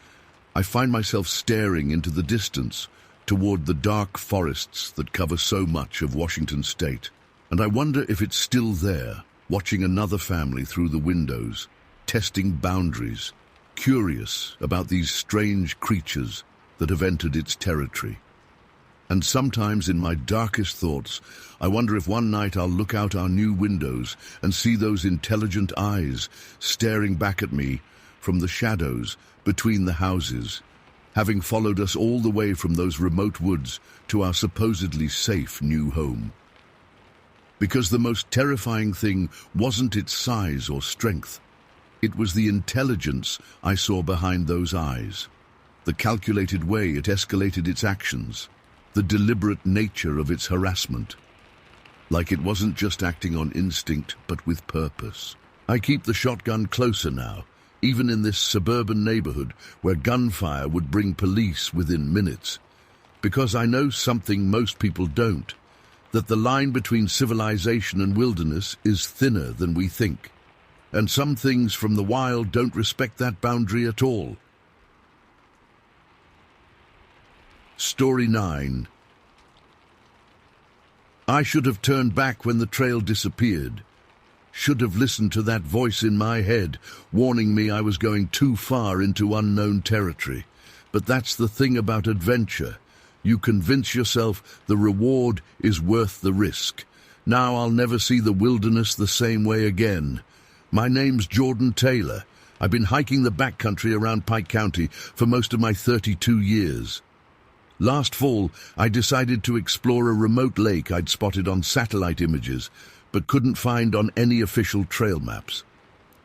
Speaker 1: I find myself staring into the distance toward the dark forests that cover so much of Washington state. And I wonder if it's still there, watching another family through the windows, testing boundaries, curious about these strange creatures that have entered its territory. And sometimes in my darkest thoughts, I wonder if one night I'll look out our new windows and see those intelligent eyes staring back at me from the shadows between the houses, having followed us all the way from those remote woods to our supposedly safe new home. Because the most terrifying thing wasn't its size or strength. It was the intelligence I saw behind those eyes, the calculated way it escalated its actions, the deliberate nature of its harassment. Like it wasn't just acting on instinct, but with purpose. I keep the shotgun closer now, even in this suburban neighborhood where gunfire would bring police within minutes. Because I know something most people don't, that the line between civilization and wilderness is thinner than we think. And some things from the wild don't respect that boundary at all. Story 9. I should have turned back when the trail disappeared. Should have listened to that voice in my head, warning me I was going too far into unknown territory. But that's the thing about adventure. You convince yourself the reward is worth the risk. Now I'll never see the wilderness the same way again. My name's Jordan Taylor. I've been hiking the backcountry around Pike County for most of my 32 years. Last fall, I decided to explore a remote lake I'd spotted on satellite images, but couldn't find on any official trail maps.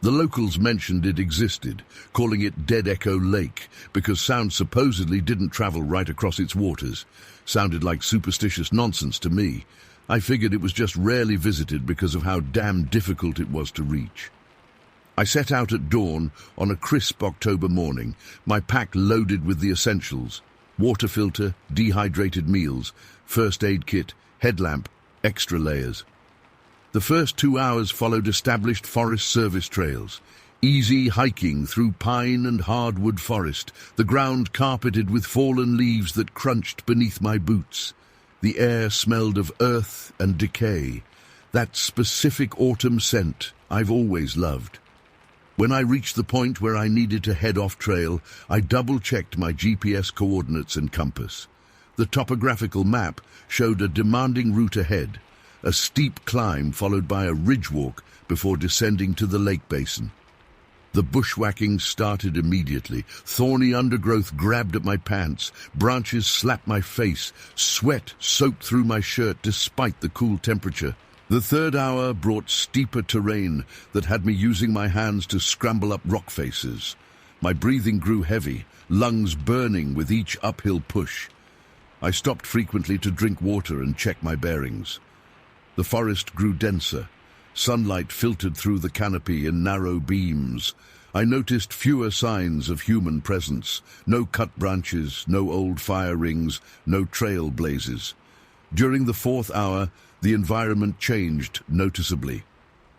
Speaker 1: The locals mentioned it existed, calling it Dead Echo Lake, because sound supposedly didn't travel right across its waters. Sounded like superstitious nonsense to me. I figured it was just rarely visited because of how damn difficult it was to reach. I set out at dawn on a crisp October morning, my pack loaded with the essentials: water filter, dehydrated meals, first aid kit, headlamp, extra layers. The first 2 hours followed established Forest Service trails, easy hiking through pine and hardwood forest, the ground carpeted with fallen leaves that crunched beneath my boots. The air smelled of earth and decay, that specific autumn scent I've always loved. When I reached the point where I needed to head off trail, I double-checked my GPS coordinates and compass. The topographical map showed a demanding route ahead, a steep climb followed by a ridge walk before descending to the lake basin. The bushwhacking started immediately. Thorny undergrowth grabbed at my pants, branches slapped my face, sweat soaked through my shirt despite the cool temperature. The third hour brought steeper terrain that had me using my hands to scramble up rock faces. My breathing grew heavy, lungs burning with each uphill push. I stopped frequently to drink water and check my bearings. The forest grew denser. Sunlight filtered through the canopy in narrow beams. I noticed fewer signs of human presence. No cut branches, no old fire rings, no trail blazes. During the fourth hour, the environment changed noticeably.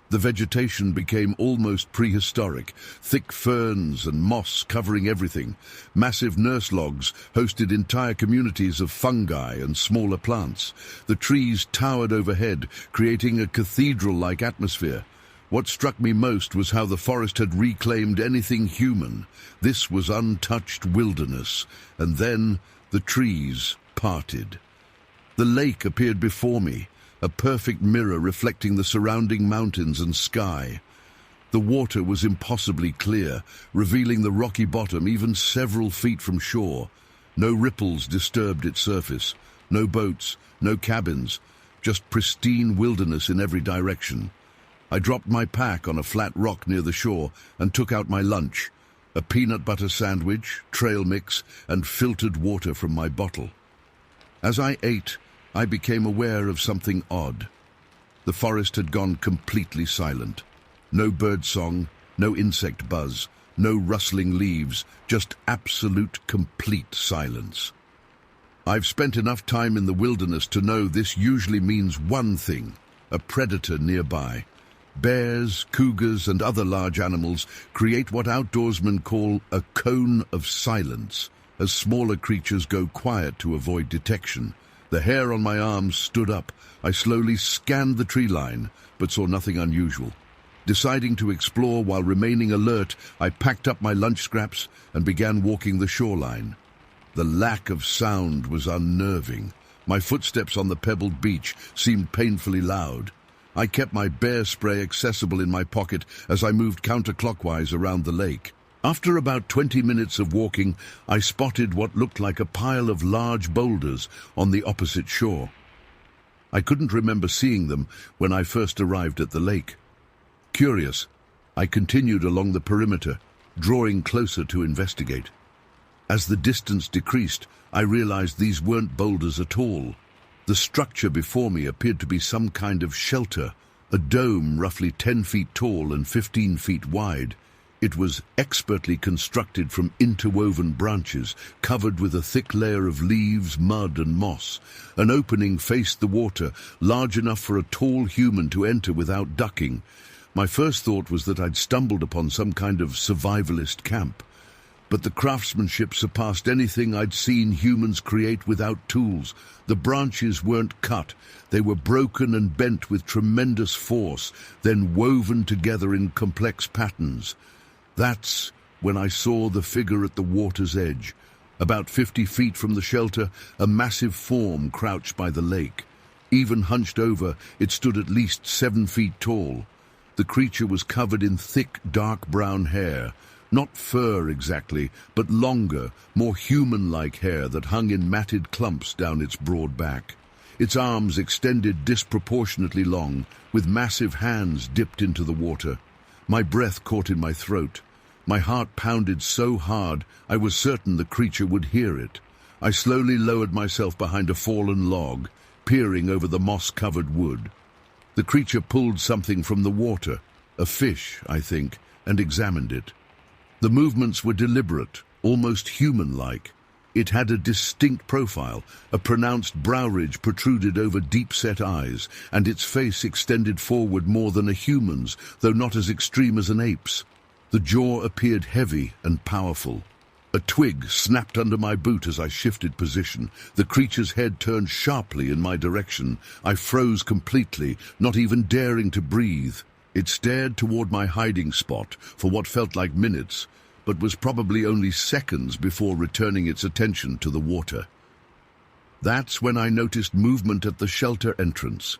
Speaker 1: The vegetation became almost prehistoric, thick ferns and moss covering everything. Massive nurse logs hosted entire communities of fungi and smaller plants. The trees towered overhead, creating a cathedral-like atmosphere. What struck me most was how the forest had reclaimed anything human. This was untouched wilderness, and then the trees parted. The lake appeared before me, a perfect mirror reflecting the surrounding mountains and sky. The water was impossibly clear, revealing the rocky bottom even several feet from shore. No ripples disturbed its surface, no boats, no cabins, just pristine wilderness in every direction. I dropped my pack on a flat rock near the shore and took out my lunch, a peanut butter sandwich, trail mix, and filtered water from my bottle. As I ate, I became aware of something odd. The forest had gone completely silent. No birdsong, no insect buzz, no rustling leaves, just absolute, complete silence. I've spent enough time in the wilderness to know this usually means one thing: a predator nearby. Bears, cougars, and other large animals create what outdoorsmen call a cone of silence, as smaller creatures go quiet to avoid detection. The hair on my arms stood up. I slowly scanned the tree line, but saw nothing unusual. Deciding to explore while remaining alert, I packed up my lunch scraps and began walking the shoreline. The lack of sound was unnerving. My footsteps on the pebbled beach seemed painfully loud. I kept my bear spray accessible in my pocket as I moved counterclockwise around the lake. After about 20 minutes of walking, I spotted what looked like a pile of large boulders on the opposite shore. I couldn't remember seeing them when I first arrived at the lake. Curious, I continued along the perimeter, drawing closer to investigate. As the distance decreased, I realized these weren't boulders at all. The structure before me appeared to be some kind of shelter, a dome roughly 10 feet tall and 15 feet wide. It was expertly constructed from interwoven branches, covered with a thick layer of leaves, mud and moss. An opening faced the water, large enough for a tall human to enter without ducking. My first thought was that I'd stumbled upon some kind of survivalist camp. But the craftsmanship surpassed anything I'd seen humans create without tools. The branches weren't cut. They were broken and bent with tremendous force, then woven together in complex patterns. That's when I saw the figure at the water's edge. About 50 feet from the shelter, a massive form crouched by the lake. Even hunched over, it stood at least 7 feet tall. The creature was covered in thick, dark brown hair. Not fur exactly, but longer, more human-like hair that hung in matted clumps down its broad back. Its arms extended disproportionately long, with massive hands dipped into the water. My breath caught in my throat. My heart pounded so hard I was certain the creature would hear it. I slowly lowered myself behind a fallen log, peering over the moss-covered wood. The creature pulled something from the water, a fish, I think, and examined it. The movements were deliberate, almost human-like. It had a distinct profile, a pronounced brow ridge protruded over deep-set eyes, and its face extended forward more than a human's, though not as extreme as an ape's. The jaw appeared heavy and powerful. A twig snapped under my boot as I shifted position. The creature's head turned sharply in my direction. I froze completely, not even daring to breathe. It stared toward my hiding spot for what felt like minutes, but was probably only seconds before returning its attention to the water. That's when I noticed movement at the shelter entrance.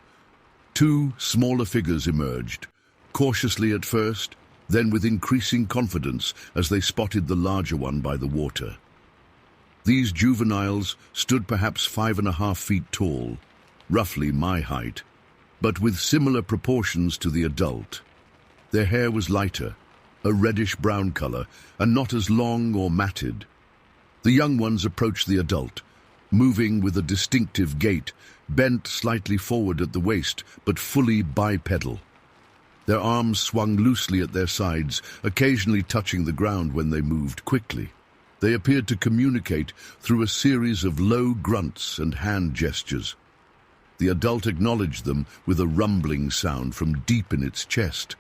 Speaker 1: 2 smaller figures emerged, cautiously at first, then with increasing confidence as they spotted the larger one by the water. These juveniles stood perhaps 5.5 feet tall, roughly my height, but with similar proportions to the adult. Their hair was lighter, a reddish-brown color, and not as long or matted. The young ones approached the adult, moving with a distinctive gait, bent slightly forward at the waist, but fully bipedal. Their arms swung loosely at their sides, occasionally touching the ground when they moved quickly. They appeared to communicate through a series of low grunts and hand gestures. The adult acknowledged them with a rumbling sound from deep in its chest.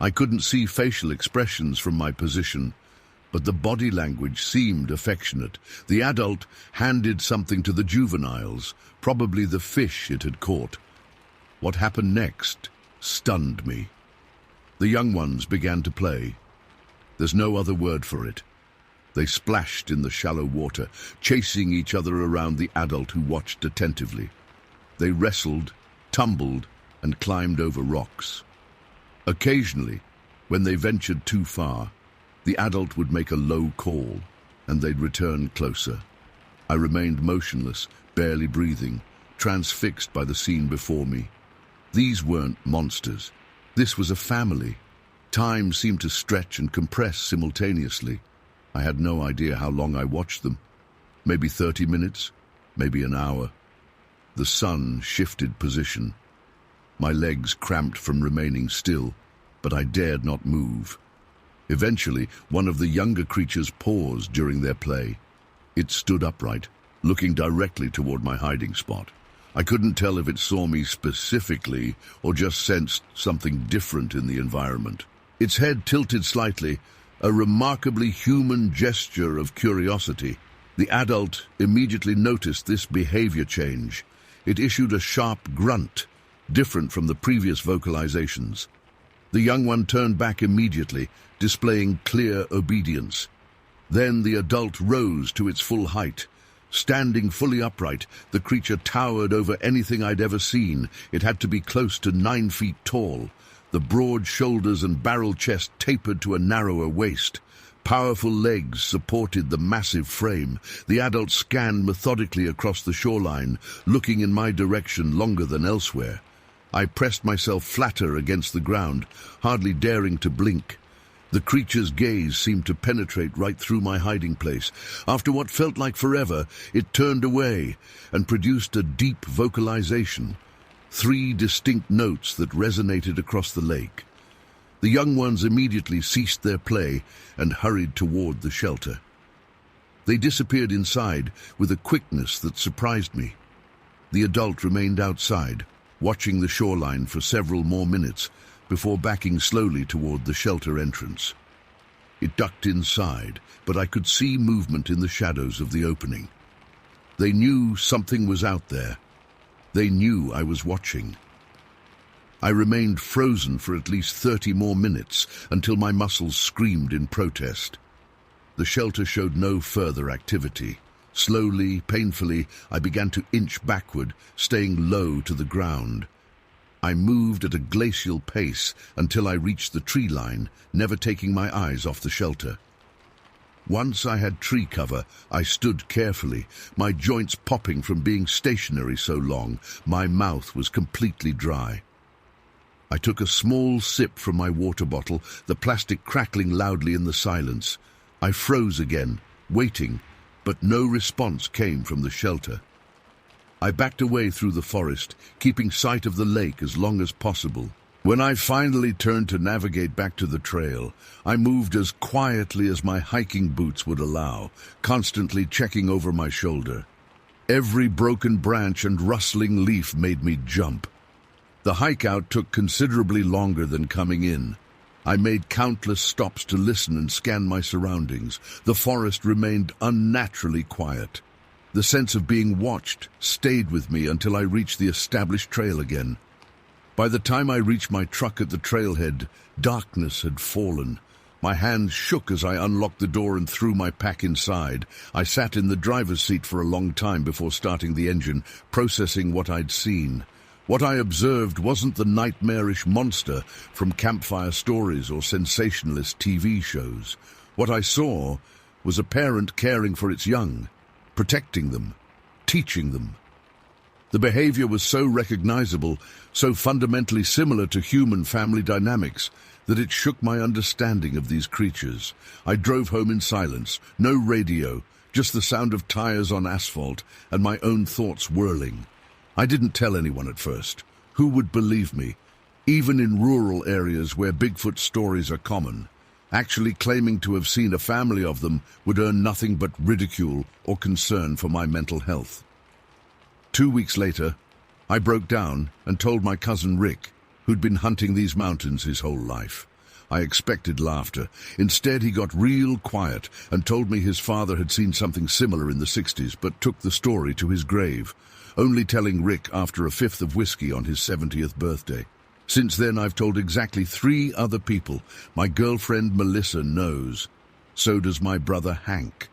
Speaker 1: I couldn't see facial expressions from my position, but the body language seemed affectionate. The adult handed something to the juveniles, probably the fish it had caught. What happened next stunned me. The young ones began to play. There's no other word for it. They splashed in the shallow water, chasing each other around the adult who watched attentively. They wrestled, tumbled, and climbed over rocks. Occasionally, when they ventured too far, the adult would make a low call, and they'd return closer. I remained motionless, barely breathing, transfixed by the scene before me. These weren't monsters. This was a family. Time seemed to stretch and compress simultaneously. I had no idea how long I watched them. Maybe 30 minutes, maybe an hour. The sun shifted position. My legs cramped from remaining still, but I dared not move. Eventually, one of the younger creatures paused during their play. It stood upright, looking directly toward my hiding spot. I couldn't tell if it saw me specifically or just sensed something different in the environment. Its head tilted slightly, a remarkably human gesture of curiosity. The adult immediately noticed this behavior change. It issued a sharp grunt, different from the previous vocalizations. The young one turned back immediately, displaying clear obedience. Then the adult rose to its full height. Standing fully upright, the creature towered over anything I'd ever seen. It had to be close to 9 feet tall. The broad shoulders and barrel chest tapered to a narrower waist. Powerful legs supported the massive frame. The adult scanned methodically across the shoreline, looking in my direction longer than elsewhere. I pressed myself flatter against the ground, hardly daring to blink. The creature's gaze seemed to penetrate right through my hiding place. After what felt like forever, it turned away and produced a deep vocalization, 3 distinct notes that resonated across the lake. The young ones immediately ceased their play and hurried toward the shelter. They disappeared inside with a quickness that surprised me. The adult remained outside, watching the shoreline for several more minutes before backing slowly toward the shelter entrance. It ducked inside, but I could see movement in the shadows of the opening. They knew something was out there. They knew I was watching. I remained frozen for at least 30 more minutes until my muscles screamed in protest. The shelter showed no further activity. Slowly, painfully, I began to inch backward, staying low to the ground. I moved at a glacial pace until I reached the tree line, never taking my eyes off the shelter. Once I had tree cover, I stood carefully, my joints popping from being stationary so long. My mouth was completely dry. I took a small sip from my water bottle, the plastic crackling loudly in the silence. I froze again, waiting, but no response came from the shelter. I backed away through the forest, keeping sight of the lake as long as possible. When I finally turned to navigate back to the trail, I moved as quietly as my hiking boots would allow, constantly checking over my shoulder. Every broken branch and rustling leaf made me jump. The hike out took considerably longer than coming in. I made countless stops to listen and scan my surroundings. The forest remained unnaturally quiet. The sense of being watched stayed with me until I reached the established trail again. By the time I reached my truck at the trailhead, darkness had fallen. My hands shook as I unlocked the door and threw my pack inside. I sat in the driver's seat for a long time before starting the engine, processing what I'd seen. What I observed wasn't the nightmarish monster from campfire stories or sensationalist TV shows. What I saw was a parent caring for its young, protecting them, teaching them. The behavior was so recognizable, so fundamentally similar to human family dynamics, that it shook my understanding of these creatures. I drove home in silence, no radio, just the sound of tires on asphalt and my own thoughts whirling. I didn't tell anyone at first. Who would believe me? Even in rural areas where Bigfoot stories are common, actually claiming to have seen a family of them would earn nothing but ridicule or concern for my mental health. 2 weeks later, I broke down and told my cousin Rick, who'd been hunting these mountains his whole life. I expected laughter. Instead, he got real quiet and told me his father had seen something similar in the 60s, but took the story to his grave, only telling Rick after a fifth of whiskey on his 70th birthday. Since then, I've told exactly 3 other people. My girlfriend Melissa knows. So does my brother Hank.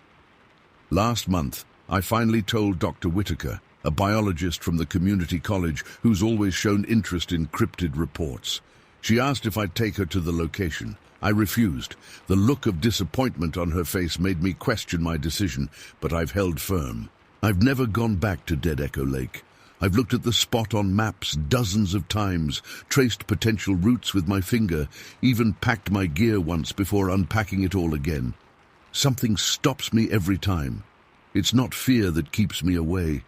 Speaker 1: Last month, I finally told Dr. Whitaker, a biologist from the community college who's always shown interest in cryptid reports. She asked if I'd take her to the location. I refused. The look of disappointment on her face made me question my decision, but I've held firm. I've never gone back to Dead Echo Lake. I've looked at the spot on maps dozens of times, traced potential routes with my finger, even packed my gear once before unpacking it all again. Something stops me every time. It's not fear that keeps me away.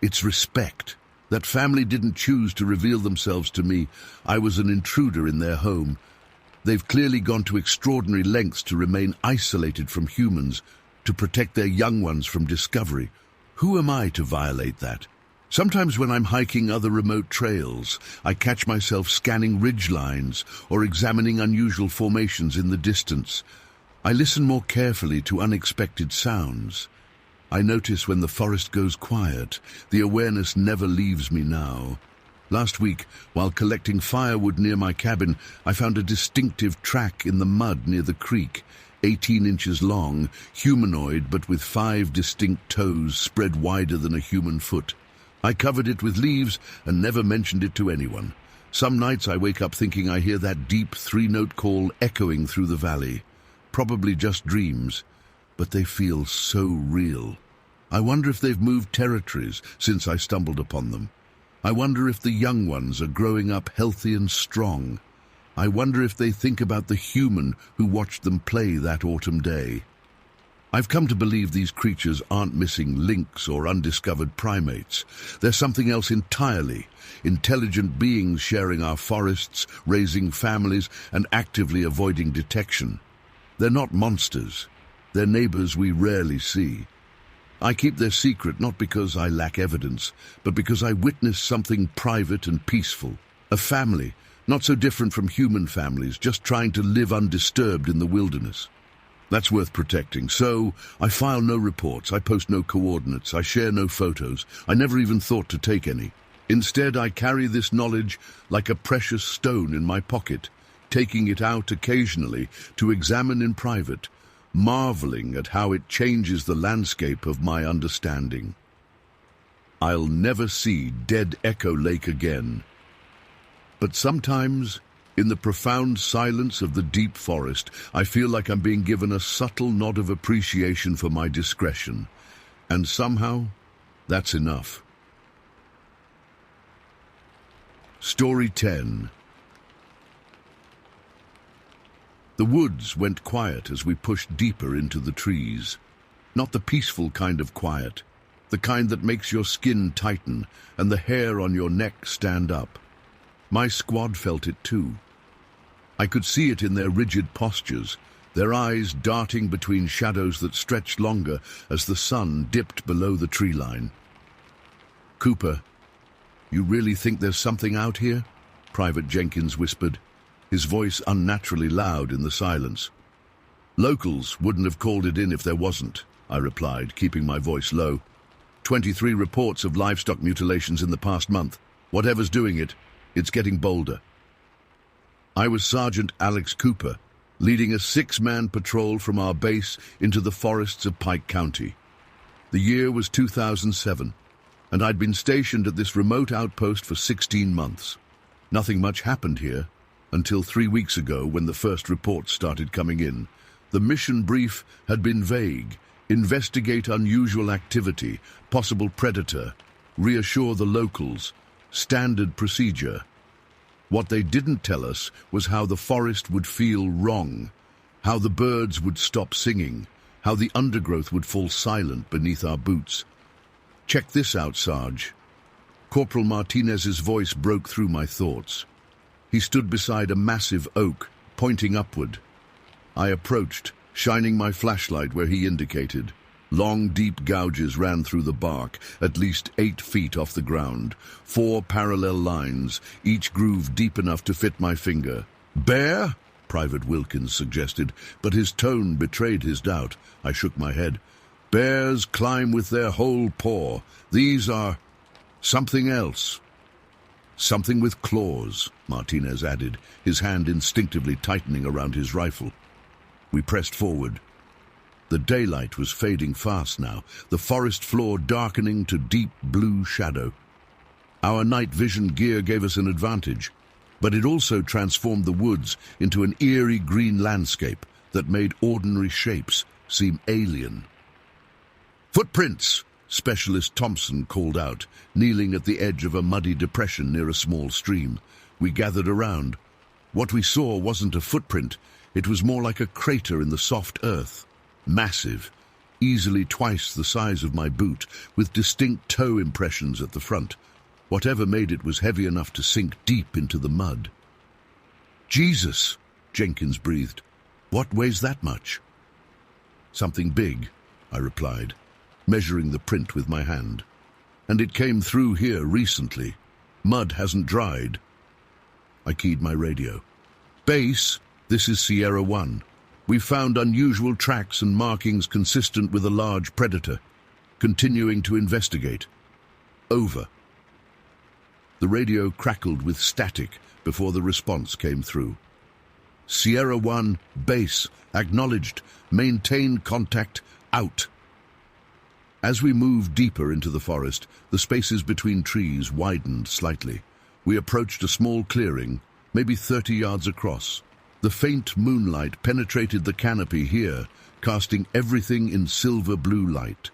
Speaker 1: It's respect. That family didn't choose to reveal themselves to me. I was an intruder in their home. They've clearly gone to extraordinary lengths to remain isolated from humans, to protect their young ones from discovery. Who am I to violate that? Sometimes when I'm hiking other remote trails, I catch myself scanning ridge lines or examining unusual formations in the distance. I listen more carefully to unexpected sounds. I notice when the forest goes quiet. The awareness never leaves me now. Last week, while collecting firewood near my cabin, I found a distinctive track in the mud near the creek, 18 inches long, humanoid but with 5 distinct toes spread wider than a human foot. I covered it with leaves and never mentioned it to anyone. Some nights I wake up thinking I hear that deep 3-note call echoing through the valley. Probably just dreams, but they feel so real. I wonder if they've moved territories since I stumbled upon them. I wonder if the young ones are growing up healthy and strong. I wonder if they think about the human who watched them play that autumn day. I've come to believe these creatures aren't missing lynx or undiscovered primates. They're something else entirely. Intelligent beings sharing our forests, raising families, and actively avoiding detection. They're not monsters. They're neighbors we rarely see. I keep their secret not because I lack evidence, but because I witnessed something private and peaceful. A family, not so different from human families, just trying to live undisturbed in the wilderness. That's worth protecting. So, I file no reports, I post no coordinates, I share no photos. I never even thought to take any. Instead, I carry this knowledge like a precious stone in my pocket, taking it out occasionally to examine in private, marveling at how it changes the landscape of my understanding. I'll never see Dead Echo Lake again. But sometimes, in the profound silence of the deep forest, I feel like I'm being given a subtle nod of appreciation for my discretion. And somehow, that's enough. Story 10. The woods went quiet as we pushed deeper into the trees. Not the peaceful kind of quiet, the kind that makes your skin tighten and the hair on your neck stand up. My squad felt it too. I could see it in their rigid postures, their eyes darting between shadows that stretched longer as the sun dipped below the tree line. "Cooper, you really think there's something out here?" Private Jenkins whispered, his voice unnaturally loud in the silence. "Locals wouldn't have called it in if there wasn't," I replied, keeping my voice low. 23 reports of livestock mutilations in the past month. Whatever's doing it, it's getting bolder. I was Sergeant Alex Cooper, leading a 6-man patrol from our base into the forests of Pike County. The year was 2007, and I'd been stationed at this remote outpost for 16 months. Nothing much happened here until 3 weeks ago when the first reports started coming in. The mission brief had been vague: investigate unusual activity, possible predator, reassure the locals, standard procedure. What they didn't tell us was how the forest would feel wrong, how the birds would stop singing, how the undergrowth would fall silent beneath our boots. "Check this out, Sarge." Corporal Martinez's voice broke through my thoughts. He stood beside a massive oak, pointing upward. I approached, shining my flashlight where he indicated. Long, deep gouges ran through the bark, at least 8 feet off the ground. 4 parallel lines, each groove deep enough to fit my finger. "Bear?" Private Wilkins suggested, but his tone betrayed his doubt. I shook my head. "Bears climb with their whole paw. These are something else." "Something with claws," Martinez added, his hand instinctively tightening around his rifle. We pressed forward. The daylight was fading fast now, the forest floor darkening to deep blue shadow. Our night vision gear gave us an advantage, but it also transformed the woods into an eerie green landscape that made ordinary shapes seem alien. "Footprints!" Specialist Thompson called out, kneeling at the edge of a muddy depression near a small stream. We gathered around. What we saw wasn't a footprint, it was more like a crater in the soft earth. Massive, easily twice the size of my boot, with distinct toe impressions at the front. Whatever made it was heavy enough to sink deep into the mud. "Jesus!" Jenkins breathed. "What weighs that much?" "Something big," I replied, measuring the print with my hand. "And it came through here recently. Mud hasn't dried." I keyed my radio. "Base, this is Sierra 1. We found unusual tracks and markings consistent with a large predator. Continuing to investigate. Over." The radio crackled with static before the response came through. "Sierra 1, base, acknowledged. Maintain contact, out." As we moved deeper into the forest, the spaces between trees widened slightly. We approached a small clearing, maybe 30 yards across. The faint moonlight penetrated the canopy here, casting everything in silver-blue light.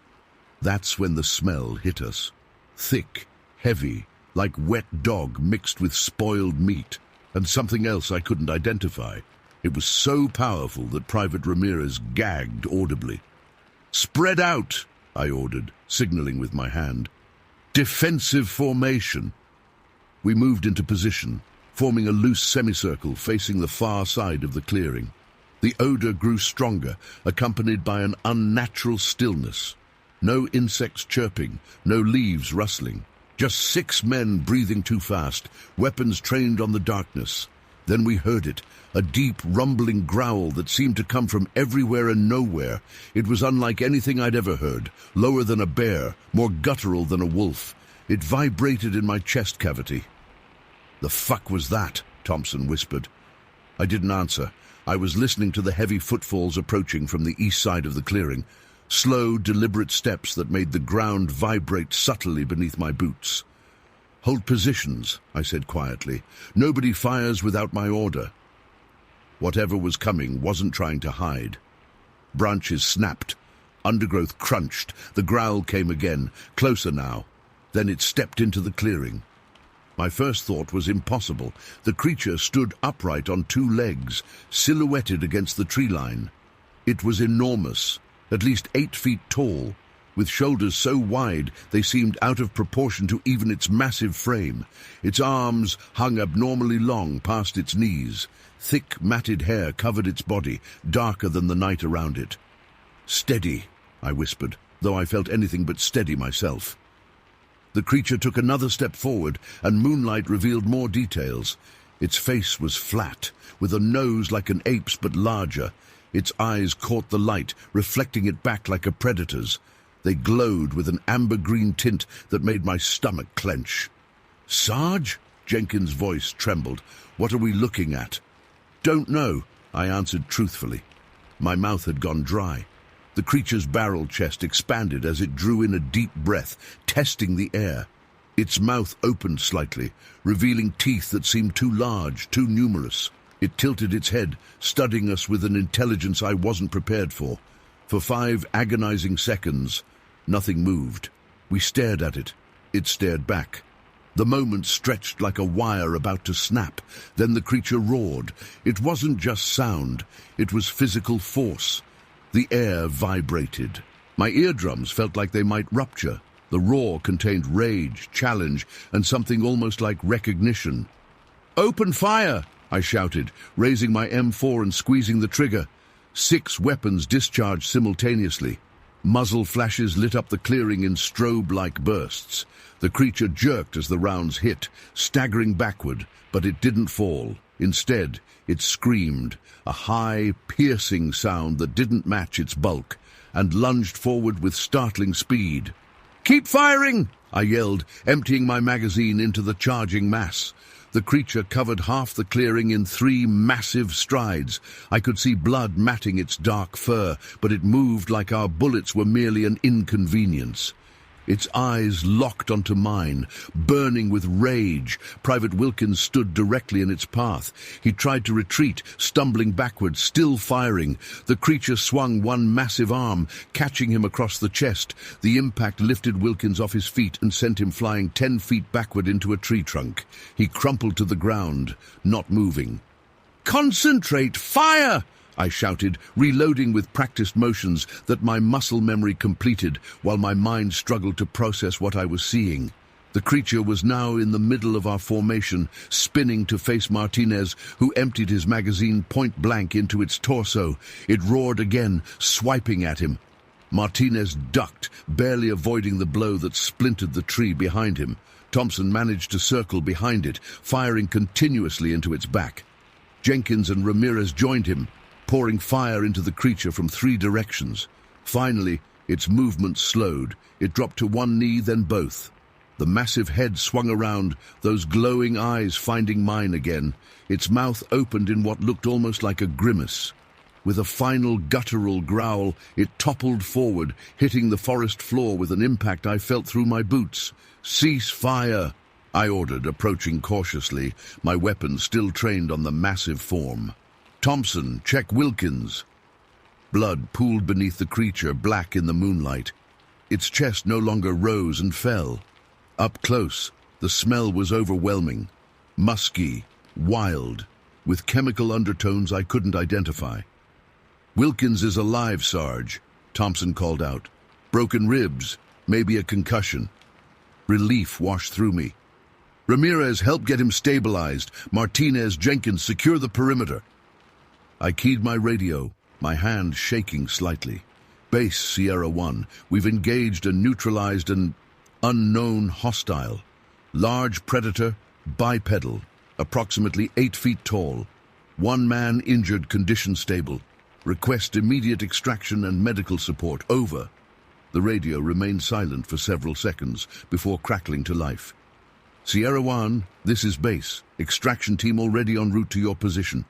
Speaker 1: That's when the smell hit us. Thick, heavy, like wet dog mixed with spoiled meat, and something else I couldn't identify. It was so powerful that Private Ramirez gagged audibly. "Spread out," I ordered, signaling with my hand. "Defensive formation." We moved into position, forming a loose semicircle facing the far side of the clearing. The odor grew stronger, accompanied by an unnatural stillness. No insects chirping, no leaves rustling. Just 6 men breathing too fast, weapons trained on the darkness. Then we heard it, a deep, rumbling growl that seemed to come from everywhere and nowhere. It was unlike anything I'd ever heard, lower than a bear, more guttural than a wolf. It vibrated in my chest cavity. "The fuck was that?" Thompson whispered. I didn't answer. I was listening to the heavy footfalls approaching from the east side of the clearing, slow, deliberate steps that made the ground vibrate subtly beneath my boots. "Hold positions," I said quietly. "Nobody fires without my order." Whatever was coming wasn't trying to hide. Branches snapped. Undergrowth crunched. The growl came again, closer now. Then it stepped into the clearing. My first thought was impossible. The creature stood upright on 2 legs, silhouetted against the tree line. It was enormous, at least 8 feet tall, with shoulders so wide they seemed out of proportion to even its massive frame. Its arms hung abnormally long past its knees. Thick, matted hair covered its body, darker than the night around it. "Steady," I whispered, though I felt anything but steady myself. The creature took another step forward, and moonlight revealed more details. Its face was flat, with a nose like an ape's but larger. Its eyes caught the light, reflecting it back like a predator's. They glowed with an amber-green tint that made my stomach clench. "Sarge?" Jenkins' voice trembled. "What are we looking at?" "Don't know," I answered truthfully. My mouth had gone dry. The creature's barrel chest expanded as it drew in a deep breath, testing the air. Its mouth opened slightly, revealing teeth that seemed too large, too numerous. It tilted its head, studying us with an intelligence I wasn't prepared for. For 5 agonizing seconds, nothing moved. We stared at it. It stared back. The moment stretched like a wire about to snap. Then the creature roared. It wasn't just sound. It was physical force. The air vibrated. My eardrums felt like they might rupture. The roar contained rage, challenge, and something almost like recognition. "Open fire!" I shouted, raising my M4 and squeezing the trigger. 6 weapons discharged simultaneously. Muzzle flashes lit up the clearing in strobe-like bursts. The creature jerked as the rounds hit, staggering backward, but it didn't fall. Instead, it screamed, a high, piercing sound that didn't match its bulk, and lunged forward with startling speed. "Keep firing!" I yelled, emptying my magazine into the charging mass. The creature covered half the clearing in 3 massive strides. I could see blood matting its dark fur, but it moved like our bullets were merely an inconvenience. Its eyes locked onto mine, burning with rage. Private Wilkins stood directly in its path. He tried to retreat, stumbling backward, still firing. The creature swung one massive arm, catching him across the chest. The impact lifted Wilkins off his feet and sent him flying 10 feet backward into a tree trunk. He crumpled to the ground, not moving. "Concentrate! Fire!" I shouted, reloading with practiced motions that my muscle memory completed while my mind struggled to process what I was seeing. The creature was now in the middle of our formation, spinning to face Martinez, who emptied his magazine point blank into its torso. It roared again, swiping at him. Martinez ducked, barely avoiding the blow that splintered the tree behind him. Thompson managed to circle behind it, firing continuously into its back. Jenkins and Ramirez joined him, pouring fire into the creature from 3 directions. Finally, its movement slowed. It dropped to one knee, then both. The massive head swung around, those glowing eyes finding mine again. Its mouth opened in what looked almost like a grimace. With a final guttural growl, it toppled forward, hitting the forest floor with an impact I felt through my boots. "Cease fire!" I ordered, approaching cautiously, my weapon still trained on the massive form. "Thompson, check Wilkins." Blood pooled beneath the creature, black in the moonlight. Its chest no longer rose and fell. Up close, the smell was overwhelming. Musky, wild, with chemical undertones I couldn't identify. "Wilkins is alive, Sarge." Thompson called out. Broken ribs, maybe a concussion. Relief washed through me. Ramirez, help get him stabilized. Martinez, Jenkins, secure the perimeter. I keyed my radio, my hand shaking slightly. Base Sierra 1, we've engaged and neutralized an unknown hostile. Large predator, bipedal, approximately 8 feet tall. One man injured, condition stable. Request immediate extraction and medical support. Over. The radio remained silent for several seconds before crackling to life. Sierra 1, this is base. Extraction team already en route to your position.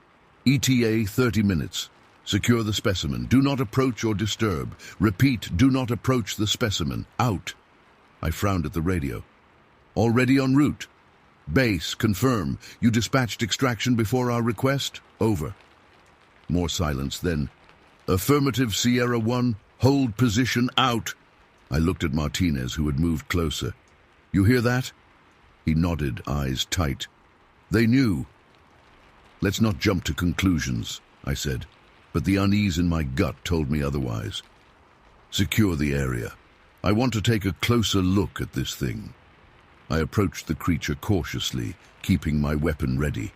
Speaker 1: ETA 30 minutes. Secure the specimen. Do not approach or disturb. Repeat, do not approach the specimen. Out. I frowned at the radio. Already en route. Base, confirm. You dispatched extraction before our request? Over. More silence, then. Affirmative, Sierra 1. Hold position, out. I looked at Martinez, who had moved closer. You hear that? He nodded, eyes tight. They knew. Let's not jump to conclusions, I said, but the unease in my gut told me otherwise. Secure the area. I want to take a closer look at this thing. I approached the creature cautiously, keeping my weapon ready.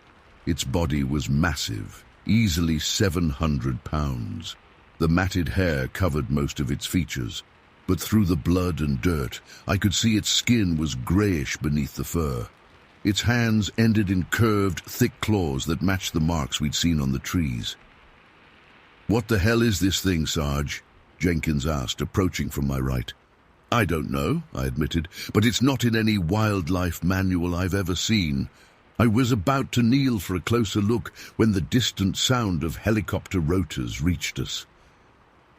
Speaker 1: Its body was massive, easily 700 pounds. The matted hair covered most of its features, but through the blood and dirt, I could see its skin was grayish beneath the fur. Its hands ended in curved, thick claws that matched the marks we'd seen on the trees. What the hell is this thing, Sarge? Jenkins asked, approaching from my right. I don't know, I admitted, but it's not in any wildlife manual I've ever seen. I was about to kneel for a closer look when the distant sound of helicopter rotors reached us.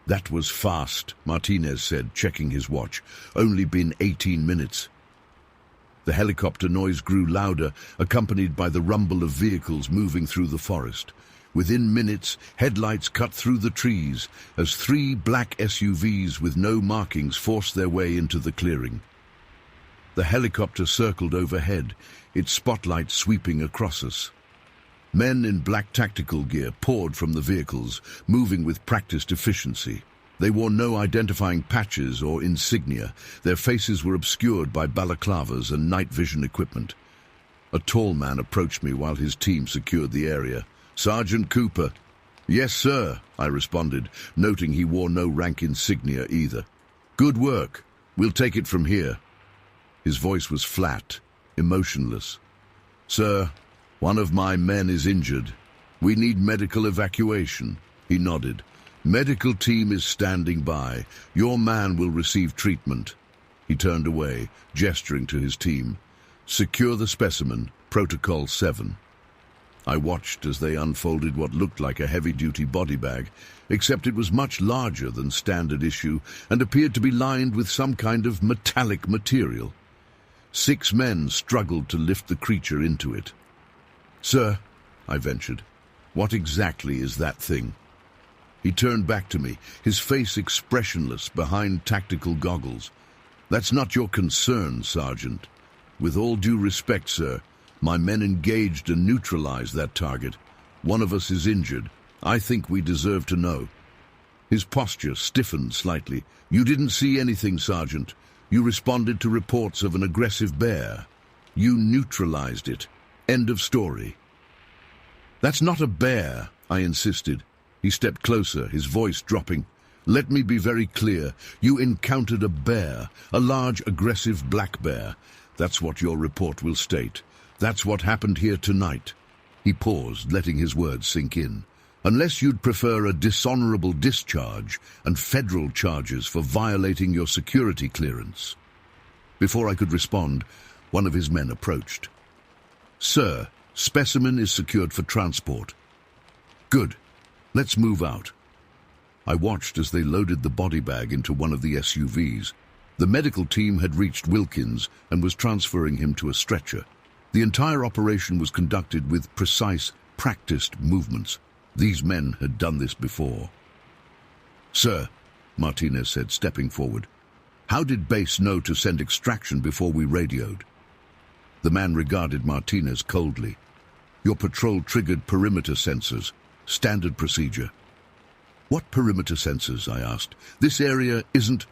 Speaker 1: That was fast, Martinez said, checking his watch. Only been 18 minutes. The helicopter noise grew louder, accompanied by the rumble of vehicles moving through the forest. Within minutes, headlights cut through the trees as 3 black SUVs with no markings forced their way into the clearing. The helicopter circled overhead, its spotlight sweeping across us. Men in black tactical gear poured from the vehicles, moving with practiced efficiency. They wore no identifying patches or insignia. Their faces were obscured by balaclavas and night vision equipment. A tall man approached me while his team secured the area. Sergeant Cooper. Yes, sir, I responded, noting he wore no rank insignia either. Good work. We'll take it from here. His voice was flat, emotionless. Sir, one of my men is injured. We need medical evacuation. He nodded. Medical team is standing by. Your man will receive treatment. He turned away, gesturing to his team. Secure the specimen, Protocol 7. I watched as they unfolded what looked like a heavy-duty body bag, except it was much larger than standard issue and appeared to be lined with some kind of metallic material. 6 men struggled to lift the creature into it. Sir, I ventured, what exactly is that thing? He turned back to me, his face expressionless behind tactical goggles. That's not your concern, Sergeant. With all due respect, sir, my men engaged and neutralized that target. One of us is injured. I think we deserve to know. His posture stiffened slightly. You didn't see anything, Sergeant. You responded to reports of an aggressive bear. You neutralized it. End of story. That's not a bear, I insisted. He stepped closer, his voice dropping. Let me be very clear. You encountered a bear, a large, aggressive black bear. That's what your report will state. That's what happened here tonight. He paused, letting his words sink in. Unless you'd prefer a dishonorable discharge and federal charges for violating your security clearance. Before I could respond, one of his men approached. Sir, specimen is secured for transport. Good. Let's move out. I watched as they loaded the body bag into one of the SUVs. The medical team had reached Wilkins and was transferring him to a stretcher. The entire operation was conducted with precise, practiced movements. These men had done this before. Sir, Martinez said, stepping forward, how did base know to send extraction before we radioed? The man regarded Martinez coldly. Your patrol triggered perimeter sensors. Standard procedure. What perimeter sensors? I asked. This area isn't...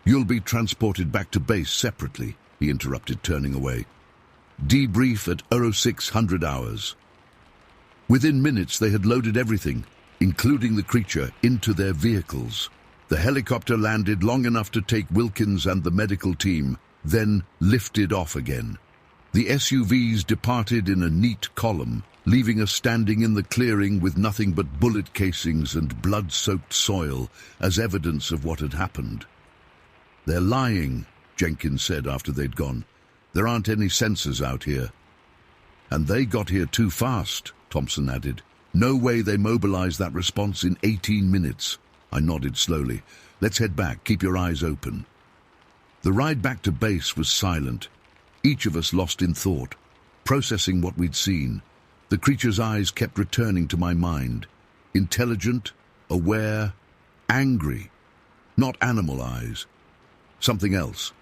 Speaker 1: You'll be transported back to base separately, he interrupted, turning away. Debrief at 0600 hours. Within minutes they had loaded everything, including the creature, into their vehicles. The helicopter landed long enough to take Wilkins and the medical team, then lifted off again. The SUVs departed in a neat column, leaving us standing in the clearing with nothing but bullet casings and blood-soaked soil as evidence of what had happened. They're lying, Jenkins said after they'd gone. There aren't any sensors out here. And they got here too fast, Thompson added. No way they mobilized that response in 18 minutes. I nodded slowly. Let's head back. Keep your eyes open. The ride back to base was silent. Each of us lost in thought, processing what we'd seen. The creature's eyes kept returning to my mind. Intelligent, aware, angry. Not animal eyes. Something else.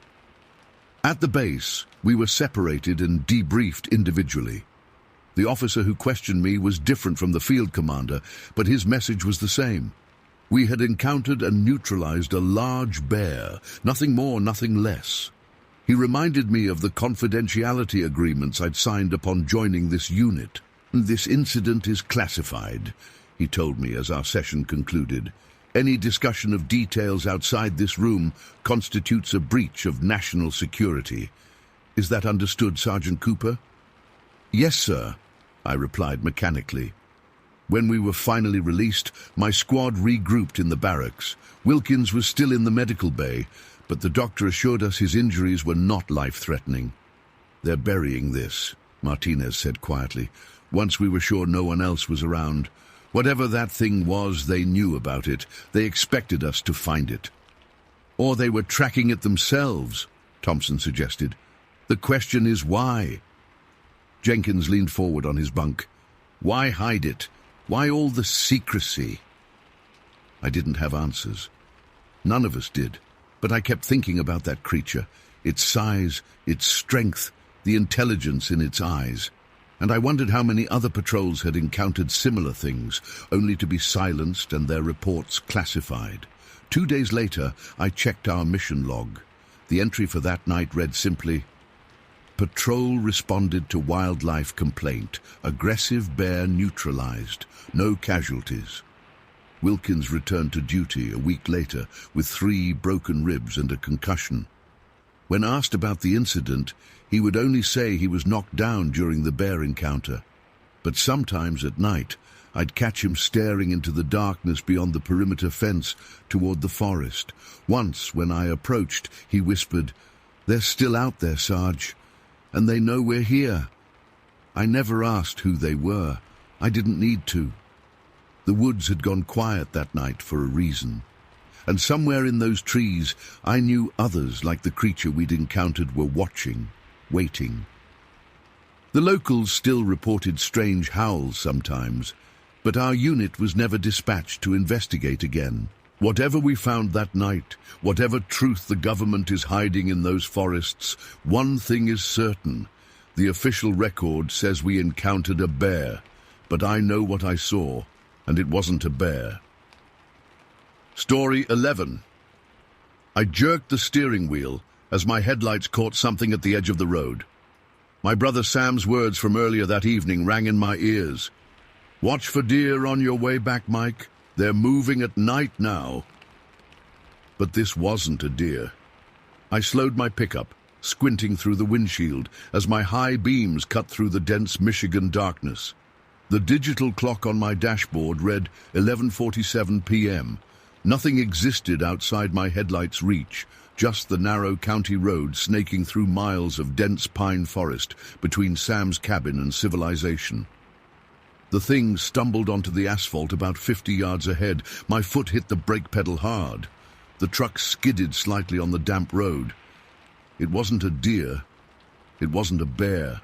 Speaker 1: At the base, we were separated and debriefed individually. The officer who questioned me was different from the field commander, but his message was the same. We had encountered and neutralized a large bear, nothing more, nothing less. He reminded me of the confidentiality agreements I'd signed upon joining this unit. This incident is classified, he told me as our session concluded. Any discussion of details outside this room constitutes a breach of national security. Is that understood, Sergeant Cooper? Yes, sir, I replied mechanically. When we were finally released, my squad regrouped in the barracks. Wilkins was still in the medical bay, but the doctor assured us his injuries were not life-threatening. They're burying this, Martinez said quietly, once we were sure no one else was around. Whatever that thing was, they knew about it. They expected us to find it. Or they were tracking it themselves, Thompson suggested. The question is why? Jenkins leaned forward on his bunk. Why hide it? Why all the secrecy? I didn't have answers. None of us did. But I kept thinking about that creature, its size, its strength, the intelligence in its eyes. And I wondered how many other patrols had encountered similar things, only to be silenced and their reports classified. 2 days later, I checked our mission log. The entry for that night read simply, Patrol responded to wildlife complaint. Aggressive bear neutralized. No casualties. Wilkins returned to duty a week later with 3 broken ribs and a concussion. When asked about the incident, he would only say he was knocked down during the bear encounter. But sometimes at night, I'd catch him staring into the darkness beyond the perimeter fence toward the forest. Once, when I approached, he whispered, "They're still out there, Sarge, and they know we're here." I never asked who they were. I didn't need to. The woods had gone quiet that night for a reason. And somewhere in those trees, I knew others like the creature we'd encountered were watching, waiting. The locals still reported strange howls sometimes, but our unit was never dispatched to investigate again. Whatever we found that night, whatever truth the government is hiding in those forests, one thing is certain. The official record says we encountered a bear, but I know what I saw, and it wasn't a bear. Story 11. I jerked the steering wheel as my headlights caught something at the edge of the road. My brother Sam's words from earlier that evening rang in my ears. "Watch for deer on your way back, Mike. They're moving at night now." But this wasn't a deer. I slowed my pickup, squinting through the windshield as my high beams cut through the dense Michigan darkness. The digital clock on my dashboard read 11:47 p.m. Nothing existed outside my headlights' reach, just the narrow county road snaking through miles of dense pine forest between Sam's cabin and civilization. The thing stumbled onto the asphalt about 50 yards ahead. My foot hit the brake pedal hard. The truck skidded slightly on the damp road. It wasn't a deer. It wasn't a bear.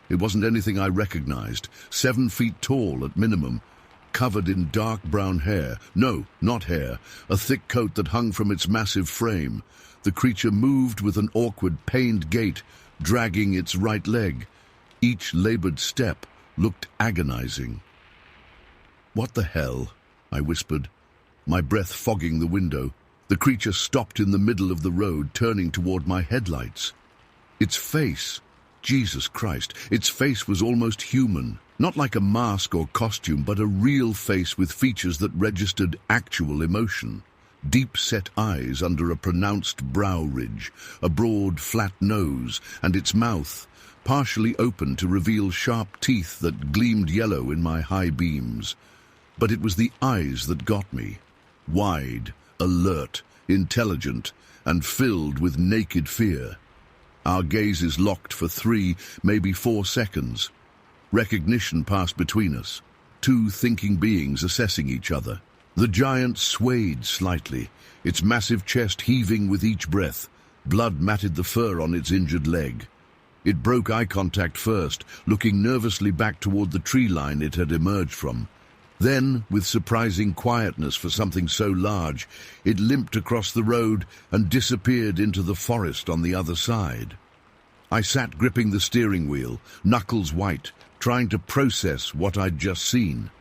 Speaker 1: It wasn't anything I recognized. 7 feet tall at minimum, covered in dark brown hair. No, not hair. A thick coat that hung from its massive frame. The creature moved with an awkward, pained gait, dragging its right leg. Each labored step looked agonizing. "What the hell?" I whispered. my breath fogging the window. The creature stopped in the middle of the road, turning toward my headlights. Its face, Jesus Christ, its face was almost human. Not like a mask or costume, but a real face with features that registered actual emotion. Deep-set eyes under a pronounced brow ridge, a broad, flat nose, and its mouth, partially open to reveal sharp teeth that gleamed yellow in my high beams. But it was the eyes that got me. Wide, alert, intelligent, and filled with naked fear. Our gazes locked for 3, maybe 4 seconds. Recognition passed between us, 2 thinking beings assessing each other. The giant swayed slightly, its massive chest heaving with each breath. Blood matted the fur on its injured leg. It broke eye contact first, looking nervously back toward the tree line it had emerged from. Then, with surprising quietness for something so large, it limped across the road and disappeared into the forest on the other side. I sat gripping the steering wheel, knuckles white, trying to process what I'd just seen.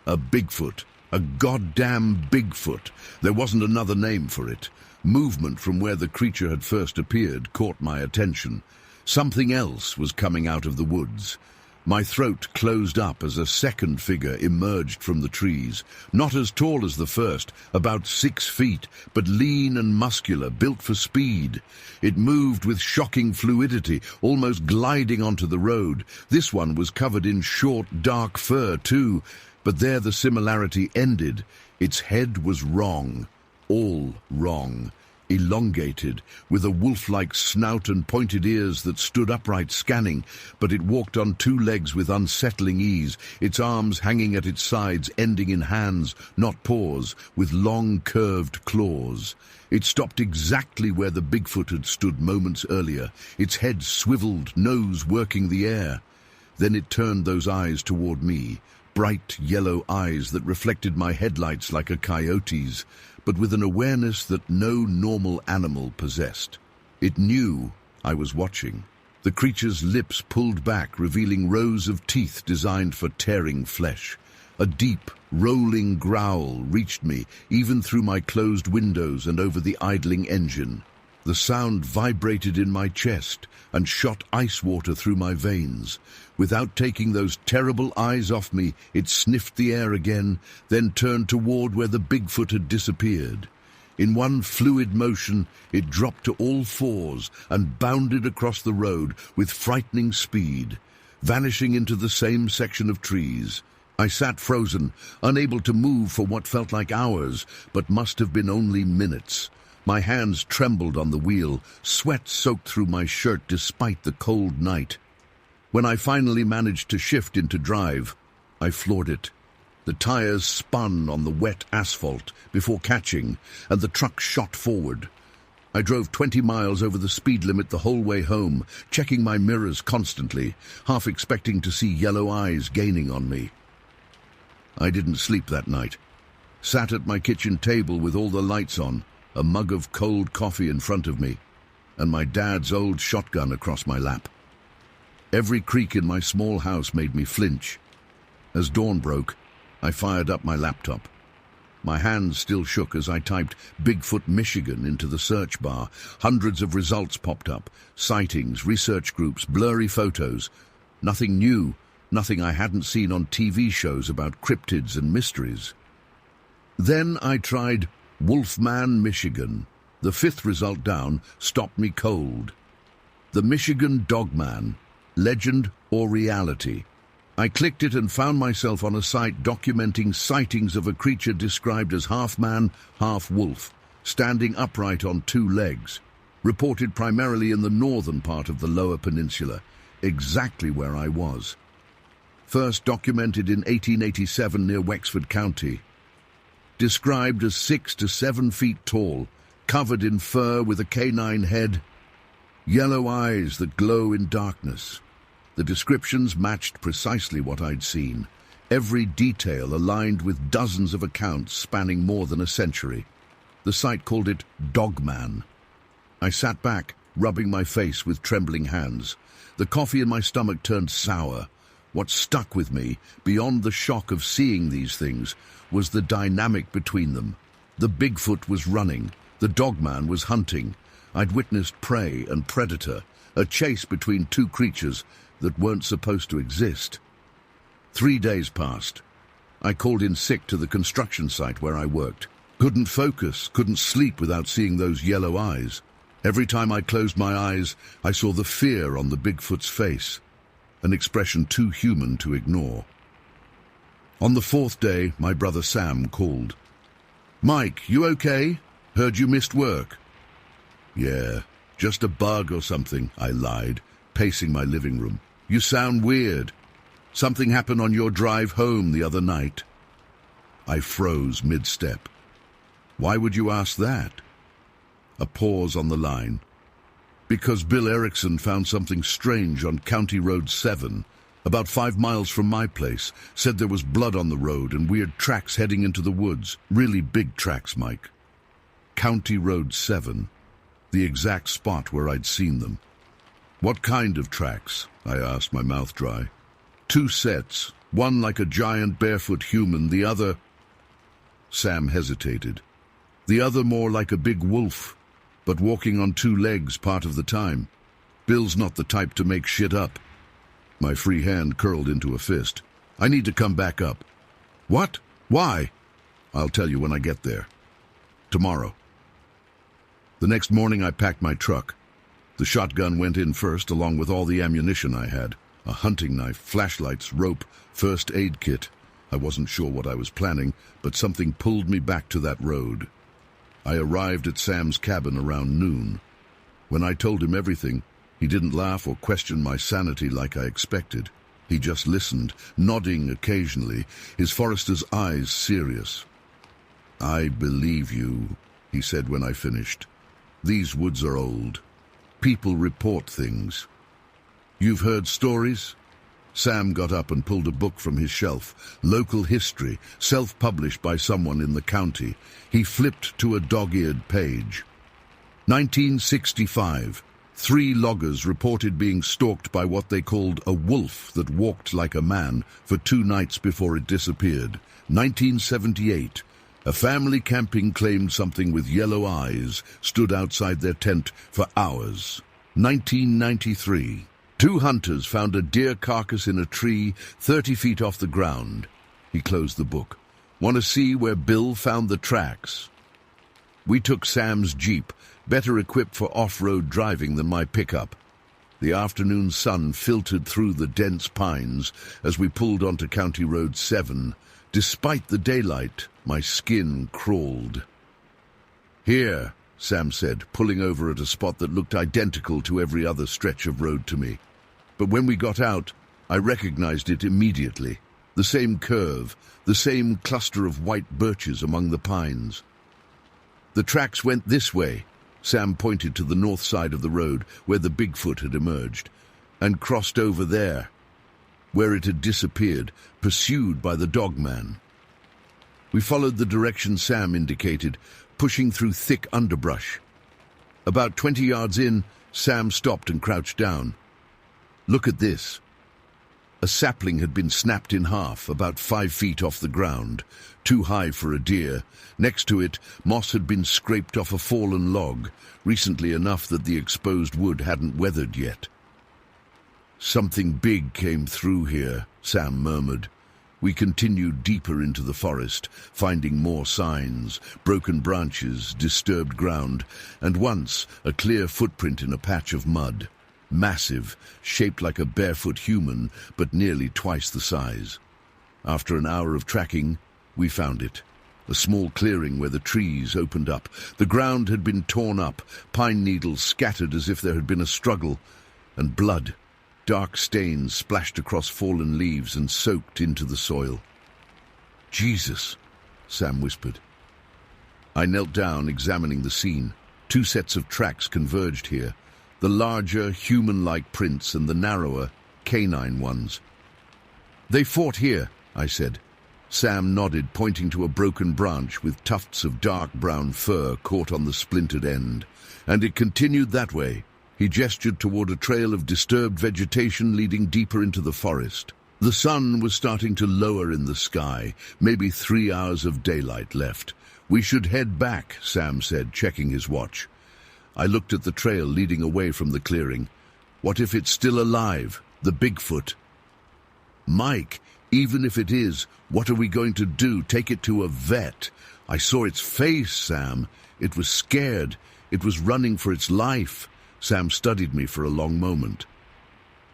Speaker 1: A Bigfoot. A goddamn Bigfoot. There wasn't another name for it. Movement from where the creature had first appeared caught my attention. Something else was coming out of the woods. My throat closed up as a second figure emerged from the trees. Not as tall as the first, about 6 feet, but lean and muscular, built for speed. It moved with shocking fluidity, almost gliding onto the road. This one was covered in short, dark fur, too. But there the similarity ended. Its head was wrong. All wrong. Elongated, with a wolf-like snout and pointed ears that stood upright scanning, but it walked on 2 legs with unsettling ease, its arms hanging at its sides, ending in hands, not paws, with long curved claws. It stopped exactly where the Bigfoot had stood moments earlier, its head swiveled, nose working the air. Then it turned those eyes toward me, bright yellow eyes that reflected my headlights like a coyote's, but with an awareness that no normal animal possessed. It knew I was watching. The creature's lips pulled back, revealing rows of teeth designed for tearing flesh. A deep, rolling growl reached me, even through my closed windows and over the idling engine. The sound vibrated in my chest and shot ice water through my veins. Without taking those terrible eyes off me, it sniffed the air again, then turned toward where the Bigfoot had disappeared. In one fluid motion, it dropped to all 4s and bounded across the road with frightening speed, vanishing into the same section of trees. I sat frozen, unable to move for what felt like hours, but must have been only minutes. My hands trembled on the wheel, sweat soaked through my shirt despite the cold night. When I finally managed to shift into drive, I floored it. The tires spun on the wet asphalt before catching, and the truck shot forward. I drove 20 miles over the speed limit the whole way home, checking my mirrors constantly, half expecting to see yellow eyes gaining on me. I didn't sleep that night. Sat at my kitchen table with all the lights on, a mug of cold coffee in front of me, and my dad's old shotgun across my lap. Every creak in my small house made me flinch. As dawn broke, I fired up my laptop. My hands still shook as I typed Bigfoot, Michigan into the search bar. Hundreds of results popped up. Sightings, research groups, blurry photos. Nothing new, nothing I hadn't seen on TV shows about cryptids and mysteries. Then I tried Wolfman, Michigan. The 5th result down stopped me cold. The Michigan Dogman. Legend or reality? I clicked it and found myself on a site documenting sightings of a creature described as half man, half wolf, standing upright on 2 legs, reported primarily in the northern part of the Lower Peninsula, exactly where I was. First documented in 1887 near Wexford County. Described as 6 to 7 feet tall, covered in fur with a canine head, yellow eyes that glow in darkness. The descriptions matched precisely what I'd seen. Every detail aligned with dozens of accounts spanning more than a century. The site called it Dogman. I sat back, rubbing my face with trembling hands. The coffee in my stomach turned sour. What stuck with me, beyond the shock of seeing these things, was the dynamic between them. The Bigfoot was running. The dogman was hunting. I'd witnessed prey and predator, a chase between two creatures that weren't supposed to exist. 3 days passed. I called in sick to the construction site where I worked. Couldn't focus, couldn't sleep without seeing those yellow eyes. Every time I closed my eyes, I saw the fear on the Bigfoot's face, an expression too human to ignore. On the 4th day, my brother Sam called. "Mike, you okay? Heard you missed work." "Yeah, just a bug or something," I lied, pacing my living room. "You sound weird. Something happened on your drive home the other night." I froze mid-step. "Why would you ask that?" A pause on the line. "Because Bill Erickson found something strange on County Road 7, about 5 miles from my place. Said there was blood on the road and weird tracks heading into the woods. Really big tracks, Mike." County Road 7, the exact spot where I'd seen them. "What kind of tracks?" I asked, my mouth dry. "2 sets, one like a giant barefoot human, the other—" Sam hesitated. "The other more like a big wolf, but walking on 2 legs part of the time. Bill's not the type to make shit up." My free hand curled into a fist. "I need to come back up." "What? Why?" "I'll tell you when I get there. Tomorrow." The next morning I packed my truck. The shotgun went in first, along with all the ammunition I had. A hunting knife, flashlights, rope, first aid kit. I wasn't sure what I was planning, but something pulled me back to that road. I arrived at Sam's cabin around noon. When I told him everything, he didn't laugh or question my sanity like I expected. He just listened, nodding occasionally, his forester's eyes serious. "I believe you," he said when I finished. "These woods are old. People report things. You've heard stories?" Sam got up and pulled a book from his shelf, Local History, self-published by someone in the county. He flipped to a dog-eared page. 1965. 3 loggers reported being stalked by what they called a wolf that walked like a man for 2 nights before it disappeared. 1978. A family camping claimed something with yellow eyes stood outside their tent for hours. 1993. 2 hunters found a deer carcass in a tree 30 feet off the ground. He closed the book. "Want to see where Bill found the tracks?" We took Sam's Jeep, better equipped for off-road driving than my pickup. The afternoon sun filtered through the dense pines as we pulled onto County Road 7. Despite the daylight, my skin crawled. "Here," Sam said, pulling over at a spot that looked identical to every other stretch of road to me. But when we got out, I recognized it immediately. The same curve, the same cluster of white birches among the pines. "The tracks went this way," Sam pointed to the north side of the road where the Bigfoot had emerged, "and crossed over there, where it had disappeared, pursued by the dogman." We followed the direction Sam indicated, pushing through thick underbrush. About 20 yards in, Sam stopped and crouched down. "Look at this." A sapling had been snapped in half, about 5 feet off the ground, too high for a deer. Next to it, moss had been scraped off a fallen log, recently enough that the exposed wood hadn't weathered yet. "Something big came through here," Sam murmured. We continued deeper into the forest, finding more signs, broken branches, disturbed ground, and once a clear footprint in a patch of mud. Massive, shaped like a barefoot human, but nearly twice the size. After an hour of tracking, we found it. A small clearing where the trees opened up. The ground had been torn up, pine needles scattered as if there had been a struggle, and blood. Dark stains splashed across fallen leaves and soaked into the soil. "Jesus," Sam whispered. I knelt down, examining the scene. 2 sets of tracks converged here, the larger, human-like prints and the narrower, canine ones. "They fought here," I said. Sam nodded, pointing to a broken branch with tufts of dark brown fur caught on the splintered end. "And it continued that way." He gestured toward a trail of disturbed vegetation leading deeper into the forest. The sun was starting to lower in the sky, maybe 3 hours of daylight left. "We should head back," Sam said, checking his watch. I looked at the trail leading away from the clearing. What if it's still alive? The Bigfoot? "Mike, even if it is, what are we going to do? Take it to a vet?" "I saw its face, Sam. It was scared. It was running for its life." Sam studied me for a long moment.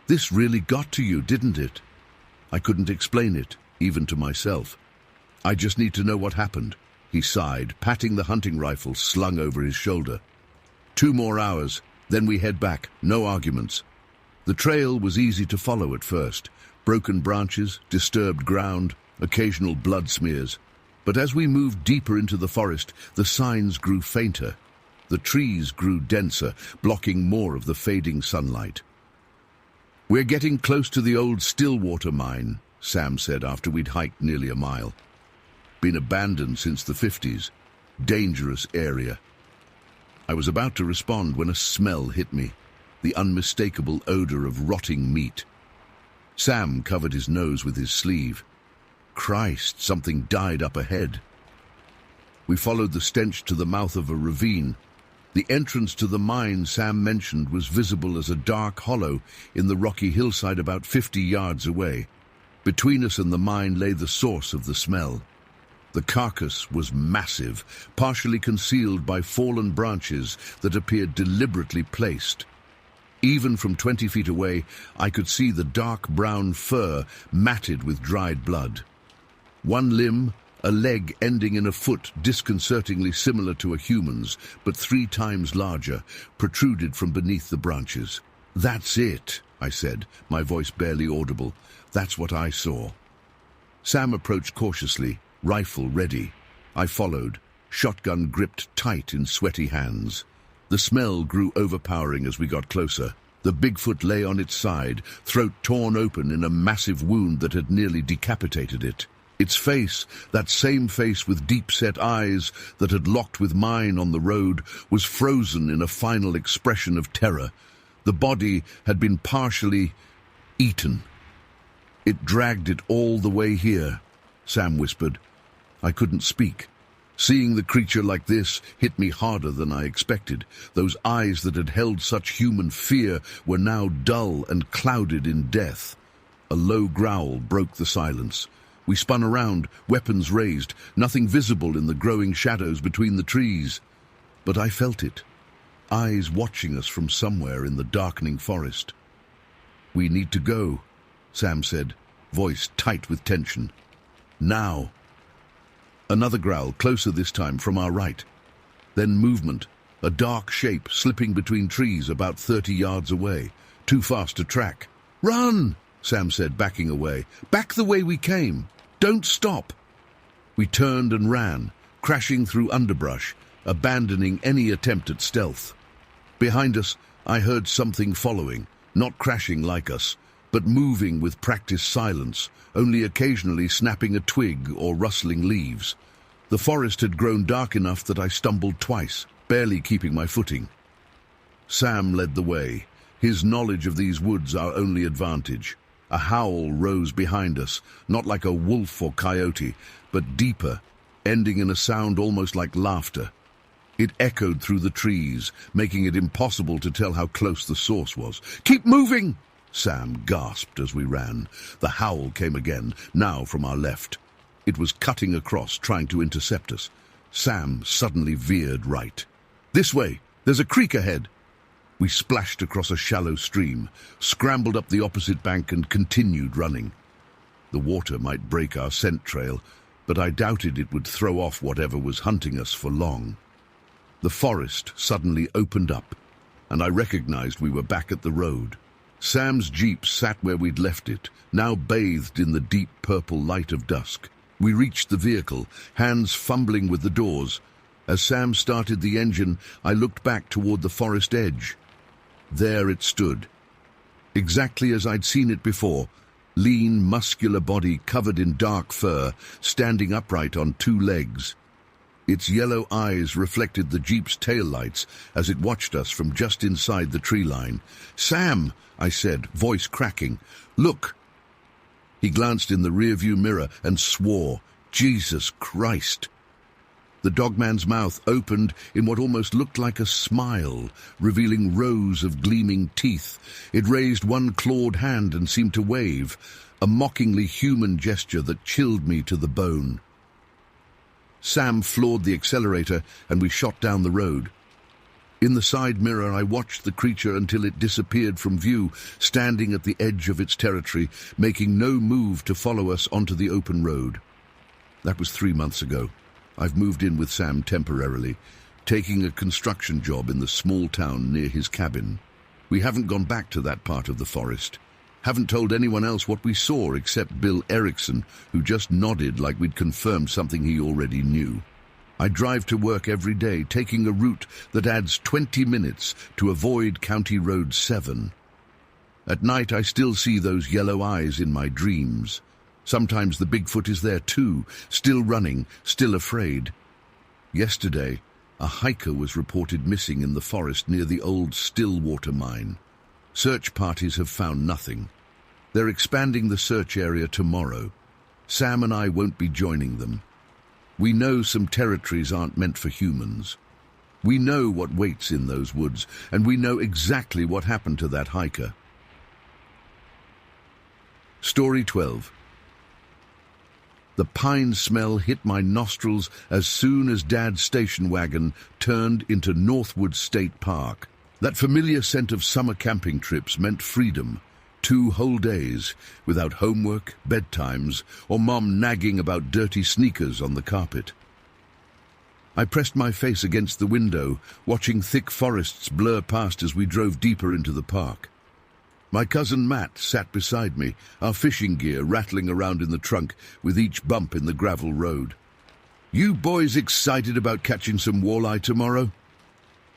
Speaker 1: "This really got to you, didn't it?" I couldn't explain it, even to myself. "I just need to know what happened," he sighed, patting the hunting rifle slung over his shoulder. 2 more hours, then we head back, no arguments. The trail was easy to follow at first. Broken branches, disturbed ground, occasional blood smears. But as we moved deeper into the forest, the signs grew fainter. The trees grew denser, blocking more of the fading sunlight. "We're getting close to the old Stillwater mine," Sam said after we'd hiked nearly a mile. "Been abandoned since the 50s. Dangerous area." I was about to respond when a smell hit me, the unmistakable odor of rotting meat. Sam covered his nose with his sleeve. Christ, something died up ahead. We followed the stench to the mouth of a ravine. The entrance to the mine Sam mentioned was visible as a dark hollow in the rocky hillside about 50 yards away. Between us and the mine lay the source of the smell. The carcass was massive, partially concealed by fallen branches that appeared deliberately placed. Even from 20 feet away, I could see the dark brown fur matted with dried blood. One limb, a leg ending in a foot disconcertingly similar to a human's, but 3 times larger, protruded from beneath the branches. "That's it," I said, my voice barely audible. "That's what I saw." Sam approached cautiously, rifle ready. I followed, shotgun gripped tight in sweaty hands. The smell grew overpowering as we got closer. The Bigfoot lay on its side, throat torn open in a massive wound that had nearly decapitated it. Its face, that same face with deep-set eyes that had locked with mine on the road, was frozen in a final expression of terror. The body had been partially eaten. "It dragged it all the way here," Sam whispered. I couldn't speak. Seeing the creature like this hit me harder than I expected. Those eyes that had held such human fear were now dull and clouded in death. A low growl broke the silence. We spun around, weapons raised, nothing visible in the growing shadows between the trees. But I felt it. Eyes watching us from somewhere in the darkening forest. "We need to go," Sam said, voice tight with tension. "Now." Another growl, closer this time from our right. Then movement, a dark shape slipping between trees about 30 yards away, too fast to track. "Run!" Sam said, backing away. "Back the way we came. Don't stop." We turned and ran, crashing through underbrush, abandoning any attempt at stealth. Behind us, I heard something following, not crashing like us, but moving with practiced silence, only occasionally snapping a twig or rustling leaves. The forest had grown dark enough that I stumbled twice, barely keeping my footing. Sam led the way, his knowledge of these woods our only advantage. A howl rose behind us, not like a wolf or coyote, but deeper, ending in a sound almost like laughter. It echoed through the trees, making it impossible to tell how close the source was. "Keep moving!" Sam gasped as we ran. The howl came again, now from our left. It was cutting across, trying to intercept us. Sam suddenly veered right. "This way! There's a creek ahead!" We splashed across a shallow stream, scrambled up the opposite bank and continued running. The water might break our scent trail, but I doubted it would throw off whatever was hunting us for long. The forest suddenly opened up, and I recognized we were back at the road. Sam's jeep sat where we'd left it, now bathed in the deep purple light of dusk. We reached the vehicle, hands fumbling with the doors. As Sam started the engine, I looked back toward the forest edge. There it stood, exactly as I'd seen it before, lean, muscular body covered in dark fur, standing upright on 2 legs. Its yellow eyes reflected the jeep's taillights as it watched us from just inside the tree line. "Sam," I said, voice cracking, "look." He glanced in the rearview mirror and swore, "Jesus Christ!" The dogman's mouth opened in what almost looked like a smile, revealing rows of gleaming teeth. It raised one clawed hand and seemed to wave, a mockingly human gesture that chilled me to the bone. Sam floored the accelerator and we shot down the road. In the side mirror, I watched the creature until it disappeared from view, standing at the edge of its territory, making no move to follow us onto the open road. That was 3 months ago. I've moved in with Sam temporarily, taking a construction job in the small town near his cabin. We haven't gone back to that part of the forest. Haven't told anyone else what we saw except Bill Erickson, who just nodded like we'd confirmed something he already knew. I drive to work every day, taking a route that adds 20 minutes to avoid County Road 7. At night, I still see those yellow eyes in my dreams. Sometimes the Bigfoot is there too, still running, still afraid. Yesterday, a hiker was reported missing in the forest near the old Stillwater mine. Search parties have found nothing. They're expanding the search area tomorrow. Sam and I won't be joining them. We know some territories aren't meant for humans. We know what waits in those woods, and we know exactly what happened to that hiker. Story 12. The pine smell hit my nostrils as soon as Dad's station wagon turned into Northwood State Park. That familiar scent of summer camping trips meant freedom. 2 whole days, without homework, bedtimes, or Mom nagging about dirty sneakers on the carpet. I pressed my face against the window, watching thick forests blur past as we drove deeper into the park. My cousin Matt sat beside me, our fishing gear rattling around in the trunk with each bump in the gravel road. "You boys excited about catching some walleye tomorrow?"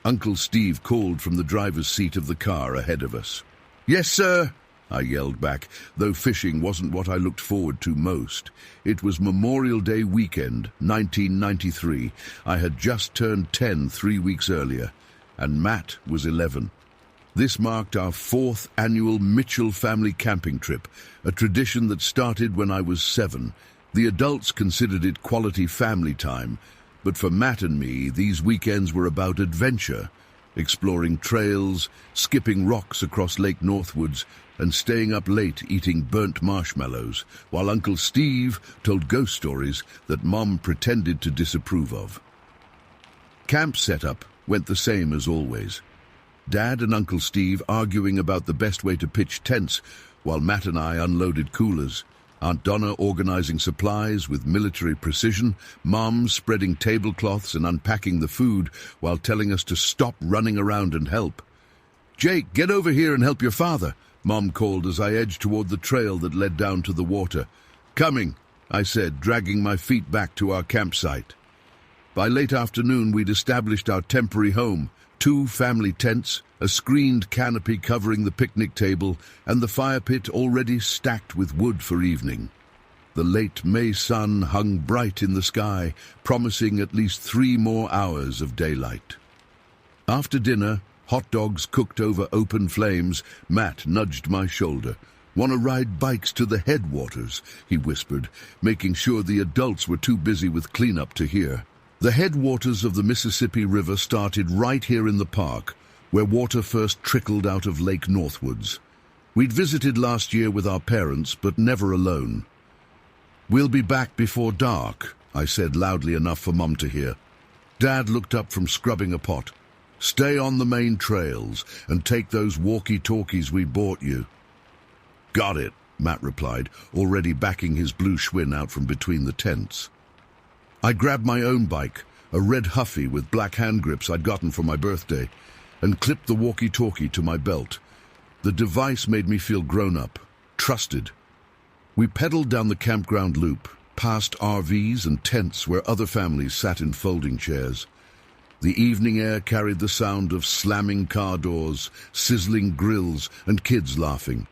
Speaker 1: Uncle Steve called from the driver's seat of the car ahead of us. "Yes, sir," I yelled back, though fishing wasn't what I looked forward to most. It was Memorial Day weekend, 1993. I had just turned 10 3 weeks earlier, and Matt was 11. This marked our 4th annual Mitchell family camping trip, a tradition that started when I was 7. The adults considered it quality family time, but for Matt and me, these weekends were about adventure, exploring trails, skipping rocks across Lake Northwoods, and staying up late eating burnt marshmallows, while Uncle Steve told ghost stories that Mom pretended to disapprove of. Camp setup went the same as always. Dad and Uncle Steve arguing about the best way to pitch tents, while Matt and I unloaded coolers. Aunt Donna organizing supplies with military precision, Mom spreading tablecloths and unpacking the food while telling us to stop running around and help. "Jake, get over here and help your father," Mom called as I edged toward the trail that led down to the water. "Coming," I said, dragging my feet back to our campsite. By late afternoon, we'd established our temporary home, 2 family tents, a screened canopy covering the picnic table, and the fire pit already stacked with wood for evening. The late May sun hung bright in the sky, promising at least 3 more hours of daylight. After dinner, hot dogs cooked over open flames, Matt nudged my shoulder. "Want to ride bikes to the headwaters?" he whispered, making sure the adults were too busy with cleanup to hear. The headwaters of the Mississippi River started right here in the park, where water first trickled out of Lake Northwoods. We'd visited last year with our parents, but never alone. "We'll be back before dark," I said loudly enough for Mom to hear. Dad looked up from scrubbing a pot. "Stay on the main trails and take those walkie-talkies we bought you." "Got it," Matt replied, already backing his blue Schwinn out from between the tents. I grabbed my own bike, a red Huffy with black hand grips I'd gotten for my birthday, and clipped the walkie-talkie to my belt. The device made me feel grown-up, trusted. We pedaled down the campground loop, past RVs and tents where other families sat in folding chairs. The evening air carried the sound of slamming car doors, sizzling grills, and kids laughing.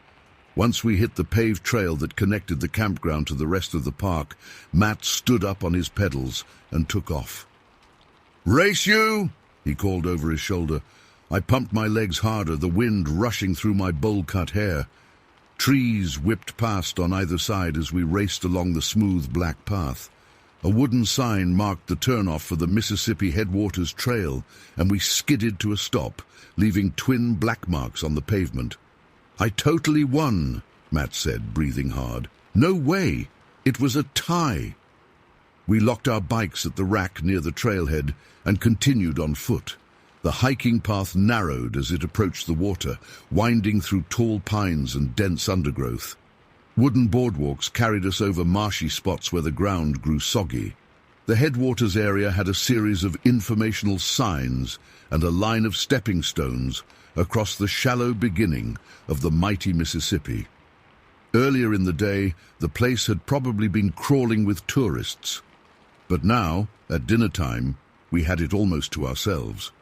Speaker 1: Once we hit the paved trail that connected the campground to the rest of the park, Matt stood up on his pedals and took off. "Race you!" he called over his shoulder. I pumped my legs harder, the wind rushing through my bowl-cut hair. Trees whipped past on either side as we raced along the smooth black path. A wooden sign marked the turnoff for the Mississippi Headwaters Trail, and we skidded to a stop, leaving twin black marks on the pavement. "I totally won," Matt said, breathing hard. "No way! It was a tie." We locked our bikes at the rack near the trailhead and continued on foot. The hiking path narrowed as it approached the water, winding through tall pines and dense undergrowth. Wooden boardwalks carried us over marshy spots where the ground grew soggy. The headwaters area had a series of informational signs and a line of stepping stones across the shallow beginning of the mighty Mississippi. Earlier in the day, the place had probably been crawling with tourists. But now, at dinner time, we had it almost to ourselves.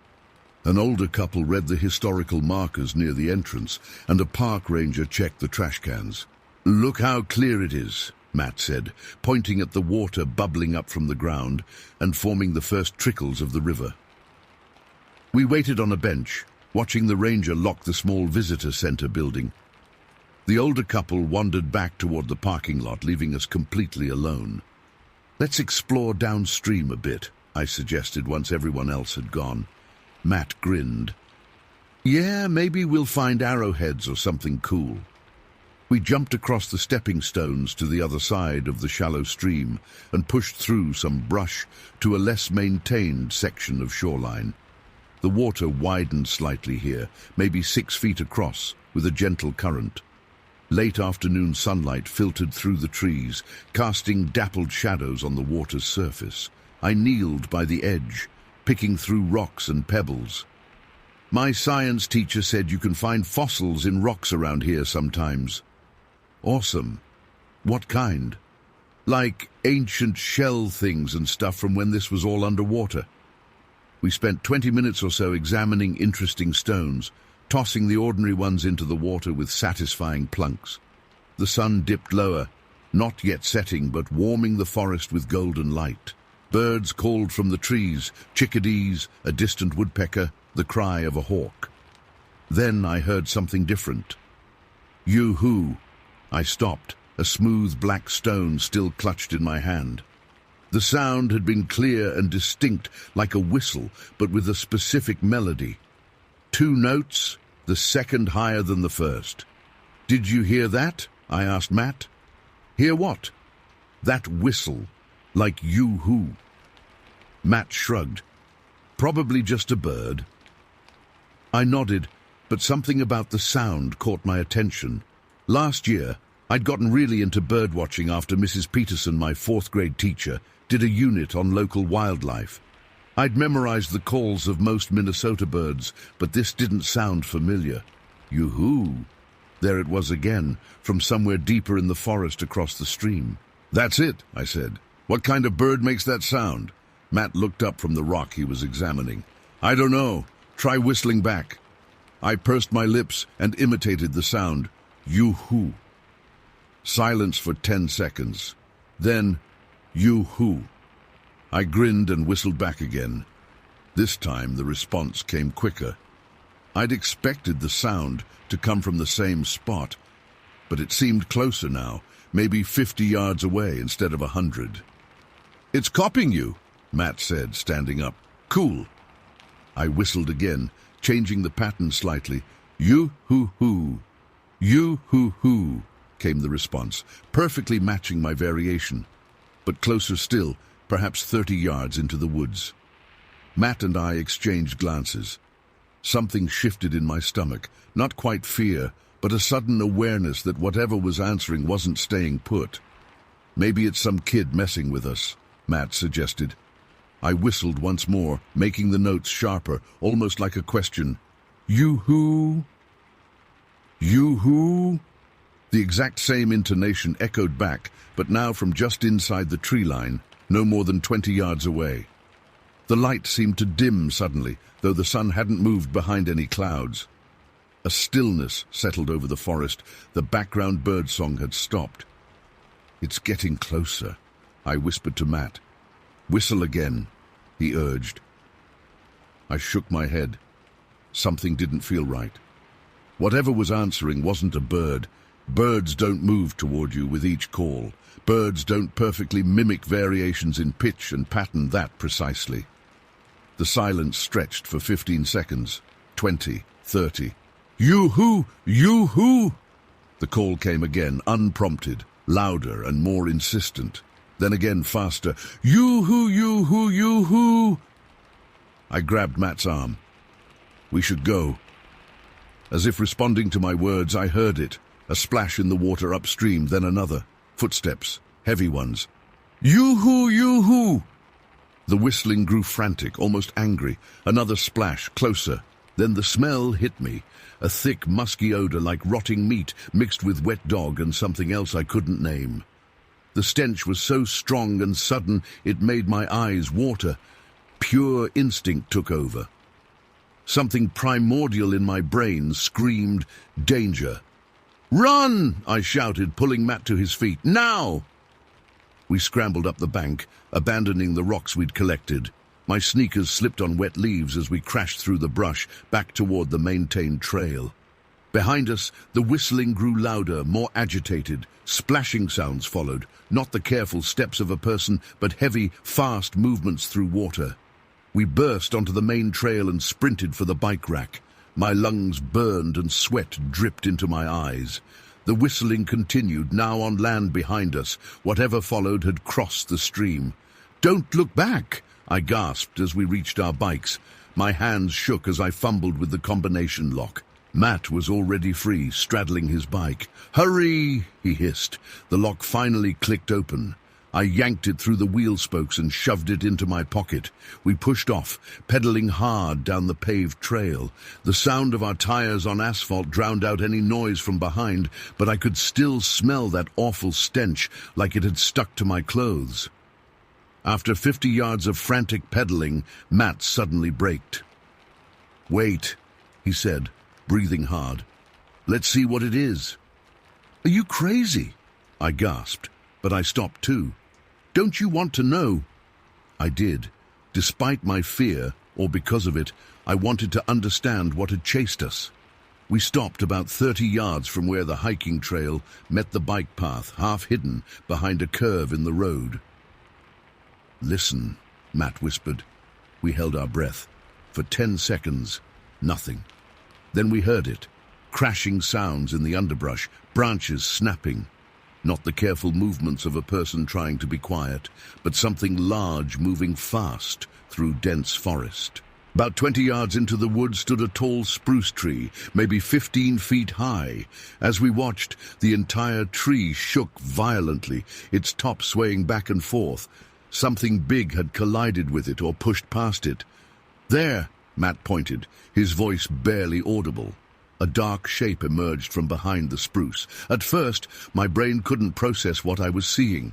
Speaker 1: An older couple read the historical markers near the entrance, and a park ranger checked the trash cans. "Look how clear it is," Matt said, pointing at the water bubbling up from the ground and forming the first trickles of the river. We waited on a bench, watching the ranger lock the small visitor center building. The older couple wandered back toward the parking lot, leaving us completely alone. "Let's explore downstream a bit," I suggested once everyone else had gone. Matt grinned. "Yeah, maybe we'll find arrowheads or something cool." We jumped across the stepping stones to the other side of the shallow stream and pushed through some brush to a less maintained section of shoreline. The water widened slightly here, maybe 6 feet across, with a gentle current. Late afternoon sunlight filtered through the trees, casting dappled shadows on the water's surface. I kneeled by the edge, picking through rocks and pebbles. "My science teacher said you can find fossils in rocks around here sometimes." "Awesome. What kind?" "Like ancient shell things and stuff from when this was all underwater." We spent 20 minutes or so examining interesting stones, tossing the ordinary ones into the water with satisfying plunks. The sun dipped lower, not yet setting but warming the forest with golden light. Birds called from the trees, chickadees, a distant woodpecker, the cry of a hawk. Then I heard something different. "Yoo-hoo!" I stopped, a smooth black stone still clutched in my hand. The sound had been clear and distinct, like a whistle, but with a specific melody. 2 notes, the second higher than the first. "Did you hear that?" I asked Matt. "Hear what?" "That whistle. Like yoo-hoo." Matt shrugged. "Probably just a bird." I nodded, but something about the sound caught my attention. Last year, I'd gotten really into bird watching after Mrs. Peterson, my 4th grade teacher, did a unit on local wildlife. I'd memorized the calls of most Minnesota birds, but this didn't sound familiar. Yoo-hoo! There it was again, from somewhere deeper in the forest across the stream. "That's it," I said. "What kind of bird makes that sound?" Matt looked up from the rock he was examining. "I don't know. Try whistling back." I pursed my lips and imitated the sound. Yoo-hoo. Silence for 10 seconds. Then, yoo-hoo. I grinned and whistled back again. This time the response came quicker. I'd expected the sound to come from the same spot, but it seemed closer now, maybe 50 yards away instead of 100. "It's copying you," Matt said, standing up. "Cool." I whistled again, changing the pattern slightly. "Yoo-hoo-hoo. Yoo-hoo-hoo," came the response, perfectly matching my variation, but closer still, perhaps 30 yards into the woods. Matt and I exchanged glances. Something shifted in my stomach, not quite fear, but a sudden awareness that whatever was answering wasn't staying put. "Maybe it's some kid messing with us," Matt suggested. I whistled once more, making the notes sharper, almost like a question. "Yoo-hoo! Yoo-hoo!" The exact same intonation echoed back, but now from just inside the tree line, no more than 20 yards away. The light seemed to dim suddenly, though the sun hadn't moved behind any clouds. A stillness settled over the forest. The background birdsong had stopped. "It's getting closer," I whispered to Matt. "Whistle again," he urged. I shook my head. Something didn't feel right. Whatever was answering wasn't a bird. Birds don't move toward you with each call. Birds don't perfectly mimic variations in pitch and pattern that precisely. The silence stretched for 15 seconds, 20, 30. Yoo-hoo! Yoo-hoo! The call came again, unprompted, louder and more insistent. Then again faster. Yoo-hoo! Yoo-hoo! Yoo-hoo! I grabbed Matt's arm. We should go. As if responding to my words, I heard it. A splash in the water upstream, then another. Footsteps, heavy ones. Yoo-hoo! Yoo-hoo! The whistling grew frantic, almost angry. Another splash, closer. Then the smell hit me. A thick, musky odor like rotting meat mixed with wet dog and something else I couldn't name. The stench was so strong and sudden it made my eyes water. Pure instinct took over. Something primordial in my brain screamed, danger. "Run!" I shouted, pulling Matt to his feet. "Now!" We scrambled up the bank, abandoning the rocks we'd collected. My sneakers slipped on wet leaves as we crashed through the brush, back toward the maintained trail. Behind us, the whistling grew louder, more agitated. Splashing sounds followed, not the careful steps of a person, but heavy, fast movements through water. We burst onto the main trail and sprinted for the bike rack. My lungs burned and sweat dripped into my eyes. The whistling continued, now on land behind us. Whatever followed had crossed the stream. "Don't look back!" I gasped as we reached our bikes. My hands shook as I fumbled with the combination lock. Matt was already free, straddling his bike. "Hurry!" he hissed. The lock finally clicked open. I yanked it through the wheel spokes and shoved it into my pocket. We pushed off, pedaling hard down the paved trail. The sound of our tires on asphalt drowned out any noise from behind, but I could still smell that awful stench like it had stuck to my clothes. After 50 yards of frantic pedaling, Matt suddenly braked. "Wait," he said, breathing hard. "Let's see what it is." "Are you crazy?" I gasped, but I stopped too. "Don't you want to know?" I did. Despite my fear, or because of it, I wanted to understand what had chased us. We stopped about 30 yards from where the hiking trail met the bike path, half hidden behind a curve in the road. "Listen," Matt whispered. We held our breath. For 10 seconds, nothing. Then we heard it. Crashing sounds in the underbrush, branches snapping. Not the careful movements of a person trying to be quiet, but something large moving fast through dense forest. About 20 yards into the woods stood a tall spruce tree, maybe 15 feet high. As we watched, the entire tree shook violently, its top swaying back and forth. Something big had collided with it or pushed past it. "There," Matt pointed, his voice barely audible. A dark shape emerged from behind the spruce. At first, my brain couldn't process what I was seeing.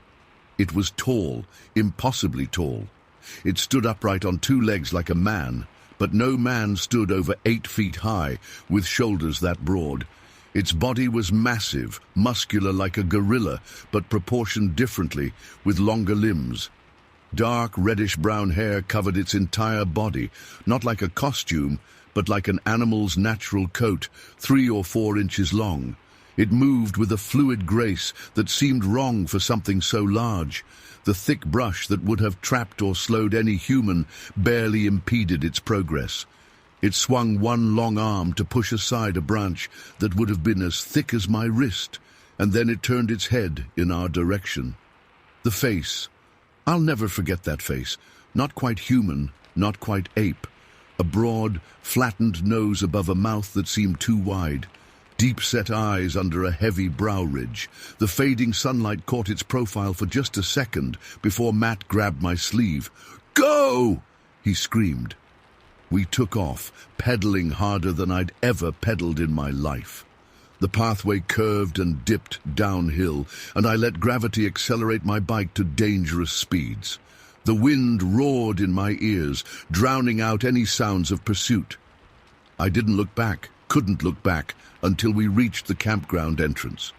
Speaker 1: It was tall, impossibly tall. It stood upright on 2 legs like a man, but no man stood over 8 feet high, with shoulders that broad. Its body was massive, muscular like a gorilla, but proportioned differently, with longer limbs. Dark reddish-brown hair covered its entire body, not like a costume, but like an animal's natural coat, 3 or 4 inches long. It moved with a fluid grace that seemed wrong for something so large. The thick brush that would have trapped or slowed any human barely impeded its progress. It swung one long arm to push aside a branch that would have been as thick as my wrist, and then it turned its head in our direction. The face. I'll never forget that face. Not quite human, not quite ape. A broad, flattened nose above a mouth that seemed too wide. Deep-set eyes under a heavy brow ridge. The fading sunlight caught its profile for just a second before Matt grabbed my sleeve. "Go!" he screamed. We took off, pedaling harder than I'd ever pedaled in my life. The pathway curved and dipped downhill, and I let gravity accelerate my bike to dangerous speeds. The wind roared in my ears, drowning out any sounds of pursuit. I didn't look back, couldn't look back, until we reached the campground entrance.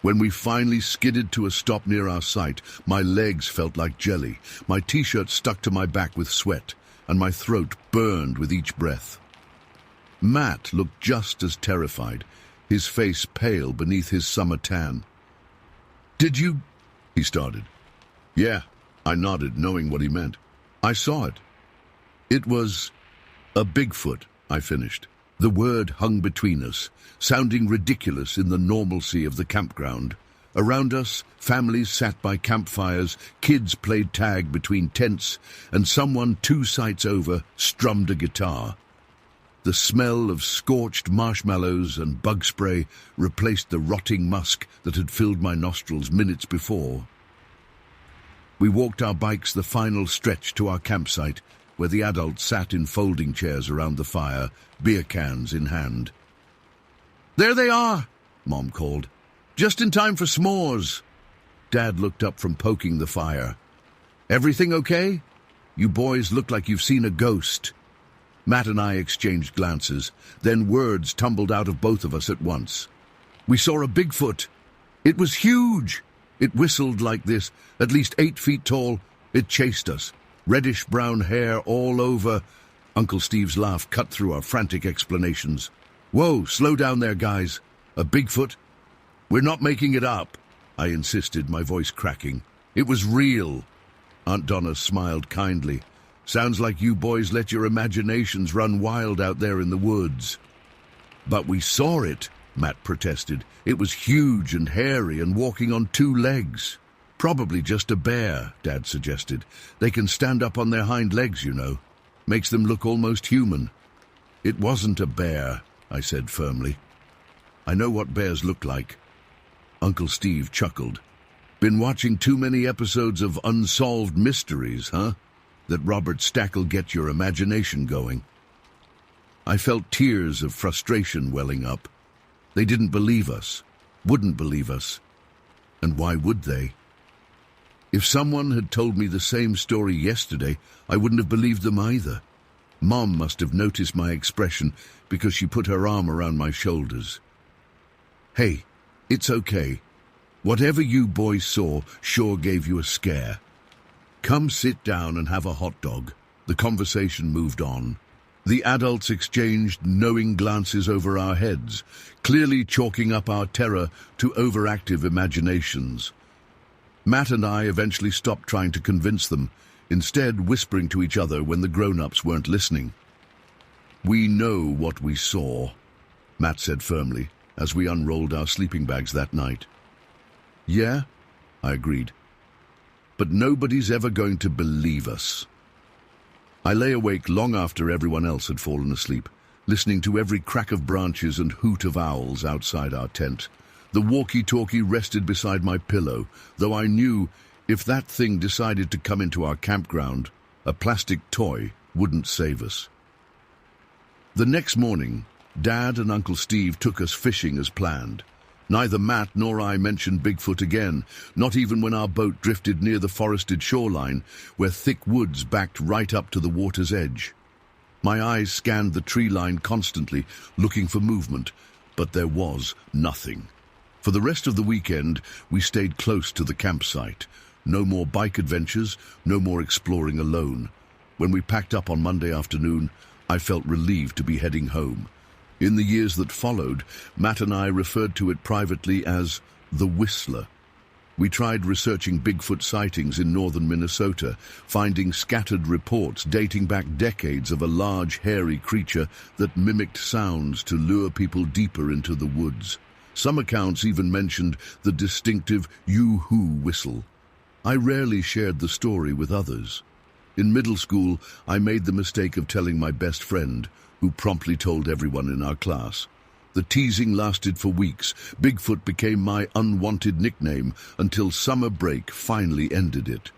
Speaker 1: When we finally skidded to a stop near our site, my legs felt like jelly. My t-shirt stuck to my back with sweat, and my throat burned with each breath. Matt looked just as terrified. his face pale beneath his summer tan. "Did you—" he started. "Yeah," I nodded, knowing what he meant. "I saw it. It was a Bigfoot," I finished. The word hung between us, sounding ridiculous in the normalcy of the campground. Around us, families sat by campfires, kids played tag between tents, and someone 2 sites over strummed a guitar. The smell of scorched marshmallows and bug spray replaced the rotting musk that had filled my nostrils minutes before. We walked our bikes the final stretch to our campsite, where the adults sat in folding chairs around the fire, beer cans in hand. "There they are," Mom called. "Just in time for s'mores." Dad looked up from poking the fire. "Everything okay? You boys look like you've seen a ghost." Matt and I exchanged glances, then words tumbled out of both of us at once. "We saw a Bigfoot. It was huge. It whistled like this, at least 8 feet tall. It chased us. Reddish-brown hair all over." Uncle Steve's laugh cut through our frantic explanations. "Whoa, slow down there, guys. A Bigfoot? We're not making it up," I insisted, my voice cracking. "It was real." Aunt Donna smiled kindly. "Sounds like you boys let your imaginations run wild out there in the woods." "But we saw it," Matt protested. "It was huge and hairy and walking on 2 legs. "Probably just a bear," Dad suggested. "They can stand up on their hind legs, you know. Makes them look almost human." "It wasn't a bear," I said firmly. "I know what bears look like." Uncle Steve chuckled. "Been watching too many episodes of Unsolved Mysteries, huh? That Robert Stack'll get your imagination going." I felt tears of frustration welling up. They didn't believe us, wouldn't believe us. And why would they? If someone had told me the same story yesterday, I wouldn't have believed them either. Mom must have noticed my expression because she put her arm around my shoulders. "Hey, it's okay. Whatever you boys saw sure gave you a scare. Come sit down and have a hot dog." The conversation moved on. The adults exchanged knowing glances over our heads, clearly chalking up our terror to overactive imaginations. Matt and I eventually stopped trying to convince them, instead whispering to each other when the grown-ups weren't listening. "We know what we saw," Matt said firmly, as we unrolled our sleeping bags that night. "Yeah," I agreed. "But nobody's ever going to believe us." I lay awake long after everyone else had fallen asleep, listening to every crack of branches and hoot of owls outside our tent. The walkie-talkie rested beside my pillow, though I knew if that thing decided to come into our campground, a plastic toy wouldn't save us. The next morning, Dad and Uncle Steve took us fishing as planned. Neither Matt nor I mentioned Bigfoot again, not even when our boat drifted near the forested shoreline, where thick woods backed right up to the water's edge. My eyes scanned the tree line constantly, looking for movement, but there was nothing. For the rest of the weekend, we stayed close to the campsite. No more bike adventures, no more exploring alone. When we packed up on Monday afternoon, I felt relieved to be heading home. In the years that followed, Matt and I referred to it privately as the Whistler. We tried researching Bigfoot sightings in northern Minnesota, finding scattered reports dating back decades of a large, hairy creature that mimicked sounds to lure people deeper into the woods. Some accounts even mentioned the distinctive yoo-hoo whistle. I rarely shared the story with others. In middle school, I made the mistake of telling my best friend, who promptly told everyone in our class. The teasing lasted for weeks. Bigfoot became my unwanted nickname until summer break finally ended it.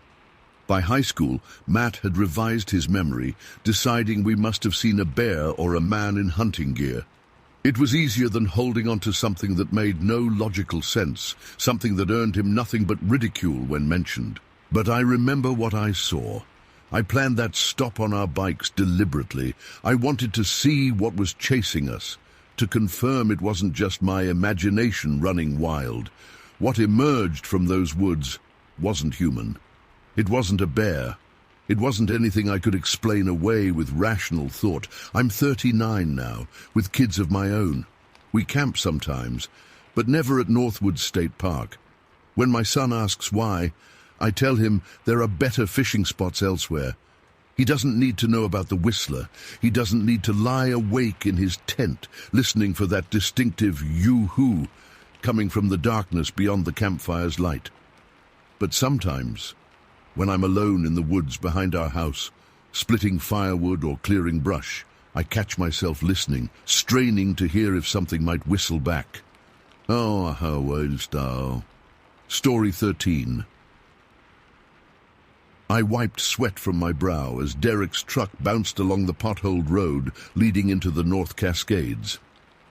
Speaker 1: By high school, Matt had revised his memory, deciding we must have seen a bear or a man in hunting gear. It was easier than holding on to something that made no logical sense, something that earned him nothing but ridicule when mentioned. But I remember what I saw. I planned that stop on our bikes deliberately. I wanted to see what was chasing us, to confirm it wasn't just my imagination running wild. What emerged from those woods wasn't human. It wasn't a bear. It wasn't anything I could explain away with rational thought. I'm 39 now, with kids of my own. We camp sometimes, but never at Northwood State Park. When my son asks why, I tell him there are better fishing spots elsewhere. He doesn't need to know about the Whistler. He doesn't need to lie awake in his tent, listening for that distinctive yoo-hoo coming from the darkness beyond the campfire's light. But sometimes, when I'm alone in the woods behind our house, splitting firewood or clearing brush, I catch myself listening, straining to hear if something might whistle back. Oh, how wild star. Story 13. I wiped sweat from my brow as Derek's truck bounced along the potholed road leading into the North Cascades.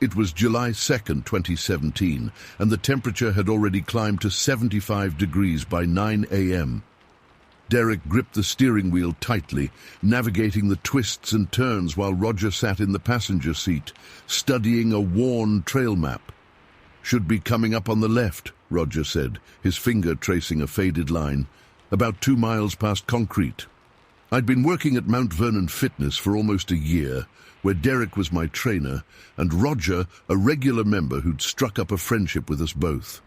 Speaker 1: It was July 2nd, 2017, and the temperature had already climbed to 75 degrees by 9 a.m. Derek gripped the steering wheel tightly, navigating the twists and turns while Roger sat in the passenger seat, studying a worn trail map. "Should be coming up on the left," Roger said, his finger tracing a faded line. "About 2 miles past Concrete." I'd been working at Mount Vernon Fitness for almost a year, where Derek was my trainer, and Roger a regular member who'd struck up a friendship with us both.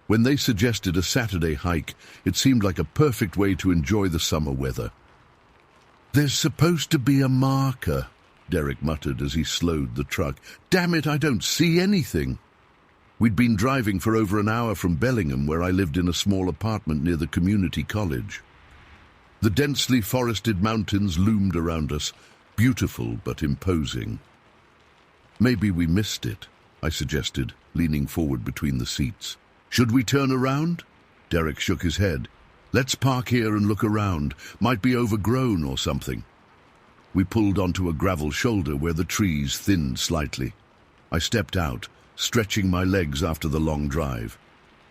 Speaker 1: When they suggested a Saturday hike, it seemed like a perfect way to enjoy the summer weather. "There's supposed to be a marker," Derek muttered as he slowed the truck. "Damn it, I don't see anything." We'd been driving for over an hour from Bellingham, where I lived in a small apartment near the community college. The densely forested mountains loomed around us, beautiful but imposing. "Maybe we missed it," I suggested, leaning forward between the seats. "Should we turn around?" Derek shook his head. "Let's park here and look around. Might be overgrown or something." We pulled onto a gravel shoulder where the trees thinned slightly. I stepped out, stretching my legs after the long drive.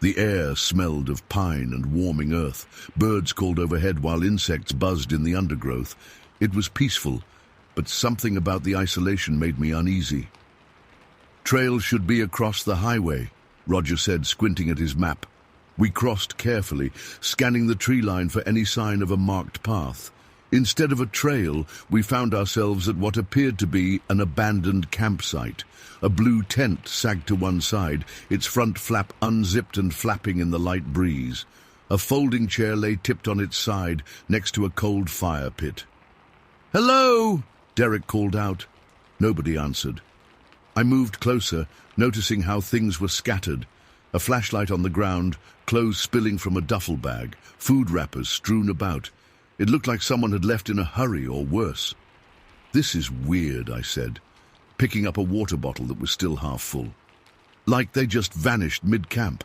Speaker 1: The air smelled of pine and warming earth. Birds called overhead while insects buzzed in the undergrowth. It was peaceful, but something about the isolation made me uneasy. "Trail should be across the highway," Roger said, squinting at his map. We crossed carefully, scanning the tree line for any sign of a marked path. Instead of a trail, we found ourselves at what appeared to be an abandoned campsite. A blue tent sagged to one side, its front flap unzipped and flapping in the light breeze. A folding chair lay tipped on its side, next to a cold fire pit. "Hello!" Derek called out. Nobody answered. I moved closer, noticing how things were scattered. A flashlight on the ground, clothes spilling from a duffel bag, food wrappers strewn about. It looked like someone had left in a hurry or worse. "This is weird," I said, picking up a water bottle that was still half full. "Like they just vanished mid-camp."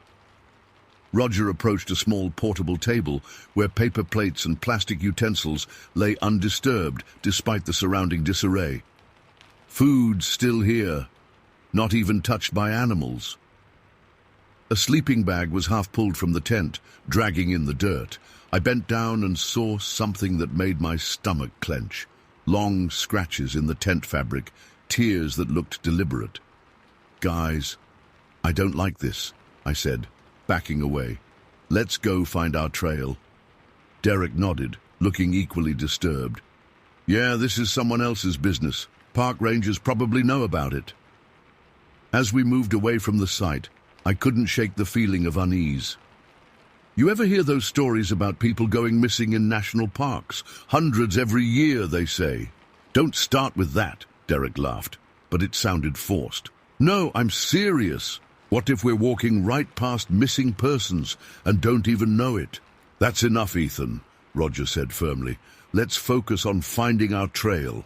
Speaker 1: Roger approached a small portable table where paper plates and plastic utensils lay undisturbed despite the surrounding disarray. "Food still here, not even touched by animals." A sleeping bag was half pulled from the tent, dragging in the dirt. I bent down and saw something that made my stomach clench. Long scratches in the tent fabric, tears that looked deliberate. "Guys, I don't like this," I said, backing away. "Let's go find our trail." Derek nodded, looking equally disturbed. "Yeah, this is someone else's business. Park rangers probably know about it." As we moved away from the site, I couldn't shake the feeling of unease. You ever hear those stories about people going missing in national parks? Hundreds every year, they say. "Don't start with that," Derek laughed, but it sounded forced. "No, I'm serious. What if we're walking right past missing persons and don't even know it?" "That's enough, Ethan," Roger said firmly. "Let's focus on finding our trail."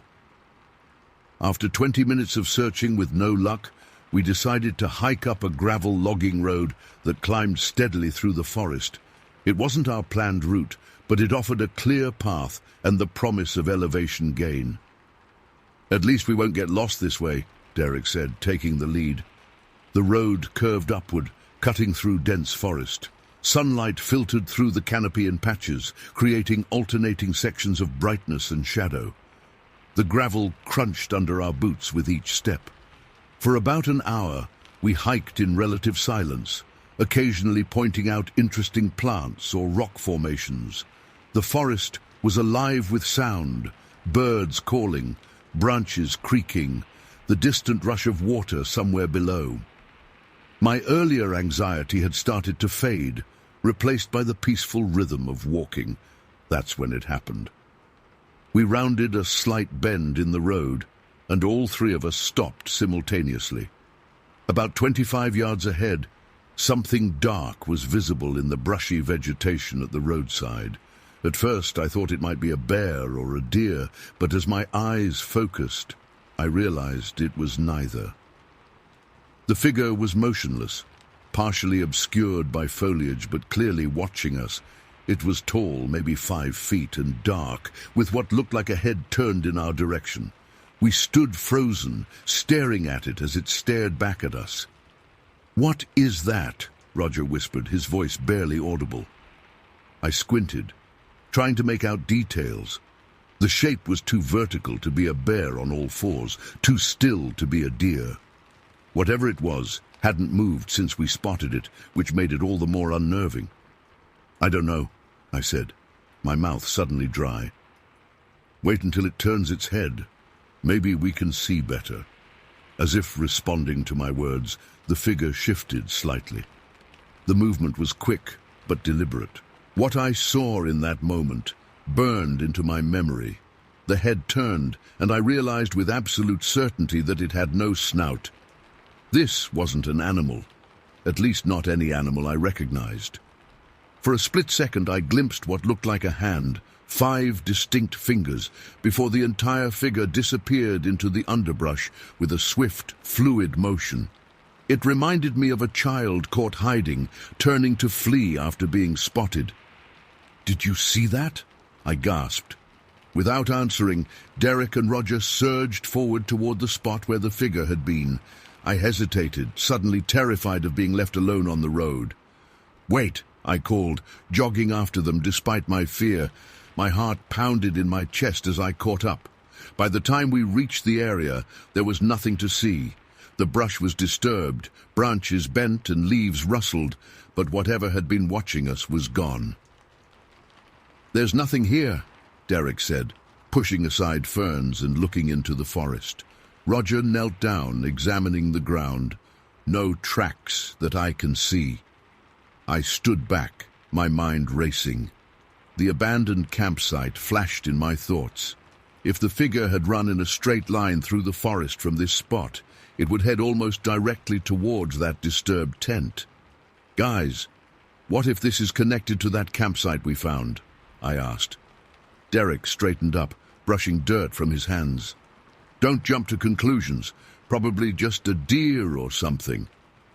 Speaker 1: After 20 minutes of searching with no luck, we decided to hike up a gravel logging road that climbed steadily through the forest. It wasn't our planned route, but it offered a clear path and the promise of elevation gain. "At least we won't get lost this way," Derek said, taking the lead. The road curved upward, cutting through dense forest. Sunlight filtered through the canopy in patches, creating alternating sections of brightness and shadow. The gravel crunched under our boots with each step. For about an hour, we hiked in relative silence, occasionally pointing out interesting plants or rock formations. The forest was alive with sound, birds calling, branches creaking, the distant rush of water somewhere below. My earlier anxiety had started to fade, replaced by the peaceful rhythm of walking. That's when it happened. We rounded a slight bend in the road, and all three of us stopped simultaneously. About 25 yards ahead, something dark was visible in the brushy vegetation at the roadside. At first, I thought it might be a bear or a deer, but as my eyes focused, I realized it was neither. The figure was motionless, partially obscured by foliage, but clearly watching us. It was tall, maybe 5 feet, and dark, with what looked like a head turned in our direction. We stood frozen, staring at it as it stared back at us. "What is that?" Roger whispered, his voice barely audible. I squinted, trying to make out details. The shape was too vertical to be a bear on all fours, too still to be a deer. Whatever it was hadn't moved since we spotted it, which made it all the more unnerving. "I don't know," I said, my mouth suddenly dry. "Wait until it turns its head. Maybe we can see better." As if responding to my words, the figure shifted slightly. The movement was quick but deliberate. What I saw in that moment burned into my memory. The head turned, and I realized with absolute certainty that it had no snout. This wasn't an animal, at least not any animal I recognized. For a split second I glimpsed what looked like a hand, 5 distinct fingers, before the entire figure disappeared into the underbrush with a swift, fluid motion. It reminded me of a child caught hiding, turning to flee after being spotted. "Did you see that?" I gasped. Without answering, Derek and Roger surged forward toward the spot where the figure had been. I hesitated, suddenly terrified of being left alone on the road. "Wait," I called, jogging after them despite my fear. My heart pounded in my chest as I caught up. By the time we reached the area, there was nothing to see. The brush was disturbed, branches bent and leaves rustled, but whatever had been watching us was gone. "There's nothing here," Derek said, pushing aside ferns and looking into the forest. Roger knelt down, examining the ground. "No tracks that I can see." I stood back, my mind racing. The abandoned campsite flashed in my thoughts. If the figure had run in a straight line through the forest from this spot, it would head almost directly towards that disturbed tent. "Guys, what if this is connected to that campsite we found?" I asked. Derek straightened up, brushing dirt from his hands. "Don't jump to conclusions. Probably just a deer or something."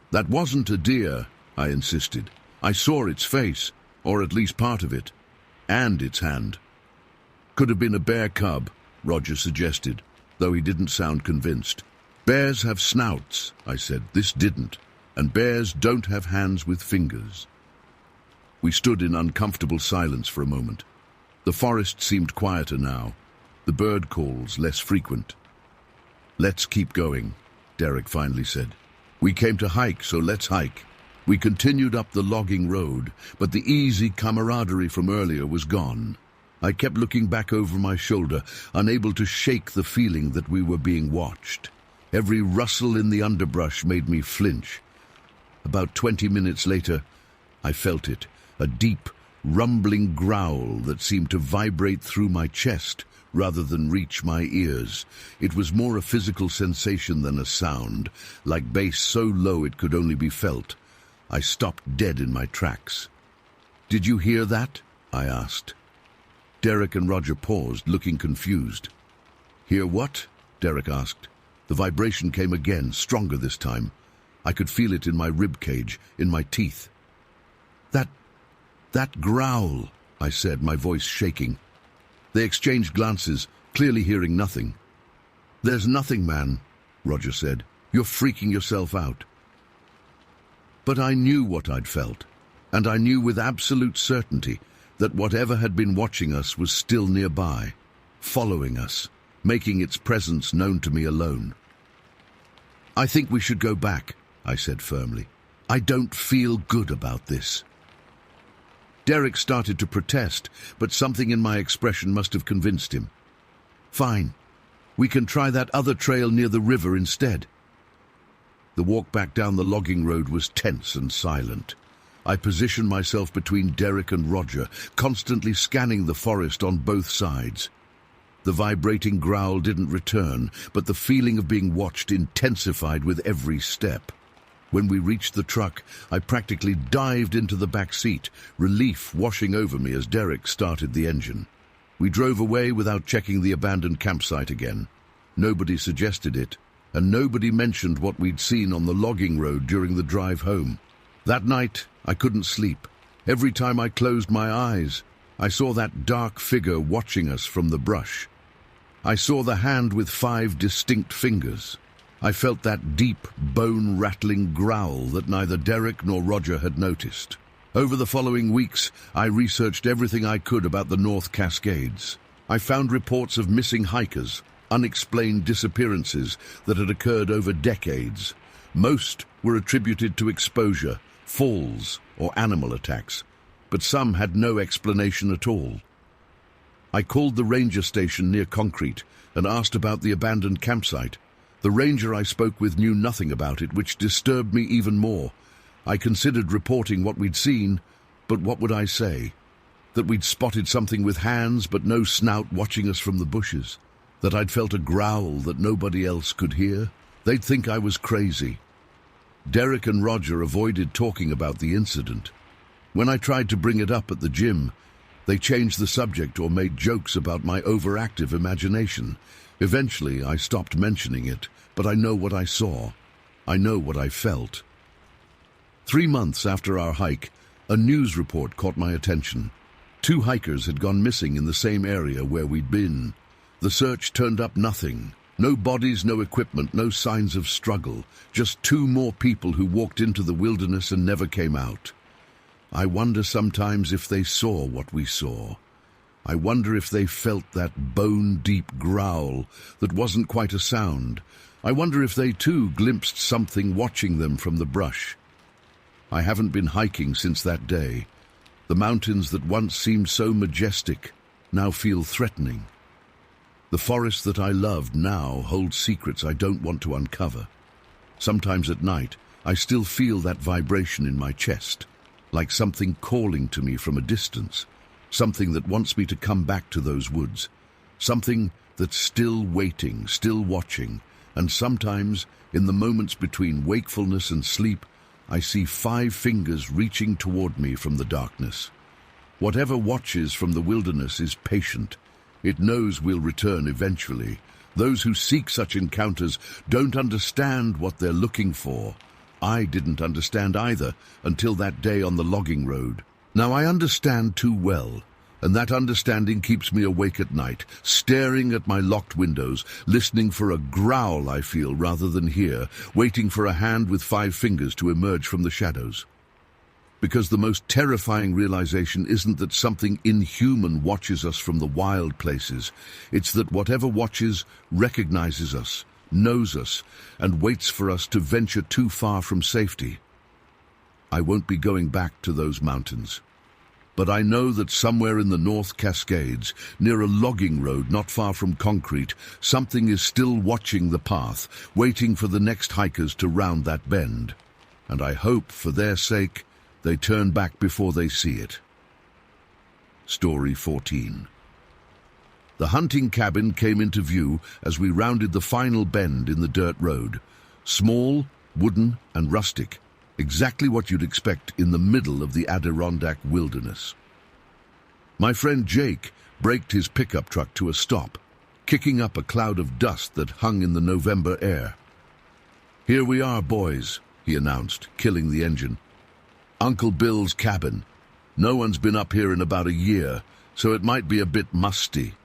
Speaker 1: "That wasn't a deer," I insisted. "I saw its face, or at least part of it, and its hand." "Could have been a bear cub," Roger suggested, though he didn't sound convinced. "Bears have snouts," I said. "This didn't, and bears don't have hands with fingers." We stood in uncomfortable silence for a moment. The forest seemed quieter now, the bird calls less frequent. "Let's keep going," Derek finally said. "We came to hike, so let's hike." We continued up the logging road, but the easy camaraderie from earlier was gone. I kept looking back over my shoulder, unable to shake the feeling that we were being watched. Every rustle in the underbrush made me flinch. About 20 minutes later, I felt it, a deep, rumbling growl that seemed to vibrate through my chest rather than reach my ears. It was more a physical sensation than a sound, like bass so low it could only be felt. I stopped dead in my tracks. "Did you hear that?" I asked. Derek and Roger paused, looking confused. "Hear what?" Derek asked. The vibration came again, stronger this time. I could feel it in my rib cage, in my teeth. That growl," I said, my voice shaking. They exchanged glances, clearly hearing nothing. "There's nothing, man," Roger said. "You're freaking yourself out." But I knew what I'd felt, and I knew with absolute certainty that whatever had been watching us was still nearby, following us, making its presence known to me alone. "I think we should go back," I said firmly. "I don't feel good about this." Derek started to protest, but something in my expression must have convinced him. "Fine. We can try that other trail near the river instead." The walk back down the logging road was tense and silent. I positioned myself between Derek and Roger, constantly scanning the forest on both sides. The vibrating growl didn't return, but the feeling of being watched intensified with every step. When we reached the truck, I practically dived into the back seat, relief washing over me as Derek started the engine. We drove away without checking the abandoned campsite again. Nobody suggested it, and nobody mentioned what we'd seen on the logging road during the drive home. That night, I couldn't sleep. Every time I closed my eyes, I saw that dark figure watching us from the brush. I saw the hand with 5 distinct fingers. I felt that deep, bone-rattling growl that neither Derek nor Roger had noticed. Over the following weeks, I researched everything I could about the North Cascades. I found reports of missing hikers, unexplained disappearances that had occurred over decades. Most were attributed to exposure, falls, or animal attacks, but some had no explanation at all. I called the ranger station near Concrete and asked about the abandoned campsite. The ranger I spoke with knew nothing about it, which disturbed me even more. I considered reporting what we'd seen, but what would I say? That we'd spotted something with hands but no snout watching us from the bushes? That I'd felt a growl that nobody else could hear? They'd think I was crazy. Derek and Roger avoided talking about the incident. When I tried to bring it up at the gym, they changed the subject or made jokes about my overactive imagination. Eventually, I stopped mentioning it, but I know what I saw. I know what I felt. 3 months after our hike, a news report caught my attention. 2 hikers had gone missing in the same area where we'd been. The search turned up nothing. No bodies, no equipment, no signs of struggle. Just 2 more people who walked into the wilderness and never came out. I wonder sometimes if they saw what we saw. I wonder if they felt that bone-deep growl that wasn't quite a sound. I wonder if they too glimpsed something watching them from the brush. I haven't been hiking since that day. The mountains that once seemed so majestic now feel threatening. The forest that I loved now holds secrets I don't want to uncover. Sometimes at night, I still feel that vibration in my chest, like something calling to me from a distance, something that wants me to come back to those woods, something that's still waiting, still watching, and sometimes, in the moments between wakefulness and sleep, I see 5 fingers reaching toward me from the darkness. Whatever watches from the wilderness is patient. It knows we'll return eventually. Those who seek such encounters don't understand what they're looking for. I didn't understand either until that day on the logging road. Now I understand too well, and that understanding keeps me awake at night, staring at my locked windows, listening for a growl I feel rather than hear, waiting for a hand with 5 fingers to emerge from the shadows. Because the most terrifying realization isn't that something inhuman watches us from the wild places. It's that whatever watches recognizes us, knows us, and waits for us to venture too far from safety. I won't be going back to those mountains. But I know that somewhere in the North Cascades, near a logging road not far from Concrete, something is still watching the path, waiting for the next hikers to round that bend. And I hope, for their sake, they turn back before they see it. Story 14. The hunting cabin came into view as we rounded the final bend in the dirt road. Small, wooden, and rustic. Exactly what you'd expect in the middle of the Adirondack wilderness. My friend Jake braked his pickup truck to a stop, kicking up a cloud of dust that hung in the November air. "Here we are, boys," he announced, killing the engine. "Uncle Bill's cabin. No one's been up here in about a year, so it might be a bit musty."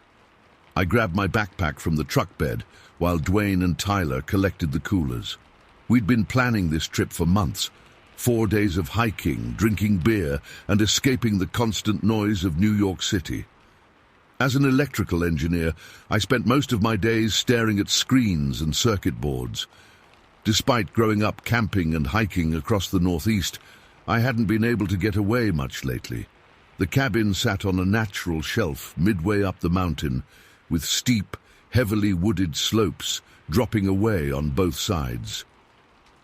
Speaker 1: I grabbed my backpack from the truck bed while Dwayne and Tyler collected the coolers. We'd been planning this trip for months. 4 days of hiking, drinking beer, and escaping the constant noise of New York City. As an electrical engineer, I spent most of my days staring at screens and circuit boards. Despite growing up camping and hiking across the Northeast, I hadn't been able to get away much lately. The cabin sat on a natural shelf midway up the mountain, with steep, heavily wooded slopes, dropping away on both sides.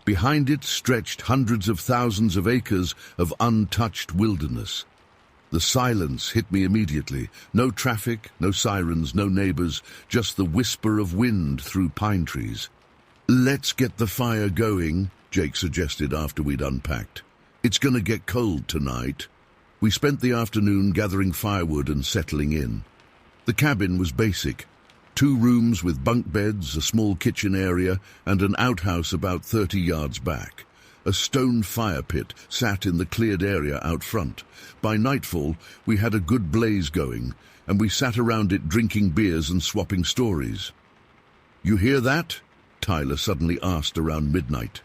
Speaker 1: Behind it stretched hundreds of thousands of acres of untouched wilderness. The silence hit me immediately. No traffic, no sirens, no neighbors, just the whisper of wind through pine trees. "Let's get the fire going," Jake suggested after we'd unpacked. "It's gonna get cold tonight." We spent the afternoon gathering firewood and settling in. The cabin was basic. 2 rooms with bunk beds, a small kitchen area, and an outhouse about 30 yards back. A stone fire pit sat in the cleared area out front. By nightfall, we had a good blaze going, and we sat around it drinking beers and swapping stories. "You hear that?" Tyler suddenly asked around midnight.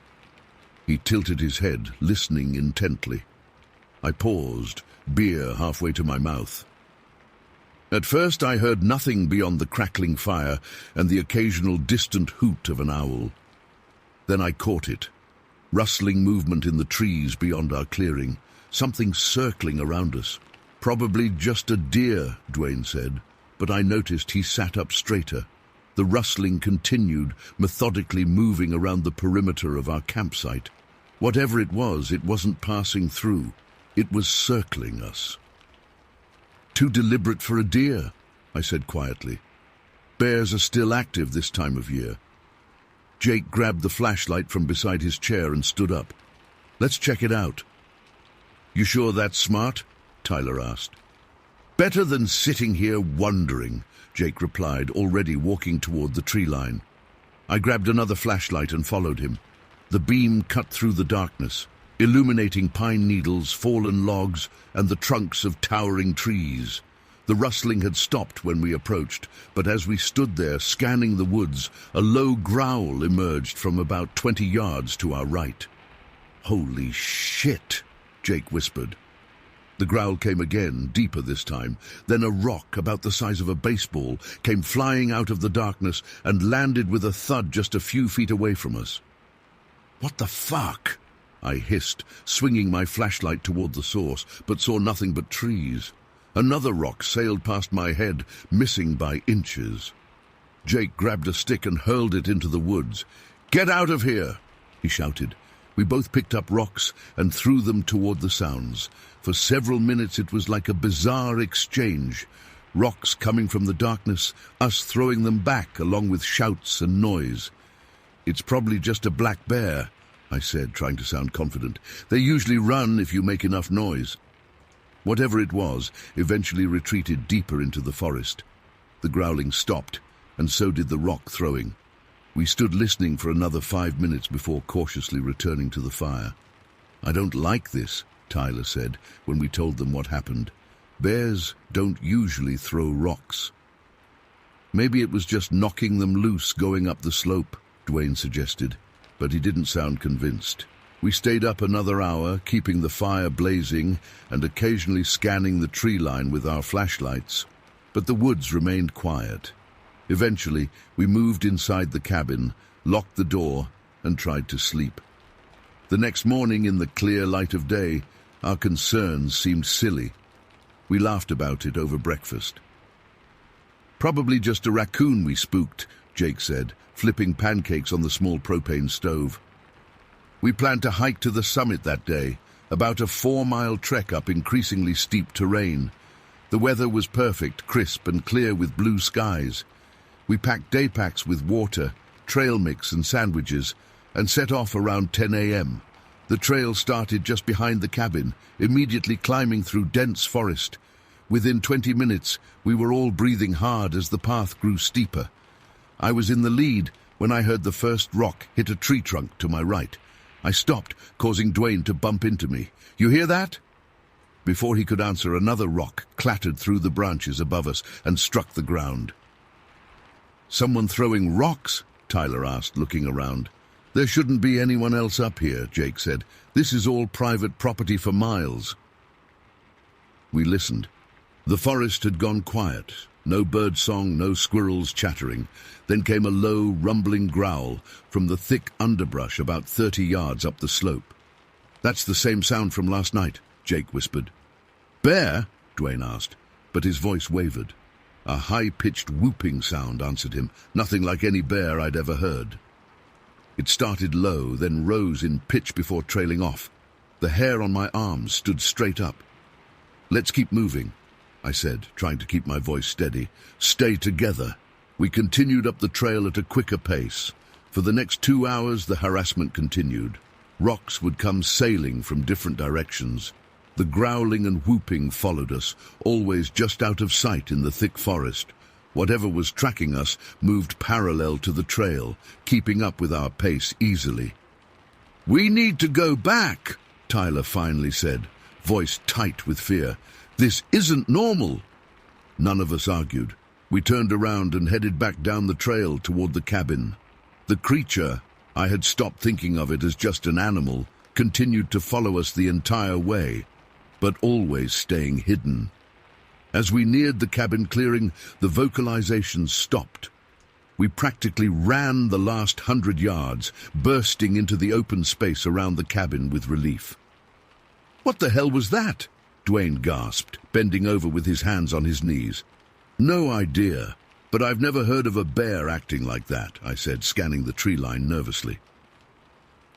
Speaker 1: He tilted his head, listening intently. I paused, beer halfway to my mouth. At first I heard nothing beyond the crackling fire and the occasional distant hoot of an owl. Then I caught it. Rustling movement in the trees beyond our clearing, something circling around us. "Probably just a deer," Dwayne said, but I noticed he sat up straighter. The rustling continued, methodically moving around the perimeter of our campsite. Whatever it wasn't passing through. It was circling us. "Too deliberate for a deer," I said quietly. "Bears are still active this time of year." Jake grabbed the flashlight from beside his chair and stood up. "Let's check it out." "You sure that's smart?" Tyler asked. "Better than sitting here wondering," Jake replied, already walking toward the tree line. I grabbed another flashlight and followed him. The beam cut through the darkness, illuminating pine needles, fallen logs, and the trunks of towering trees. The rustling had stopped when we approached, but as we stood there scanning the woods, a low growl emerged from about 20 yards to our right. "Holy shit," Jake whispered. The growl came again, deeper this time. Then a rock about the size of a baseball came flying out of the darkness and landed with a thud just a few feet away from us. "What the fuck?" I hissed, swinging my flashlight toward the source, but saw nothing but trees. Another rock sailed past my head, missing by inches. Jake grabbed a stick and hurled it into the woods. "Get out of here!" he shouted. We both picked up rocks and threw them toward the sounds. For several minutes it was like a bizarre exchange. Rocks coming from the darkness, us throwing them back along with shouts and noise. "It's probably just a black bear," I said, trying to sound confident. "They usually run if you make enough noise." Whatever it was eventually retreated deeper into the forest. The growling stopped, and so did the rock throwing. We stood listening for another 5 minutes before cautiously returning to the fire. "I don't like this," Tyler said when we told them what happened. "Bears don't usually throw rocks." "Maybe it was just knocking them loose going up the slope," Dwayne suggested, but he didn't sound convinced. We stayed up another hour, keeping the fire blazing and occasionally scanning the tree line with our flashlights, but the woods remained quiet. Eventually, we moved inside the cabin, locked the door, and tried to sleep. The next morning, in the clear light of day, our concerns seemed silly. We laughed about it over breakfast. "Probably just a raccoon we spooked," Jake said, flipping pancakes on the small propane stove. We planned to hike to the summit that day, about a 4-mile trek up increasingly steep terrain. The weather was perfect, crisp and clear with blue skies. We packed day packs with water, trail mix and sandwiches, and set off around 10 a.m. The trail started just behind the cabin, immediately climbing through dense forest. Within 20 minutes, we were all breathing hard as the path grew steeper. I was in the lead when I heard the first rock hit a tree trunk to my right. I stopped, causing Dwayne to bump into me. "You hear that?" Before he could answer, another rock clattered through the branches above us and struck the ground. "Someone throwing rocks?" Tyler asked, looking around. "There shouldn't be anyone else up here," Jake said. "This is all private property for miles." We listened. The forest had gone quiet. No bird song, no squirrels chattering. Then came a low, rumbling growl from the thick underbrush about 30 yards up the slope. "That's the same sound from last night," Jake whispered. "Bear?" Dwayne asked, but his voice wavered. A high-pitched whooping sound answered him, nothing like any bear I'd ever heard. It started low, then rose in pitch before trailing off. The hair on my arms stood straight up. "Let's keep moving," I said, trying to keep my voice steady. "Stay together." We continued up the trail at a quicker pace. For the next 2 hours, the harassment continued. Rocks would come sailing from different directions. The growling and whooping followed us, always just out of sight in the thick forest. Whatever was tracking us moved parallel to the trail, keeping up with our pace easily. "We need to go back," Tyler finally said, voice tight with fear. "This isn't normal." None of us argued. We turned around and headed back down the trail toward the cabin. The creature, I had stopped thinking of it as just an animal, continued to follow us the entire way, but always staying hidden. As we neared the cabin clearing, the vocalizations stopped. We practically ran the last 100 yards, bursting into the open space around the cabin with relief. "What the hell was that?" Dwayne gasped, bending over with his hands on his knees. "No idea, but I've never heard of a bear acting like that," I said, scanning the tree line nervously.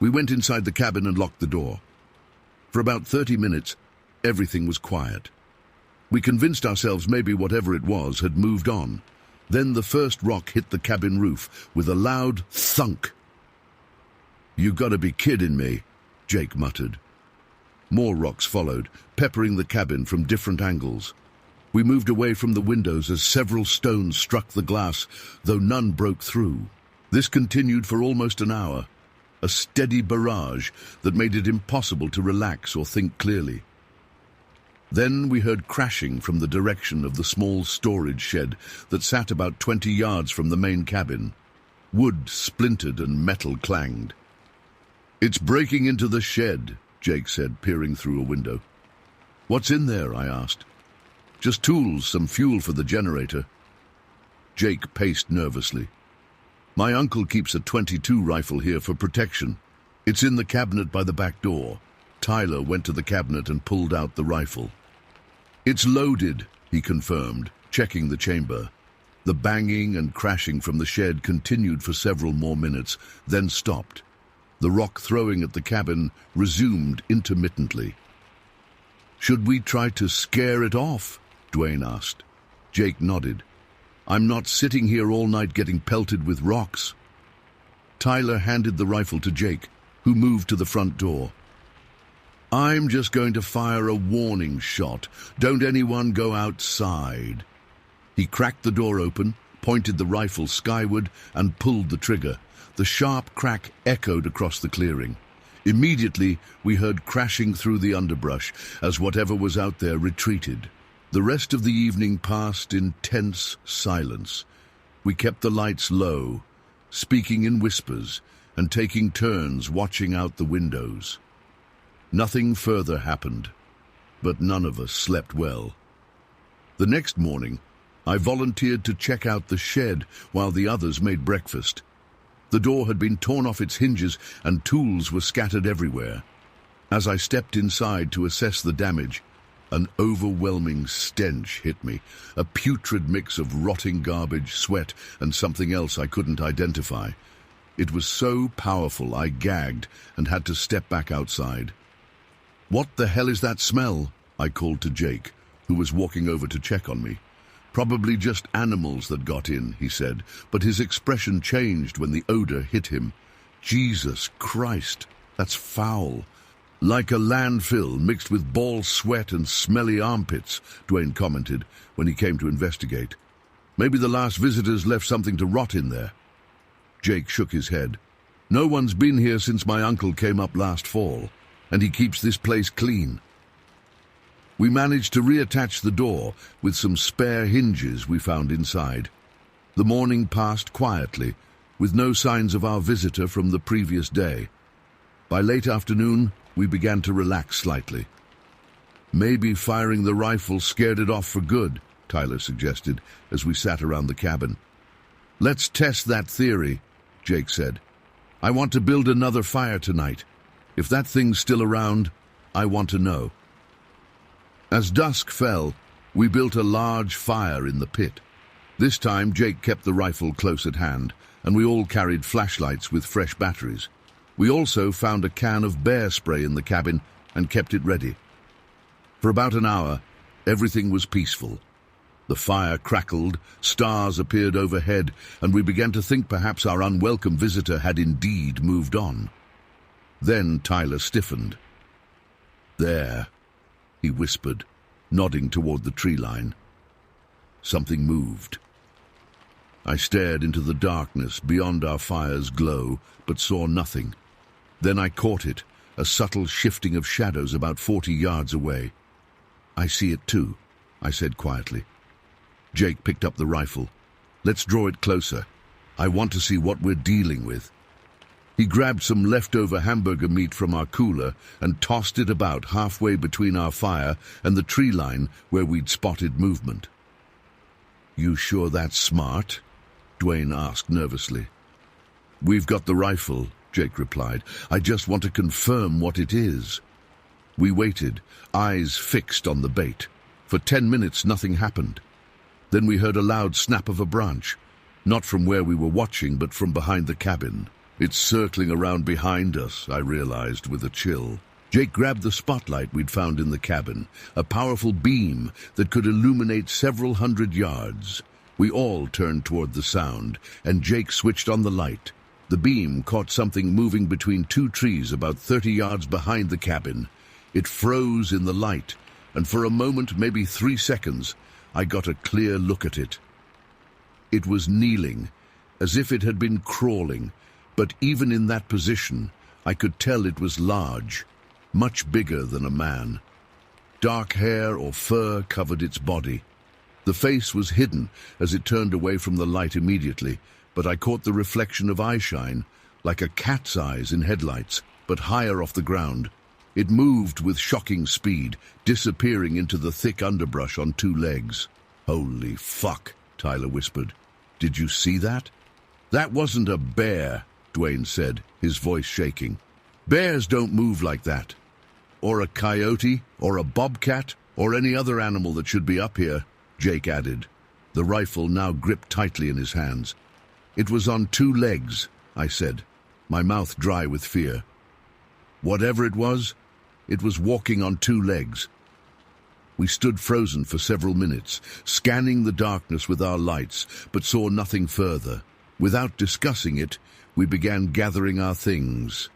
Speaker 1: We went inside the cabin and locked the door. For about 30 minutes, everything was quiet. We convinced ourselves maybe whatever it was had moved on. Then the first rock hit the cabin roof with a loud thunk. "You gotta be kidding me," Jake muttered. More rocks followed, peppering the cabin from different angles. We moved away from the windows as several stones struck the glass, though none broke through. This continued for almost an hour, a steady barrage that made it impossible to relax or think clearly. Then we heard crashing from the direction of the small storage shed that sat about 20 yards from the main cabin. Wood splintered and metal clanged. "It's breaking into the shed," Jake said, peering through a window. "What's in there?" I asked. "Just tools, some fuel for the generator." Jake paced nervously. "My uncle keeps a .22 rifle here for protection. It's in the cabinet by the back door." Tyler went to the cabinet and pulled out the rifle. "It's loaded," he confirmed, checking the chamber. The banging and crashing from the shed continued for several more minutes, then stopped. The rock throwing at the cabin resumed intermittently. "Should we try to scare it off?" Dwayne asked. Jake nodded. "I'm not sitting here all night getting pelted with rocks." Tyler handed the rifle to Jake, who moved to the front door. "I'm just going to fire a warning shot. Don't anyone go outside." He cracked the door open, pointed the rifle skyward, and pulled the trigger. The sharp crack echoed across the clearing. Immediately, we heard crashing through the underbrush as whatever was out there retreated. The rest of the evening passed in tense silence. We kept the lights low, speaking in whispers, and taking turns watching out the windows. Nothing further happened, but none of us slept well. The next morning, I volunteered to check out the shed while the others made breakfast. The door had been torn off its hinges and tools were scattered everywhere. As I stepped inside to assess the damage, an overwhelming stench hit me, a putrid mix of rotting garbage, sweat, and something else I couldn't identify. It was so powerful I gagged and had to step back outside. "What the hell is that smell?" I called to Jake, who was walking over to check on me. "Probably just animals that got in," he said, but his expression changed when the odor hit him. "Jesus Christ, that's foul. Like a landfill mixed with ball sweat and smelly armpits," Dwayne commented when he came to investigate. "Maybe the last visitors left something to rot in there." Jake shook his head. "No one's been here since my uncle came up last fall, and he keeps this place clean." We managed to reattach the door with some spare hinges we found inside. The morning passed quietly, with no signs of our visitor from the previous day. By late afternoon, we began to relax slightly. "Maybe firing the rifle scared it off for good," Tyler suggested as we sat around the cabin. "Let's test that theory," Jake said. "I want to build another fire tonight. If that thing's still around, I want to know." As dusk fell, we built a large fire in the pit. This time, Jake kept the rifle close at hand, and we all carried flashlights with fresh batteries. We also found a can of bear spray in the cabin and kept it ready. For about an hour, everything was peaceful. The fire crackled, stars appeared overhead, and we began to think perhaps our unwelcome visitor had indeed moved on. Then Tyler stiffened. "There," he whispered, nodding toward the tree line. Something moved. I stared into the darkness beyond our fire's glow, but saw nothing. Then I caught it, a subtle shifting of shadows about 40 yards away. "I see it too," I said quietly. Jake picked up the rifle. "Let's draw it closer. I want to see what we're dealing with." He grabbed some leftover hamburger meat from our cooler and tossed it about halfway between our fire and the tree line where we'd spotted movement. "You sure that's smart?" Dwayne asked nervously. "We've got the rifle," Jake replied. "I just want to confirm what it is." We waited, eyes fixed on the bait. For 10 minutes, nothing happened. Then we heard a loud snap of a branch, not from where we were watching, but from behind the cabin. "It's circling around behind us," I realized with a chill. Jake grabbed the spotlight we'd found in the cabin, a powerful beam that could illuminate several hundred yards. We all turned toward the sound, and Jake switched on the light. The beam caught something moving between two trees about 30 yards behind the cabin. It froze in the light, and for a moment, maybe 3 seconds, I got a clear look at it. It was kneeling, as if it had been crawling, but even in that position, I could tell it was large, much bigger than a man. Dark hair or fur covered its body. The face was hidden as it turned away from the light immediately, but I caught the reflection of eyeshine, like a cat's eyes in headlights, but higher off the ground. It moved with shocking speed, disappearing into the thick underbrush on 2 legs. "Holy fuck," Tyler whispered. "Did you see that?" "That wasn't a bear," Dwayne said, his voice shaking. "Bears don't move like that. Or a coyote, or a bobcat, or any other animal that should be up here," Jake added, the rifle now gripped tightly in his hands. "It was on 2 legs, I said, my mouth dry with fear. "Whatever it was walking on 2 legs. We stood frozen for several minutes, scanning the darkness with our lights, but saw nothing further. Without discussing it, we began gathering our things.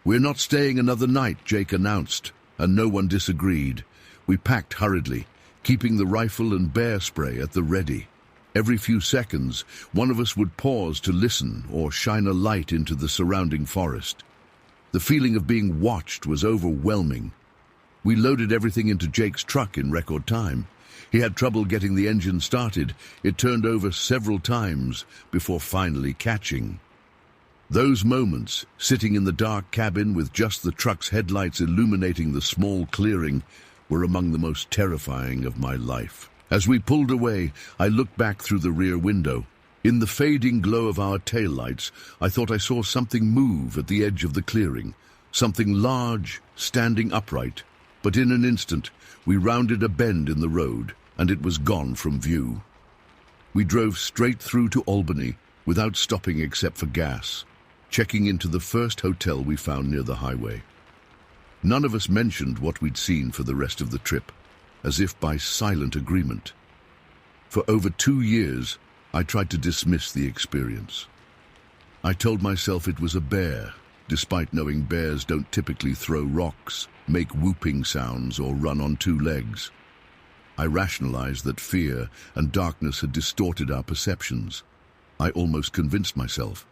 Speaker 1: "We're not staying another night," Jake announced, and no one disagreed. We packed hurriedly, keeping the rifle and bear spray at the ready. Every few seconds, one of us would pause to listen or shine a light into the surrounding forest. The feeling of being watched was overwhelming. We loaded everything into Jake's truck in record time. He had trouble getting the engine started. It turned over several times before finally catching. Those moments, sitting in the dark cabin with just the truck's headlights illuminating the small clearing, were among the most terrifying of my life. As we pulled away, I looked back through the rear window. In the fading glow of our taillights, I thought I saw something move at the edge of the clearing, something large, standing upright. But in an instant, we rounded a bend in the road, and it was gone from view. We drove straight through to Albany, without stopping except for gas, checking into the first hotel we found near the highway. None of us mentioned what we'd seen for the rest of the trip, as if by silent agreement. For over 2 years, I tried to dismiss the experience. I told myself it was a bear, despite knowing bears don't typically throw rocks, make whooping sounds, or run on 2 legs. I rationalized that fear and darkness had distorted our perceptions. I almost convinced myself.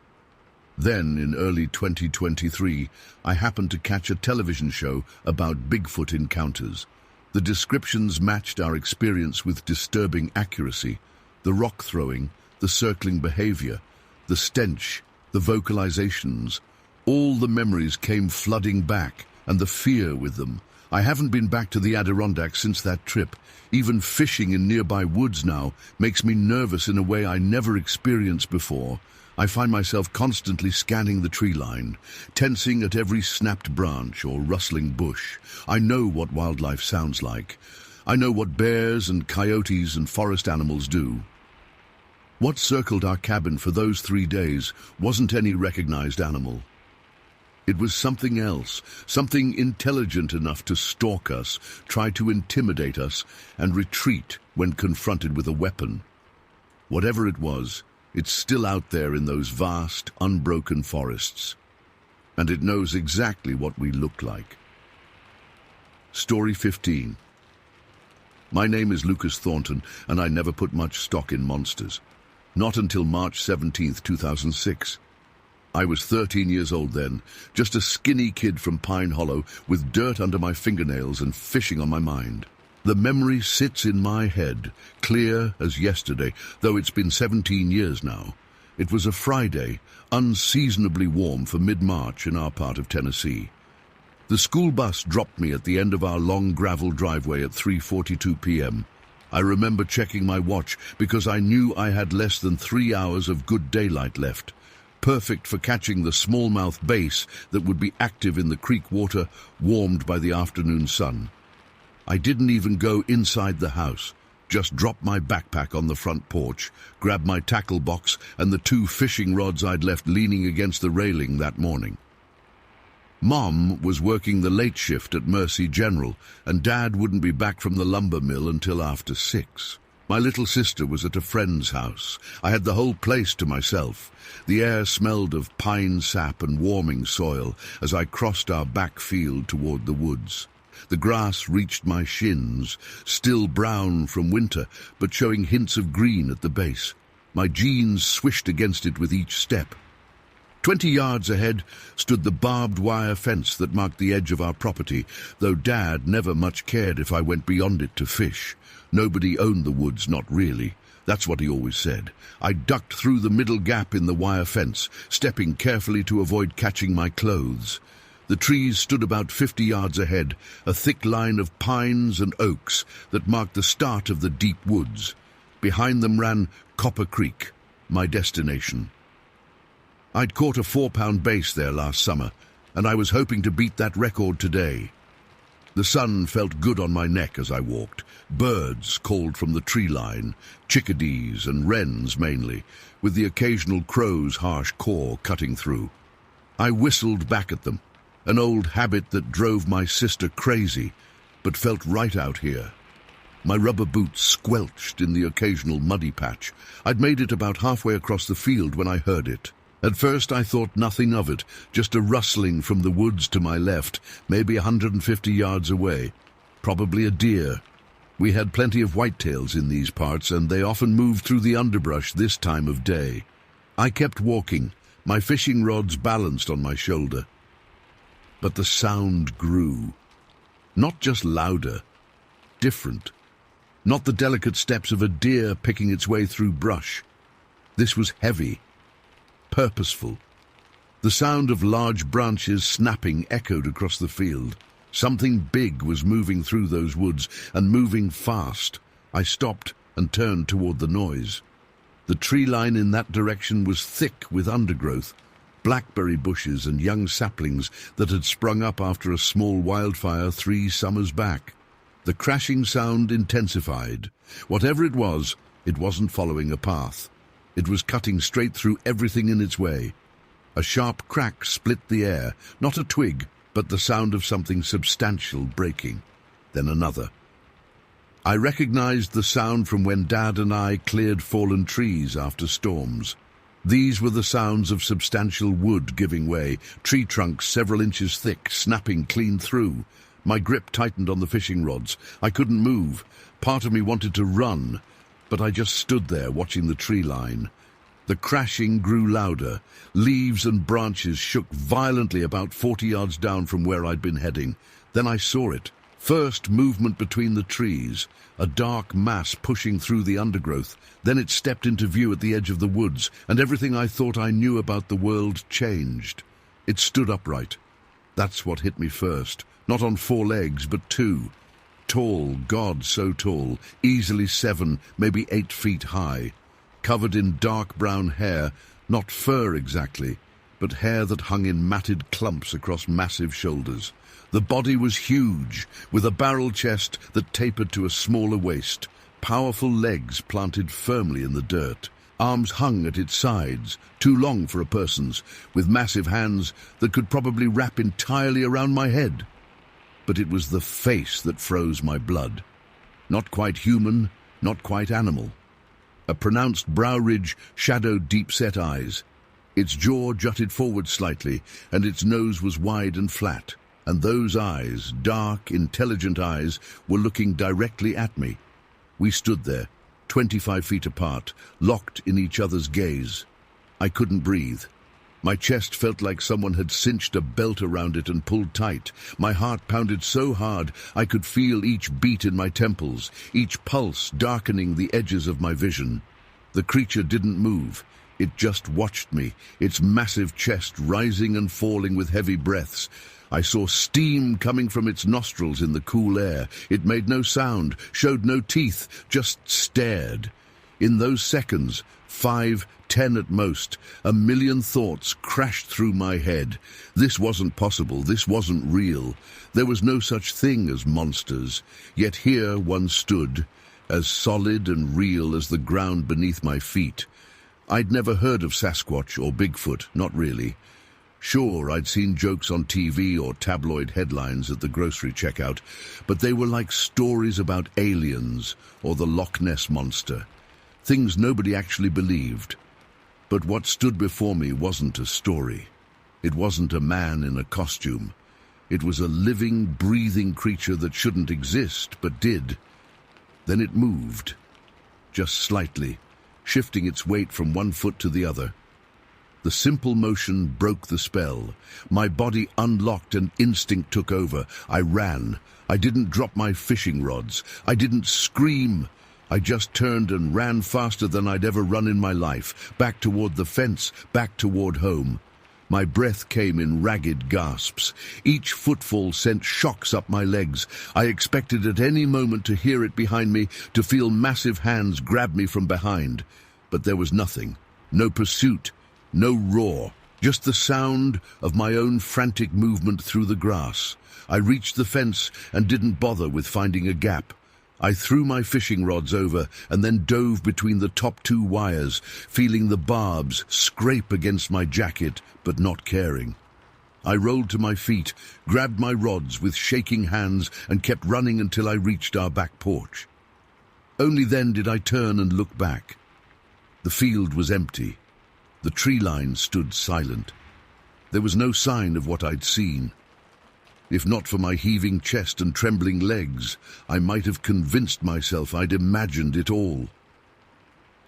Speaker 1: Then, in early 2023, I happened to catch a television show about Bigfoot encounters. The descriptions matched our experience with disturbing accuracy. The rock throwing, the circling behavior, the stench, the vocalizations. All the memories came flooding back, and the fear with them. I haven't been back to the Adirondacks since that trip. Even fishing in nearby woods now makes me nervous in a way I never experienced before. I find myself constantly scanning the tree line, tensing at every snapped branch or rustling bush. I know what wildlife sounds like. I know what bears and coyotes and forest animals do. What circled our cabin for those 3 days wasn't any recognized animal. It was something else, something intelligent enough to stalk us, try to intimidate us, and retreat when confronted with a weapon. Whatever it was, it's still out there in those vast, unbroken forests. And it knows exactly what we look like. Story 15. My name is Lucas Thornton, and I never put much stock in monsters. Not until March 17th, 2006. I was 13 years old then, just a skinny kid from Pine Hollow with dirt under my fingernails and fishing on my mind. The memory sits in my head, clear as yesterday, though it's been 17 years now. It was a Friday, unseasonably warm for mid-March in our part of Tennessee. The school bus dropped me at the end of our long gravel driveway at 3:42 p.m. I remember checking my watch because I knew I had less than 3 hours of good daylight left, perfect for catching the smallmouth bass that would be active in the creek water warmed by the afternoon sun. I didn't even go inside the house, just dropped my backpack on the front porch, grabbed my tackle box and the 2 fishing rods I'd left leaning against the railing that morning. Mom was working the late shift at Mercy General, and Dad wouldn't be back from the lumber mill until after 6. My little sister was at a friend's house. I had the whole place to myself. The air smelled of pine sap and warming soil as I crossed our back field toward the woods. The grass reached my shins, still brown from winter, but showing hints of green at the base. My jeans swished against it with each step. 20 yards ahead stood the barbed wire fence that marked the edge of our property, though Dad never much cared if I went beyond it to fish. Nobody owned the woods, not really. That's what he always said. I ducked through the middle gap in the wire fence, stepping carefully to avoid catching my clothes. The trees stood about 50 yards ahead, a thick line of pines and oaks that marked the start of the deep woods. Behind them ran Copper Creek, my destination. I'd caught a 4-pound bass there last summer, and I was hoping to beat that record today. The sun felt good on my neck as I walked. Birds called from the tree line, chickadees and wrens mainly, with the occasional crow's harsh caw cutting through. I whistled back at them, an old habit that drove my sister crazy, but felt right out here. My rubber boots squelched in the occasional muddy patch. I'd made it about halfway across the field when I heard it. At first I thought nothing of it, just a rustling from the woods to my left, maybe 150 yards away. Probably a deer. We had plenty of whitetails in these parts, and they often moved through the underbrush this time of day. I kept walking, my fishing rods balanced on my shoulder. But the sound grew. Not just louder, different. Not the delicate steps of a deer picking its way through brush. This was heavy, purposeful. The sound of large branches snapping echoed across the field. Something big was moving through those woods, and moving fast. I stopped and turned toward the noise. The tree line in that direction was thick with undergrowth, blackberry bushes and young saplings that had sprung up after a small wildfire 3 summers back. The crashing sound intensified. Whatever it wasn't following a path. It was cutting straight through everything in its way. A sharp crack split the air, not a twig, but the sound of something substantial breaking. Then another. I recognized the sound from when Dad and I cleared fallen trees after storms. These were the sounds of substantial wood giving way, tree trunks several inches thick, snapping clean through. My grip tightened on the fishing rods. I couldn't move. Part of me wanted to run, but I just stood there watching the tree line. The crashing grew louder. Leaves and branches shook violently about 40 yards down from where I'd been heading. Then I saw it. First movement between the trees, a dark mass pushing through the undergrowth. Then it stepped into view at the edge of the woods, and everything I thought I knew about the world changed. It stood upright. That's what hit me first. Not on 4 legs, but 2. Tall, God, so tall, easily 7, maybe 8 feet high. Covered in dark brown hair, not fur exactly, but hair that hung in matted clumps across massive shoulders. The body was huge, with a barrel chest that tapered to a smaller waist, powerful legs planted firmly in the dirt. Arms hung at its sides, too long for a person's, with massive hands that could probably wrap entirely around my head. But it was the face that froze my blood. Not quite human, not quite animal. A pronounced brow ridge shadowed deep-set eyes. Its jaw jutted forward slightly, and its nose was wide and flat. And those eyes, dark, intelligent eyes, were looking directly at me. We stood there, 25 feet apart, locked in each other's gaze. I couldn't breathe. My chest felt like someone had cinched a belt around it and pulled tight. My heart pounded so hard I could feel each beat in my temples, each pulse darkening the edges of my vision. The creature didn't move. It just watched me, its massive chest rising and falling with heavy breaths. I saw steam coming from its nostrils in the cool air. It made no sound, showed no teeth, just stared. In those seconds, 5, 10 at most, a million thoughts crashed through my head. This wasn't possible, this wasn't real. There was no such thing as monsters. Yet here one stood, as solid and real as the ground beneath my feet. I'd never heard of Sasquatch or Bigfoot, not really. Sure, I'd seen jokes on TV or tabloid headlines at the grocery checkout, but they were like stories about aliens or the Loch Ness Monster. Things nobody actually believed. But what stood before me wasn't a story. It wasn't a man in a costume. It was a living, breathing creature that shouldn't exist, but did. Then it moved, just slightly, shifting its weight from one foot to the other. The simple motion broke the spell. My body unlocked and instinct took over. I ran. I didn't drop my fishing rods. I didn't scream. I just turned and ran faster than I'd ever run in my life, back toward the fence, back toward home. My breath came in ragged gasps. Each footfall sent shocks up my legs. I expected at any moment to hear it behind me, to feel massive hands grab me from behind. But there was nothing. No pursuit. No roar. Just the sound of my own frantic movement through the grass. I reached the fence and didn't bother with finding a gap. I threw my fishing rods over and then dove between the top 2 wires, feeling the barbs scrape against my jacket, but not caring. I rolled to my feet, grabbed my rods with shaking hands, and kept running until I reached our back porch. Only then did I turn and look back. The field was empty. The tree line stood silent. There was no sign of what I'd seen. If not for my heaving chest and trembling legs, I might have convinced myself I'd imagined it all.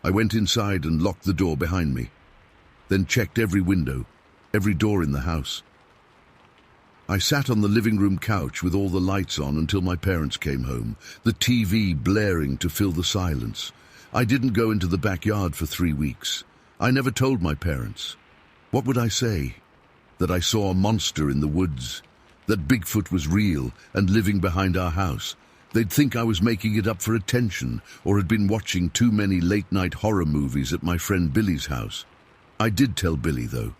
Speaker 1: I went inside and locked the door behind me, then checked every window, every door in the house. I sat on the living room couch with all the lights on until my parents came home, the TV blaring to fill the silence. I didn't go into the backyard for 3 weeks. I never told my parents. What would I say? That I saw a monster in the woods? That Bigfoot was real and living behind our house? They'd think I was making it up for attention or had been watching too many late-night horror movies at my friend Billy's house. I did tell Billy, though,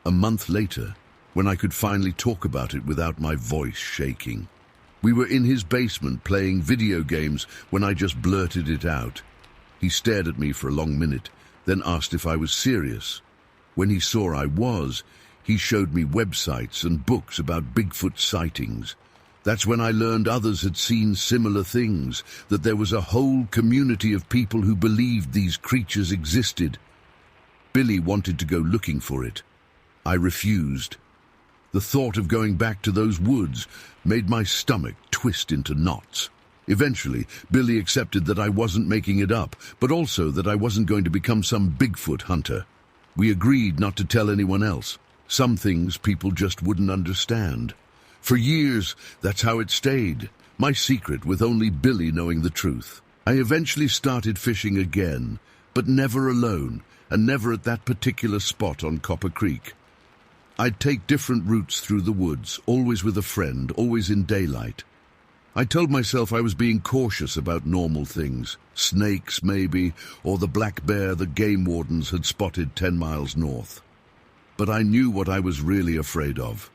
Speaker 1: a month later, when I could finally talk about it without my voice shaking. We were in his basement playing video games when I just blurted it out. He stared at me for a long minute, then asked if I was serious. When he saw I was, he showed me websites and books about Bigfoot sightings. That's when I learned others had seen similar things, that there was a whole community of people who believed these creatures existed. Billy wanted to go looking for it. I refused. The thought of going back to those woods made my stomach twist into knots. Eventually, Billy accepted that I wasn't making it up, but also that I wasn't going to become some Bigfoot hunter. We agreed not to tell anyone else. Some things people just wouldn't understand. For years, that's how it stayed, my secret with only Billy knowing the truth. I eventually started fishing again, but never alone, and never at that particular spot on Copper Creek. I'd take different routes through the woods, always with a friend, always in daylight. I told myself I was being cautious about normal things, snakes maybe, or the black bear the game wardens had spotted 10 miles north. But I knew what I was really afraid of.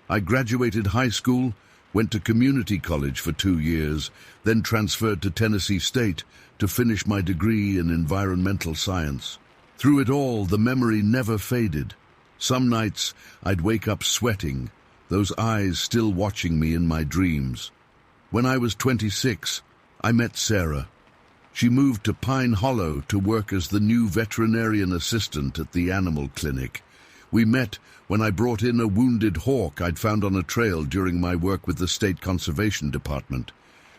Speaker 1: I graduated high school, Went to community college for 2 years, then transferred to Tennessee State to finish my degree in environmental science. Through it all, the memory never faded. Some nights, I'd wake up sweating, those eyes still watching me in my dreams. When I was 26, I met Sarah. She moved to Pine Hollow to work as the new veterinarian assistant at the animal clinic. We met when I brought in a wounded hawk I'd found on a trail during my work with the State Conservation Department.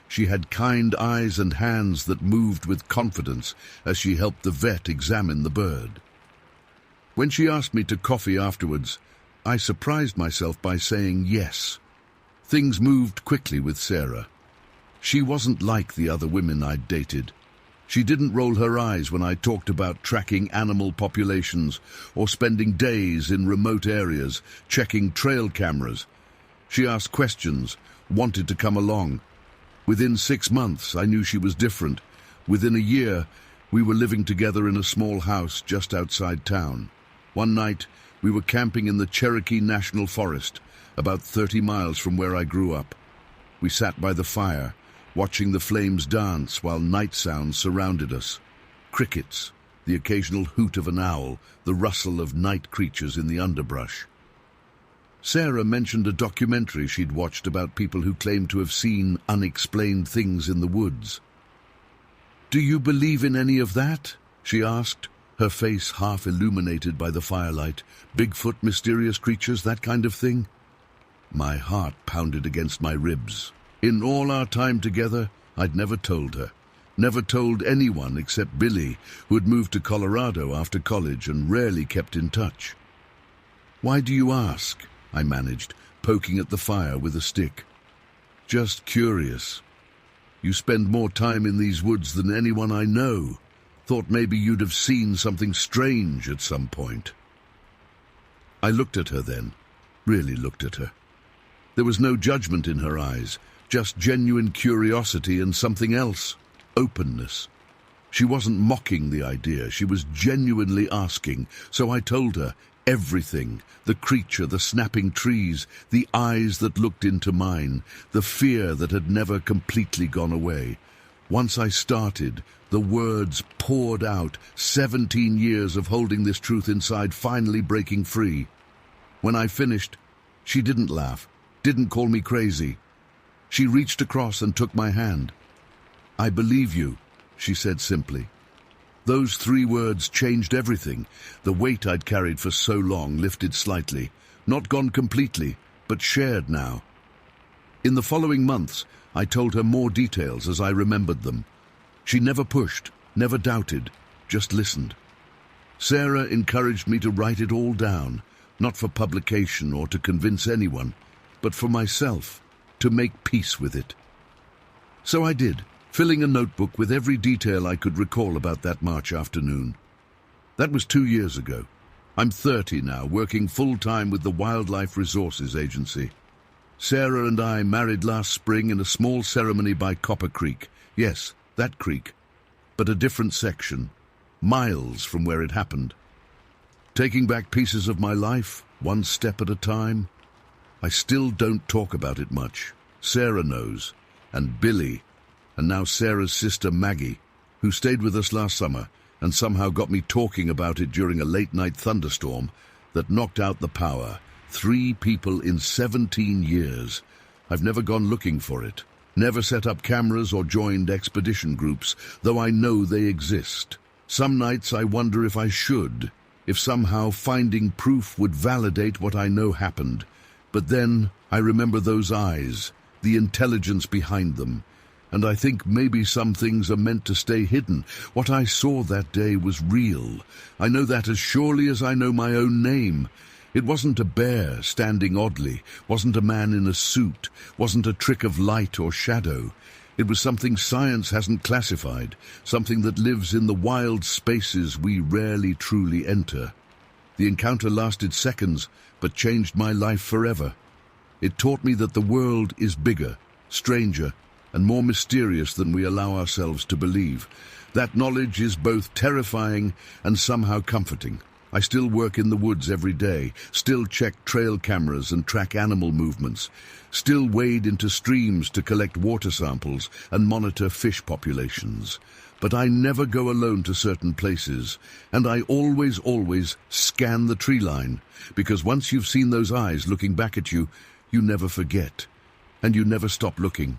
Speaker 1: She had kind eyes and hands that moved with confidence as she helped the vet examine the bird. When she asked me to coffee afterwards, I surprised myself by saying yes. Things moved quickly with Sarah. She wasn't like the other women I'd dated. She didn't roll her eyes when I talked about tracking animal populations or spending days in remote areas checking trail cameras. She asked questions, wanted to come along. Within 6 months, I knew she was different. Within a year, we were living together in a small house just outside town. One night, we were camping in the Cherokee National Forest, about 30 miles from where I grew up. We sat by the fire, watching the flames dance while night sounds surrounded us. Crickets, the occasional hoot of an owl, the rustle of night creatures in the underbrush. Sarah mentioned a documentary she'd watched about people who claimed to have seen unexplained things in the woods. "Do you believe in any of that?" she asked, her face half illuminated by the firelight. "Bigfoot, mysterious creatures, that kind of thing?" My heart pounded against my ribs. In all our time together, I'd never told her. Never told anyone except Billy, who had moved to Colorado after college and rarely kept in touch. "Why do you ask?" I managed, poking at the fire with a stick. "Just curious. You spend more time in these woods than anyone I know. Thought maybe you'd have seen something strange at some point." I looked at her then, really looked at her. There was no judgment in her eyes, just genuine curiosity and something else, openness. She wasn't mocking the idea, she was genuinely asking, so I told her everything, the creature, the snapping trees, the eyes that looked into mine, the fear that had never completely gone away. Once I started, the words poured out, 17 years of holding this truth inside finally breaking free. When I finished, she didn't laugh, didn't call me crazy. She reached across and took my hand. "I believe you," she said simply. Those 3 words changed everything. The weight I'd carried for so long lifted slightly, not gone completely, but shared now. In the following months, I told her more details as I remembered them. She never pushed, never doubted, just listened. Sarah encouraged me to write it all down, not for publication or to convince anyone, but for myself, to make peace with it. So I did, filling a notebook with every detail I could recall about that March afternoon. That was 2 years ago. I'm 30 now, working full-time with the Wildlife Resources Agency. Sarah and I married last spring in a small ceremony by Copper Creek. Yes, that creek, but a different section, miles from where it happened. Taking back pieces of my life, one step at a time. I still don't talk about it much. Sarah knows, and Billy, and now Sarah's sister Maggie, who stayed with us last summer and somehow got me talking about it during a late-night thunderstorm that knocked out the power. 3 people in 17 years. I've never gone looking for it, never set up cameras or joined expedition groups, though I know they exist. Some nights I wonder if I should, if somehow finding proof would validate what I know happened. But then I remember those eyes, the intelligence behind them, and I think maybe some things are meant to stay hidden. What I saw that day was real. I know that as surely as I know my own name. It wasn't a bear standing oddly, wasn't a man in a suit, wasn't a trick of light or shadow. It was something science hasn't classified, something that lives in the wild spaces we rarely truly enter. The encounter lasted seconds, but changed my life forever. It taught me that the world is bigger, stranger, and more mysterious than we allow ourselves to believe. That knowledge is both terrifying and somehow comforting. I still work in the woods every day, still check trail cameras and track animal movements, still wade into streams to collect water samples and monitor fish populations. But I never go alone to certain places, and I always scan the tree line, because once you've seen those eyes looking back at you, you never forget, and you never stop looking.